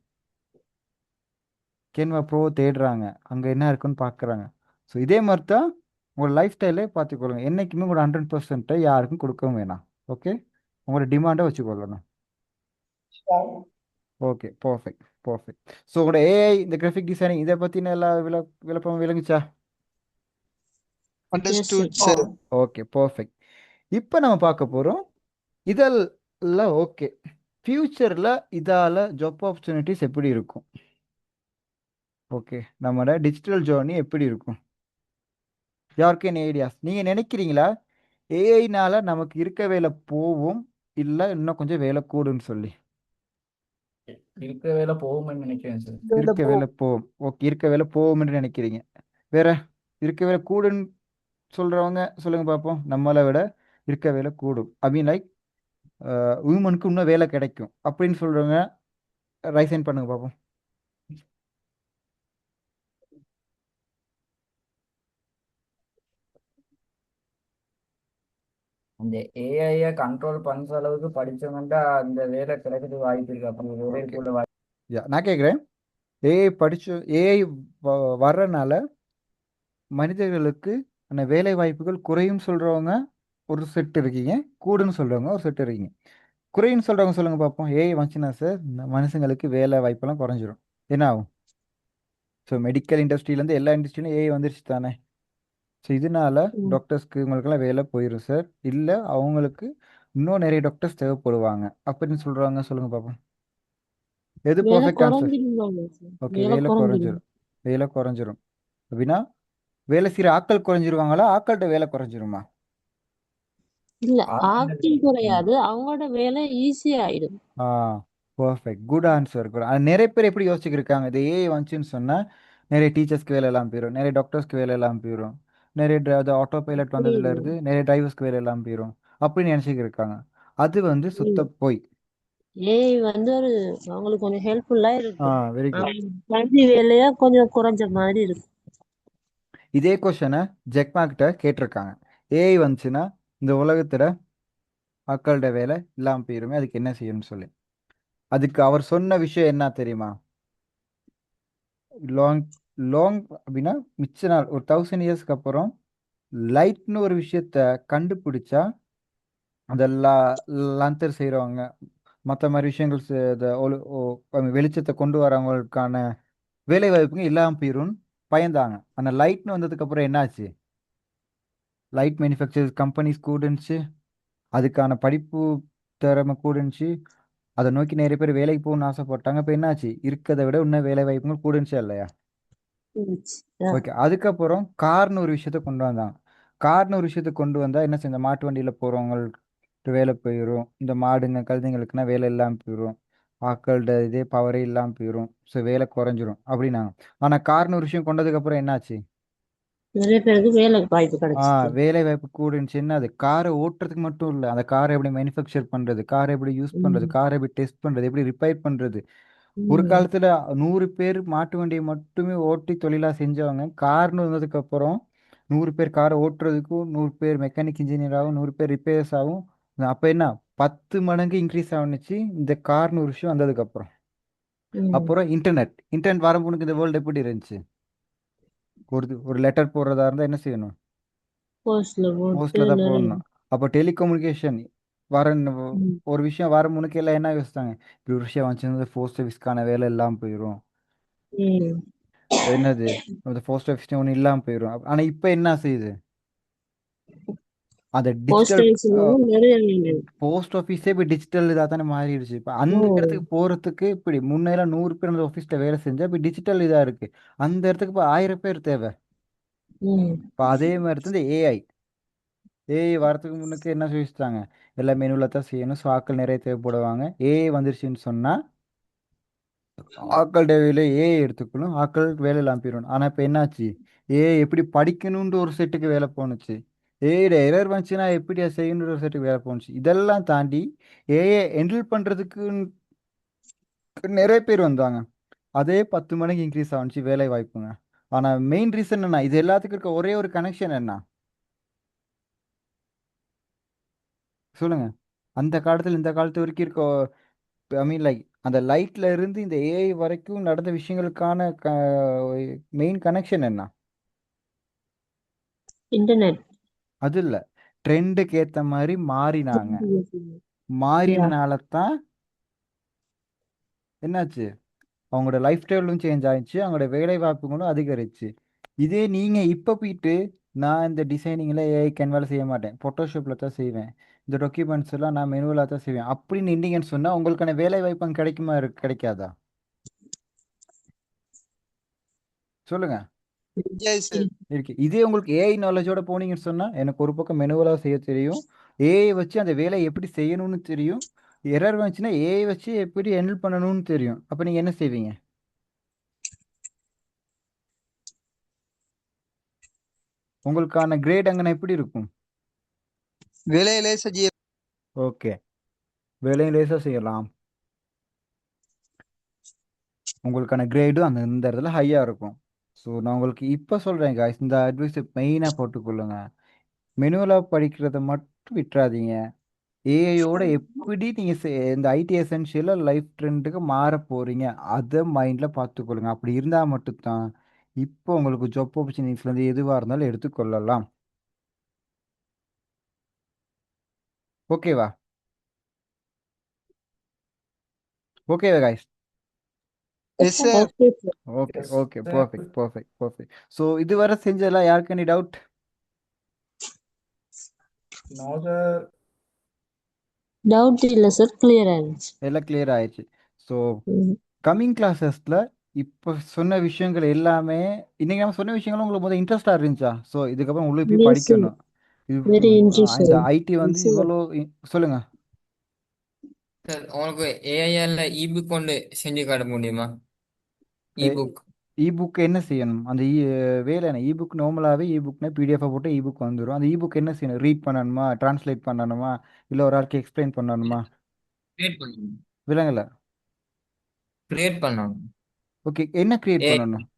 கென்வா ப்ரோ தேடுறாங்க, அங்கே என்ன இருக்குன்னு பார்க்குறாங்க. ஸோ இதே மாதிரி தான் உங்களோட லைஃப் ஸ்டைலே பார்த்துக்கொள்ளுங்க. என்றைக்குமே உங்களோட 100% யாருக்கும் கொடுக்கவும் வேணாம். ஓகே, உங்களோட டிமாண்டை வச்சுக்கொள்ளணும். Okay, perfect perfect. ஸோ உங்களோட ஏஐ இந்த கிராஃபிக் டிசைனிங் இதை பற்றின எல்லா விளப்பம் விளங்குச்சா? Okay, perfect. இப்போ நம்ம பார்க்க போகிறோம் இதெல்லாம். ஓகே, ஃப்யூச்சரில் இதால் ஜாப் ஆப்பர்ச்சுனிட்டிஸ் எப்படி இருக்கும்? ஓகே, நம்மளோட டிஜிட்டல் ஜேர்னி எப்படி இருக்கும்? யாருக்கு என்ன ஐடியாஸ்? நீங்கள் நினைக்கிறீங்களா ஏஐனால நமக்கு இருக்க வேலை போகும் இல்லை இன்னும் கொஞ்சம் வேலை கூடுன்னு சொல்லி? இருக்கிற வேலை போகும்னு நினைக்கிறேன் சார். இருக்க வேலை போகும். ஓகே, இருக்க வேலை போகும்னு நினைக்கிறீங்க. வேற இருக்க வேலை கூடுன்னு சொல்கிறவங்க சொல்லுங்க பார்ப்போம். நம்மளை விட இருக்க வேலை கூடும், ஐ மீன் லைக் உமனுக்கு இன்னும் வேலை கிடைக்கும் அப்படின்னு சொல்கிறவங்க ரைஸ் ஹேண்ட் பண்ணுங்க பார்ப்போம். அந்த ஏஐயை கண்ட்ரோல் பண்ற அளவுக்கு படிச்சவங்கள்ட்ட அந்த வேலை கிடைக்கிறது வாய்ப்பு இருக்கு. அப்படி வேலை ஓகே, கூட நான் கேட்குறேன், ஏஐ வர்றனால மனிதர்களுக்கு அந்த வேலை வாய்ப்புகள் குறையும் சொல்கிறவங்க ஒரு செட் இருக்கீங்க, கூடுன்னு சொல்கிறவங்க ஒரு செட் இருக்கீங்க. குறைன்னு சொல்கிறவங்க சொல்லுங்கள் பார்ப்போம். ஏஐ வந்துச்சுன்னா சார் மனுஷங்களுக்கு வேலை வாய்ப்பெல்லாம் குறைஞ்சிரும், என்ன ஆகும்? ஸோ மெடிக்கல் இண்டஸ்ட்ரியிலேருந்து எல்லா இண்டஸ்ட்ரியிலும் ஏஐ வந்துருச்சு தானே. ஸோ இதனால டாக்டர்ஸ்க்கு இவங்களுக்கெல்லாம் வேலை போயிடும் சார், இல்லை அவங்களுக்கு இன்னும் நிறைய டாக்டர்ஸ் தேவைப்படுவாங்க அப்படின்னு சொல்கிறாங்க. சொல்லுங்கள் பார்ப்போம், எது வேலை பர்ஃபெக்ட் ஆன்சர்? குறைஞ்சிருந்தாங்க சார். ஓகே, வேலை வேலை குறைஞ்சிரும். குறைஞ்சிரும். வேலை குறைஞ்சிரும் அப்படின்னா வேலை செய்கிற ஆட்கள் குறைஞ்சிருவாங்களா, ஆட்கள்கிட்ட வேலை குறைஞ்சிருமா? இல்ல ஆக்டிங் குறையாது, அவங்களோட வேலை ஈஸியா ஆயிடும். ஆ, பர்ஃபெக்ட், குட் ஆன்சர். குட். அது நிறைய பேர் எப்படி யோசிச்சுருக்காங்க, இது ஏஐ வந்துச்சுன்னு சொன்னால் நிறைய டீச்சர்ஸ்க்கு வேலை எல்லாம் போயிடும், நிறைய டாக்டர்ஸ்க்கு வேலை எல்லாம் போயிடும், நிறைய ஆட்டோ பைலட் வந்ததுலேருந்து நிறைய டிரைவர்ஸ்க்கு வேலை எல்லாம் போயிடும் அப்படின்னு நினச்சிக்கிட்டு இருக்காங்க. அது வந்து சுத்த போய். ஏஐ வந்து அவங்களுக்கு கொஞ்சம் ஹெல்ப்ஃபுல்லா இருக்கும். Very good. கல்வி வேலையா கொஞ்சம் குறைஞ்ச மாதிரி இருக்கும். இதே கொஷனை ஜெக்மா கிட்ட கேட்டிருக்காங்க, ஏஐ வந்துச்சுன்னா இந்த உலகத்தில் மக்களோட வேலை இல்லாமல் போயிருமே, அதுக்கு என்ன செய்யணும்னு சொல்லி. அதுக்கு அவர் சொன்ன விஷயம் என்ன தெரியுமா? லாங் லாங் அப்படின்னா மிச்ச நாள் ஒரு 1000 இயர்ஸ்க்கு அப்புறம் லைட்னு ஒரு விஷயத்த கண்டுபிடிச்சா அதெல்லாம் லாந்தர் செய்கிறவங்க மற்ற மாதிரி விஷயங்கள் வெளிச்சத்தை கொண்டு வரவங்களுக்கான வேலை வாய்ப்புங்க இல்லாமல் போயிரும்னு பயந்தாங்க. ஆனால் லைட்னு வந்ததுக்கப்புறம் என்னாச்சு? லைட் மேனுஃபேக்சர் கம்பெனிஸ் கூடன்ச்சு, அதுக்கான படிப்பு திறமை கூடன்ச்சு, அதை நோக்கி நிறைய பேர் வேலைக்கு போகணும்னு ஆசைப்பட்டாங்க. இப்போ என்னாச்சு, இருக்கிறத விட இன்னும் வேலை வாய்ப்புகள் கூடன்ச்சா இல்லையா? ஓகே. அதுக்கப்புறம் கார்னு ஒரு விஷயத்த கொண்டு வந்தாங்க. கார்னு ஒரு விஷயத்த கொண்டு வந்தா என்ன செய்ய, இந்த மாட்டு வண்டியில் போகிறவங்களுக்கு வேலை போயிடும், இந்த மாடுங்க கழுதைங்களுக்குன்னா வேலை இல்லாமல் போயிடும், ஆக்களோட இதே பவரே இல்லாமல் போயிடும், ஸோ வேலை குறைஞ்சிரும் அப்படின்னாங்க. ஆனால் கார்னு ஒரு விஷயம் கொண்டதுக்கப்புறம் என்னாச்சு, நிறைய பேருக்கு வேலை வாய்ப்பு கிடைச்சிச்சு. வேலை வாய்ப்பு கூடன்ச்சு. என்ன, அது காரை ஓட்டுறதுக்கு மட்டும் இல்லை, அந்த காரை எப்படி மேனுஃபேக்சர் பண்ணுறது, காரை எப்படி யூஸ் பண்ணுறது, காரை எப்படி டெஸ்ட் பண்ணுறது, எப்படி ரிப்பேர் பண்ணுறது. ஒரு காலத்துல 100 பேர் மாட்டு வண்டியை மட்டுமே ஓட்டி தொழிலா செஞ்சவங்க, கார்னு வந்ததுக்கு அப்புறம் 100 பேர் காரை ஓட்டுறதுக்கும், 100 பேர் மெக்கானிக் இன்ஜினியராகவும், 100 பேர் ரிப்பேர்ஸ் ஆகும். அப்ப என்ன, 10 மடங்கு இன்க்ரீஸ் ஆகுனுச்சு இந்த கார்னு ஒரு விஷயம் வந்ததுக்கு அப்புறம். அப்புறம் இன்டர்நெட் வரும்போது இந்த வேர்ல்டு எப்படி இருந்துச்சு, ஒரு லெட்டர் போடுறதா இருந்தா என்ன செய்யணும், போஸ்ட்ல போட்டு போஸ்ட்ல தான் நிறைய போடணும். அப்போ டெலிகம்யூனிகேஷன் வர ஒரு விஷயம் வர முன்னுக்கு எல்லாம் என்ன யோசிச்சாங்க, இப்படி ஒரு விஷயம் வந்துச்சு, போஸ்ட் ஆஃபீஸ்க்கான வேலை இல்லாமல் போயிடும், என்னது அந்த போஸ்ட் ஆஃபீஸ் ஒன்று இல்லாமல் போயிடும். ஆனால் இப்போ என்ன செய்யுது, அந்த போஸ்ட் டிஜிட்டல் நிறைய வேலை. போஸ்ட் ஆஃபீஸே இப்போ டிஜிட்டல் இதாக தானே மாறிடுச்சு. இப்போ அந்த இடத்துக்கு போகிறதுக்கு இப்படி முன்னெல்லாம் 100 பேர் அந்த ஆஃபீஸில் வேலை செஞ்சால் இப்போ டிஜிட்டல் இதாக இருக்குது, அந்த இடத்துக்கு இப்போ 1000 பேர் தேவை. இப்போ அதே மாதிரி தான் இந்த ஏஐ வரதுக்கு முன்னுக்கு என்ன சொல்லிட்டாங்க, எல்லாம் மெனுவில் தான் செய்யணும், ஸோ ஆட்கள் நிறைய தேவைப்படுவாங்க. ஏஐ வந்துருச்சுன்னு சொன்னால் ஆட்கள் வேலையை ஏஐ எடுத்துக்கணும், ஆட்கள் வேலை இல்லாமல் போயிடணும். ஆனால் இப்போ என்னாச்சு, ஏஐ எப்படி படிக்கணுன்ற ஒரு செட்டுக்கு வேலை போணுச்சு, ஏஐட எரர் வந்துச்சுன்னா எப்படி அதை செய்யணுன்ற ஒரு செட்டுக்கு வேலை போணுச்சு. இதெல்லாம் தாண்டி ஏஐ ஹேண்டில் பண்ணுறதுக்கு நிறைய பேர் வந்தாங்க, அதே 10 மடங்கு இன்க்ரீஸ் ஆகுச்சு வேலை வாய்ப்புங்க. ஆனால் மெயின் ரீசன் என்ன, இது எல்லாத்துக்கும் இருக்க ஒரே ஒரு கனெக்ஷன் என்ன சொல்லுங்க. அந்த காலத்தில் இந்த காலத்து வரைக்கும் இருக்க, ஐ மீன் லைக் அந்த லைட்ல இருந்து இந்த ஏஐ வரைக்கும் நடந்த விஷயங்களுக்கான மெயின் கனெக்ஷன் என்ன, இன்டர்நெட். அது இல்லை, ட்ரெண்டுக்கு ஏற்ற மாதிரி மாறினாங்க. மாறினால தான் என்னாச்சு, அவங்களோட லைஃப் ஸ்டைலும் சேஞ்ச் ஆயிடுச்சு, அவங்களோட வேலை வாய்ப்புகளும் அதிகரிச்சு. இதே நீங்கள் இப்போ போயிட்டு, நான் இந்த டிசைனிங்கில் ஏஐ கேன்வால செய்ய மாட்டேன், ஃபோட்டோஷாப்பில் தான் செய்வேன், இந்த டாக்குமெண்ட்ஸ் எல்லாம் நான் மெனுவலாக தான் செய்வேன் அப்படின்னு நின்றீங்கன்னு சொன்னால் உங்களுக்கான வேலை வாய்ப்பு அங்கே கிடைக்குமா கிடைக்காதா சொல்லுங்க. இருக்கு. இதே உங்களுக்கு ஏஐ நாலேஜோட போனீங்கன்னு சொன்னா எனக்கு ஒரு பக்கம் மெனுவலா செய்ய தெரியும், ஏஐ வச்சு அந்த வேலையை எப்படி செய்யணும்னு தெரியும், எரர் வந்துச்சுன்னா ஏஐ வச்சு எப்படி ஹேண்டில் பண்ணணும்னு தெரியும். அப்ப நீங்க என்ன செய்வீங்க, உங்களுக்கான கிரேட் அங்கன எப்படி இருக்கும், வேலையிலே செய்ய ஓகே வேலையும் லேசாக செய்யலாம், உங்களுக்கான கிரேடும் அந்த இந்த இடத்துல ஹையாக இருக்கும். ஸோ நான் உங்களுக்கு இப்போ சொல்கிறேன் guys, இந்த அட்வைஸ் மெயினாக போட்டுக்கொள்ளுங்க. மெனுவலாக படிக்கிறத மட்டும் விட்டுறாதீங்க, ஏஐயோட எப்படி நீங்கள் இந்த ஐடி எசென்ஷியலாக லைஃப் ட்ரெண்டுக்கு மாற போகிறீங்க அதை மைண்டில் பார்த்துக்கொள்ளுங்க. அப்படி இருந்தால் மட்டும்தான் இப்போ உங்களுக்கு ஜாப் ஆப்பர்ச்சுனிட்டிஸ்லேருந்து எதுவாக இருந்தாலும் எடுத்துக்கொள்ளலாம். ஓகேவா ஓகேவா guys? Yes sir. Okay sir. Okay okay perfect perfect perfect. So இதுவரை செஞ்சதெல்லாம் யாருக்கு any doubt? No sir. Doubt இல்லை சார், கிளியர் ஆயிடுச்சு. எல்லாம் கிளியர் ஆயிடுச்சு. ஸோ கம்மிங் கிளாஸஸில் இப்போ சொன்ன விஷயங்கள் எல்லாமே, இன்னைக்கு நம்ம சொன்ன விஷயங்களும் உங்களுக்கு முதல்ல இன்ட்ரெஸ்டாக இருந்துச்சா? ஸோ இதுக்கப்புறம் உங்களுக்கு போய் Yes, sir. படிக்கணும், இது Very இந்த interesting. ஐடி வந்து Yes, sir. இவ்வளோ சொல்லுங்க. சார் உங்களுக்கு ஏஐல இபுக் கொண்டு செஞ்சு காட்ட முடியுமா? இபுக் இபுக் என்ன செய்யணும், அந்த வேலை என்ன, இபுக் நார்மலாகவே இபுக்னா பிடிஎஃப் போட்டு இபுக் வந்துடும். அந்த இபுக் என்ன செய்யணும், ரீட் பண்ணணுமா, டிரான்ஸ்லேட் பண்ணணுமா, இல்லை ஒரு ஆளுக்கு எக்ஸ்பிளைன் பண்ணணுமா, கிரியேட் பண்ணணும். விலங்கல? கிரியேட் பண்ணணும். ஓகே, என்ன கிரியேட் ஏ பண்ணணும்?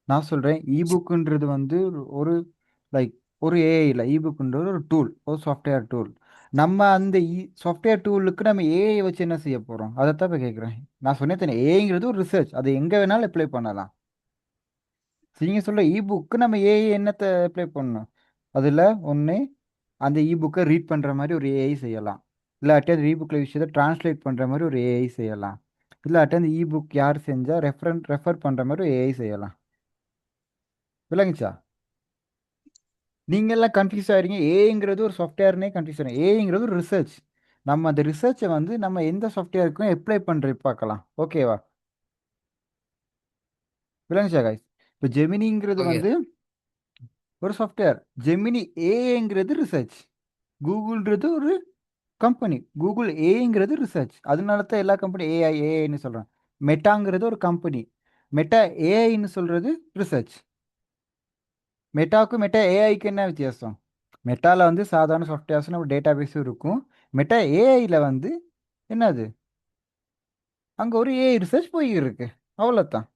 நான் சொல்கிறேன், இபுக்குன்றது வந்து ஒரு லைக் ஒரு ஏஐ இல்லை, இபுக்குன்றது ஒரு டூல், ஒரு சாஃப்ட்வேர் டூல். நம்ம அந்த சாஃப்ட்வேர் டூலுக்கு நம்ம ஏஐ வச்சு என்ன செய்ய போகிறோம், அதை தான் இப்போ கேட்குறேன். நான் சொன்னேன் தானே, ஏஐங்கிறது ஒரு ரிசர்ச், அதை எங்கே வேணாலும் அப்ளை பண்ணலாம். நீங்கள் சொல்ல இபுக்கு நம்ம ஏஐ என்னத்தை அப்ளை பண்ணணும், அதில் ஒன்று அந்த இபுக்கை ரீட் பண்ணுற மாதிரி ஒரு ஏஐ செய்யலாம், இல்லாட்டி அந்த இபுக்கில் விஷயத்தை ட்ரான்ஸ்லேட் பண்ணுற மாதிரி ஒரு ஏஐ செய்யலாம், இல்லாட்டி அந்த இபுக் யார் செஞ்சால் ரெஃபர் பண்ணுற மாதிரி ஒரு ஏஐ செய்யலாம். விளங்குச்சா? நீங்கள் எல்லாம் கன்ஃபியூஸ் ஆகிறீங்க. ஏங்கிறது ஒரு சாஃப்ட்வேர்னே கன்ஃபியூஸ் ஆகிறீங்க. ஏங்கிறது ஒரு ரிசர்ச். நம்ம அந்த ரிசர்ச்சை வந்து நம்ம எந்த சாஃப்ட்வேருக்கும் அப்ளை பண்ணுறது பார்க்கலாம். ஓகேவா? விளங்குச்சா guys? இப்போ ஜெமினிங்கிறது ஓகே வந்து ஒரு சாஃப்ட்வேர். ஜெமினி ஏங்கிறது ரிசர்ச். கூகுள்ன்றது ஒரு கம்பெனி. கூகுள் ஏங்கிறது ரிசர்ச். அதனால தான் எல்லா கம்பெனி ஏஐன்னு சொல்கிறேன். மெட்டாங்கிறது ஒரு கம்பெனி. மெட்டா ஏஐன்னு சொல்கிறது ரிசர்ச். மெட்டாவுக்கும் மெட்டா ஏஐக்கு என்ன வித்தியாசம்? மெட்டாவில் வந்து சாதாரண சாஃப்ட்வேர்ஸும் நம்ம டேட்டா பேஸும் இருக்கும். மெட்டா ஏஐயில் வந்து என்னது, அங்கே ஒரு ஏஐ ரிசர்ச் போயிருக்கு. அவ்வளோதான்.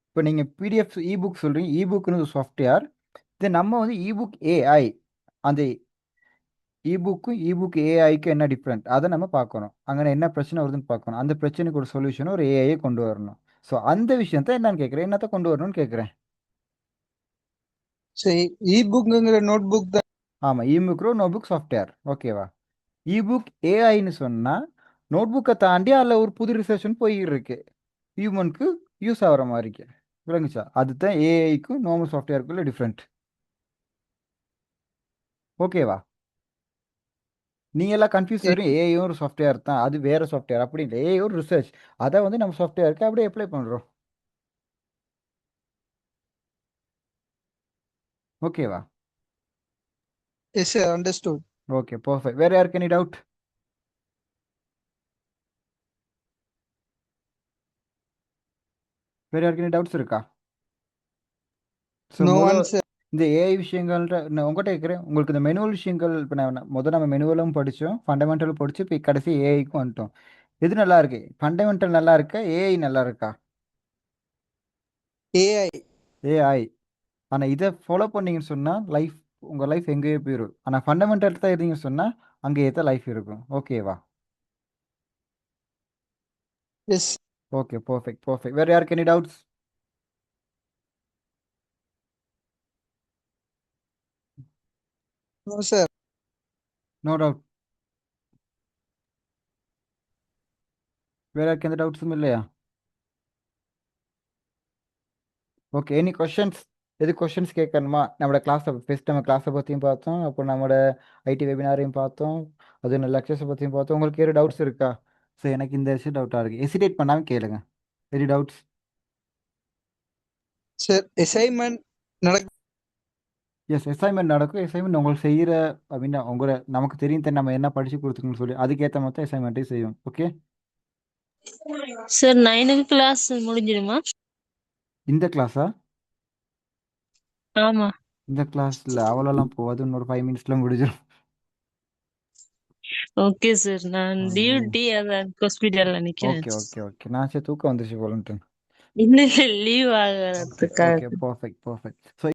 இப்போ நீங்கள் பிடிஎஃப் இபுக் சொல்கிறீங்க. இபுக்குன்னு ஒரு சாஃப்ட்வேர். இது நம்ம வந்து இபுக் ஏஐ. அந்த இபுக்கும் இபுக் ஏஐக்கும் என்ன டிஃப்ரெண்ட் அதை நம்ம பார்க்கணும். அங்கே என்ன பிரச்சனை வருதுன்னு பார்க்கணும். அந்த பிரச்சனைக்கு ஒரு சொல்யூஷன் ஒரு ஏஐயை கொண்டு வரணும். ஸோ அந்த விஷயத்த என்னன்னு கேட்குறேன், என்னத்தை கொண்டு வரணும்னு கேட்குறேன். சரி, இபுக்குங்கிற நோட் புக் தான். ஆமாம், இபுக்ரோ நோட்புக் சாஃப்ட்வேர். ஓகேவா? இபுக் ஏஐன்னு சொன்னால் நோட்புக்கை தாண்டி அதில் ஒரு புது ரிசர்ச்னு போயிருக்கு. ஹியூமனுக்கு யூஸ் ஆகிற மாதிரிக்கு. விளங்குச்சா? அதுதான் ஏஐக்கும் நார்மல் சாஃப்ட்வேருக்குள்ள டிஃப்ரெண்ட். ஓகேவா? நீங்க எல்லாம் கன்ஃபியூஸ் ஆகும். ஏஐயும் ஒரு சாஃப்ட்வேர் தான், அது வேற சாஃப்ட்வேர் அப்படி இல்லை. ஏஐ ஒரு ரிசர்ச். அதை வந்து நம்ம சாஃப்ட்வேருக்கு அப்படியே அப்ளை பண்ணுறோம். ஓகேவா? Yes sir, understood. Okay, perfect. வேற யாருக்கு எனி டவுட்? வேற யாருக்கு எனி டவுட்ஸ் இருக்கா? So no answer. இந்த ஏஐ விஷயங்கள்ன்ற நான் உங்கள்கிட்ட கேட்குறேன். உங்களுக்கு இந்த மெனுவல் விஷயங்கள் இப்போ முதல் நம்ம மெனுவலும் படித்தோம், ஃபண்டமெண்டலும் படித்து இப்போ கடைசி ஏஐக்கும் வந்துட்டோம். எது நல்லா இருக்கு? ஃபண்டமெண்டல் நல்லா இருக்கா, ஏஐ நல்லா இருக்கா? ஏஐ. ஏஐ. ஆனால் இதை ஃபாலோ பண்ணீங்கன்னு சொன்னால் உங்கள் லைஃப் எங்கேயோ போயிடும். ஆனால் ஃபண்டமெண்டல் தான் இருந்தீங்கன்னு சொன்னால் அங்கேயே தான் லைஃப் இருக்கும். ஓகேவா? எஸ். Okay, perfect perfect. வேறு யாருக்கு any doubts? No sir. No doubt. வேறு யாருக்கு எந்த டவுட்ஸும் இல்லையா? Okay, any questions? எது கொஷின்ஸ் கேட்கணுமா? நம்மளோட கிளாஸை ஃபஸ்ட் நம்ம கிளாஸை பற்றியும் பார்த்தோம், அப்புறம் நம்மளோட ஐடி வெபினாரையும் பார்த்தோம், அது நல்ல லெக்சர்ஸை பற்றியும் பார்த்தோம். உங்களுக்கு வேறு டவுட்ஸ் இருக்கா? ஸோ எனக்கு இந்த விஷயம் டவுட்டாக இருக்குது. ஹெசிடேட் பண்ணாமல் கேளுங்க. Any doubts? சார், அசைன்மெண்ட் நடக்கு. எஸ், அசைன்மெண்ட் நடக்கும். அசைன்மெண்ட் உங்களுக்கு செய்கிற அப்படின்னா நமக்கு தெரியும் தான் நம்ம என்ன படித்து கொடுத்துக்கணும்னு சொல்லி அதுக்கேற்ற மாதிரி அசைன்மெண்ட்டையும் செய்யும். ஓகே சார் 9க்கு கிளாஸ் முடிஞ்சிடுமா? இந்த கிளாஸா? ஆமா. இந்த கிளாஸில் அவ்வளோலாம் போகாது. இன்னொரு 5 மினிட்ஸில் முடிஞ்சிடும். ஓகே சார், நான் டியூட்டி அதான் ஹாஸ்பிட்டல்ல நிக்கிறேன். Okay okay okay. நான் சரி தூக்கம் வந்துருச்சு போலன்ட்டு. இல்ல லீவ் ஆகிறதுக்காக. Okay, perfect perfect. ஸோ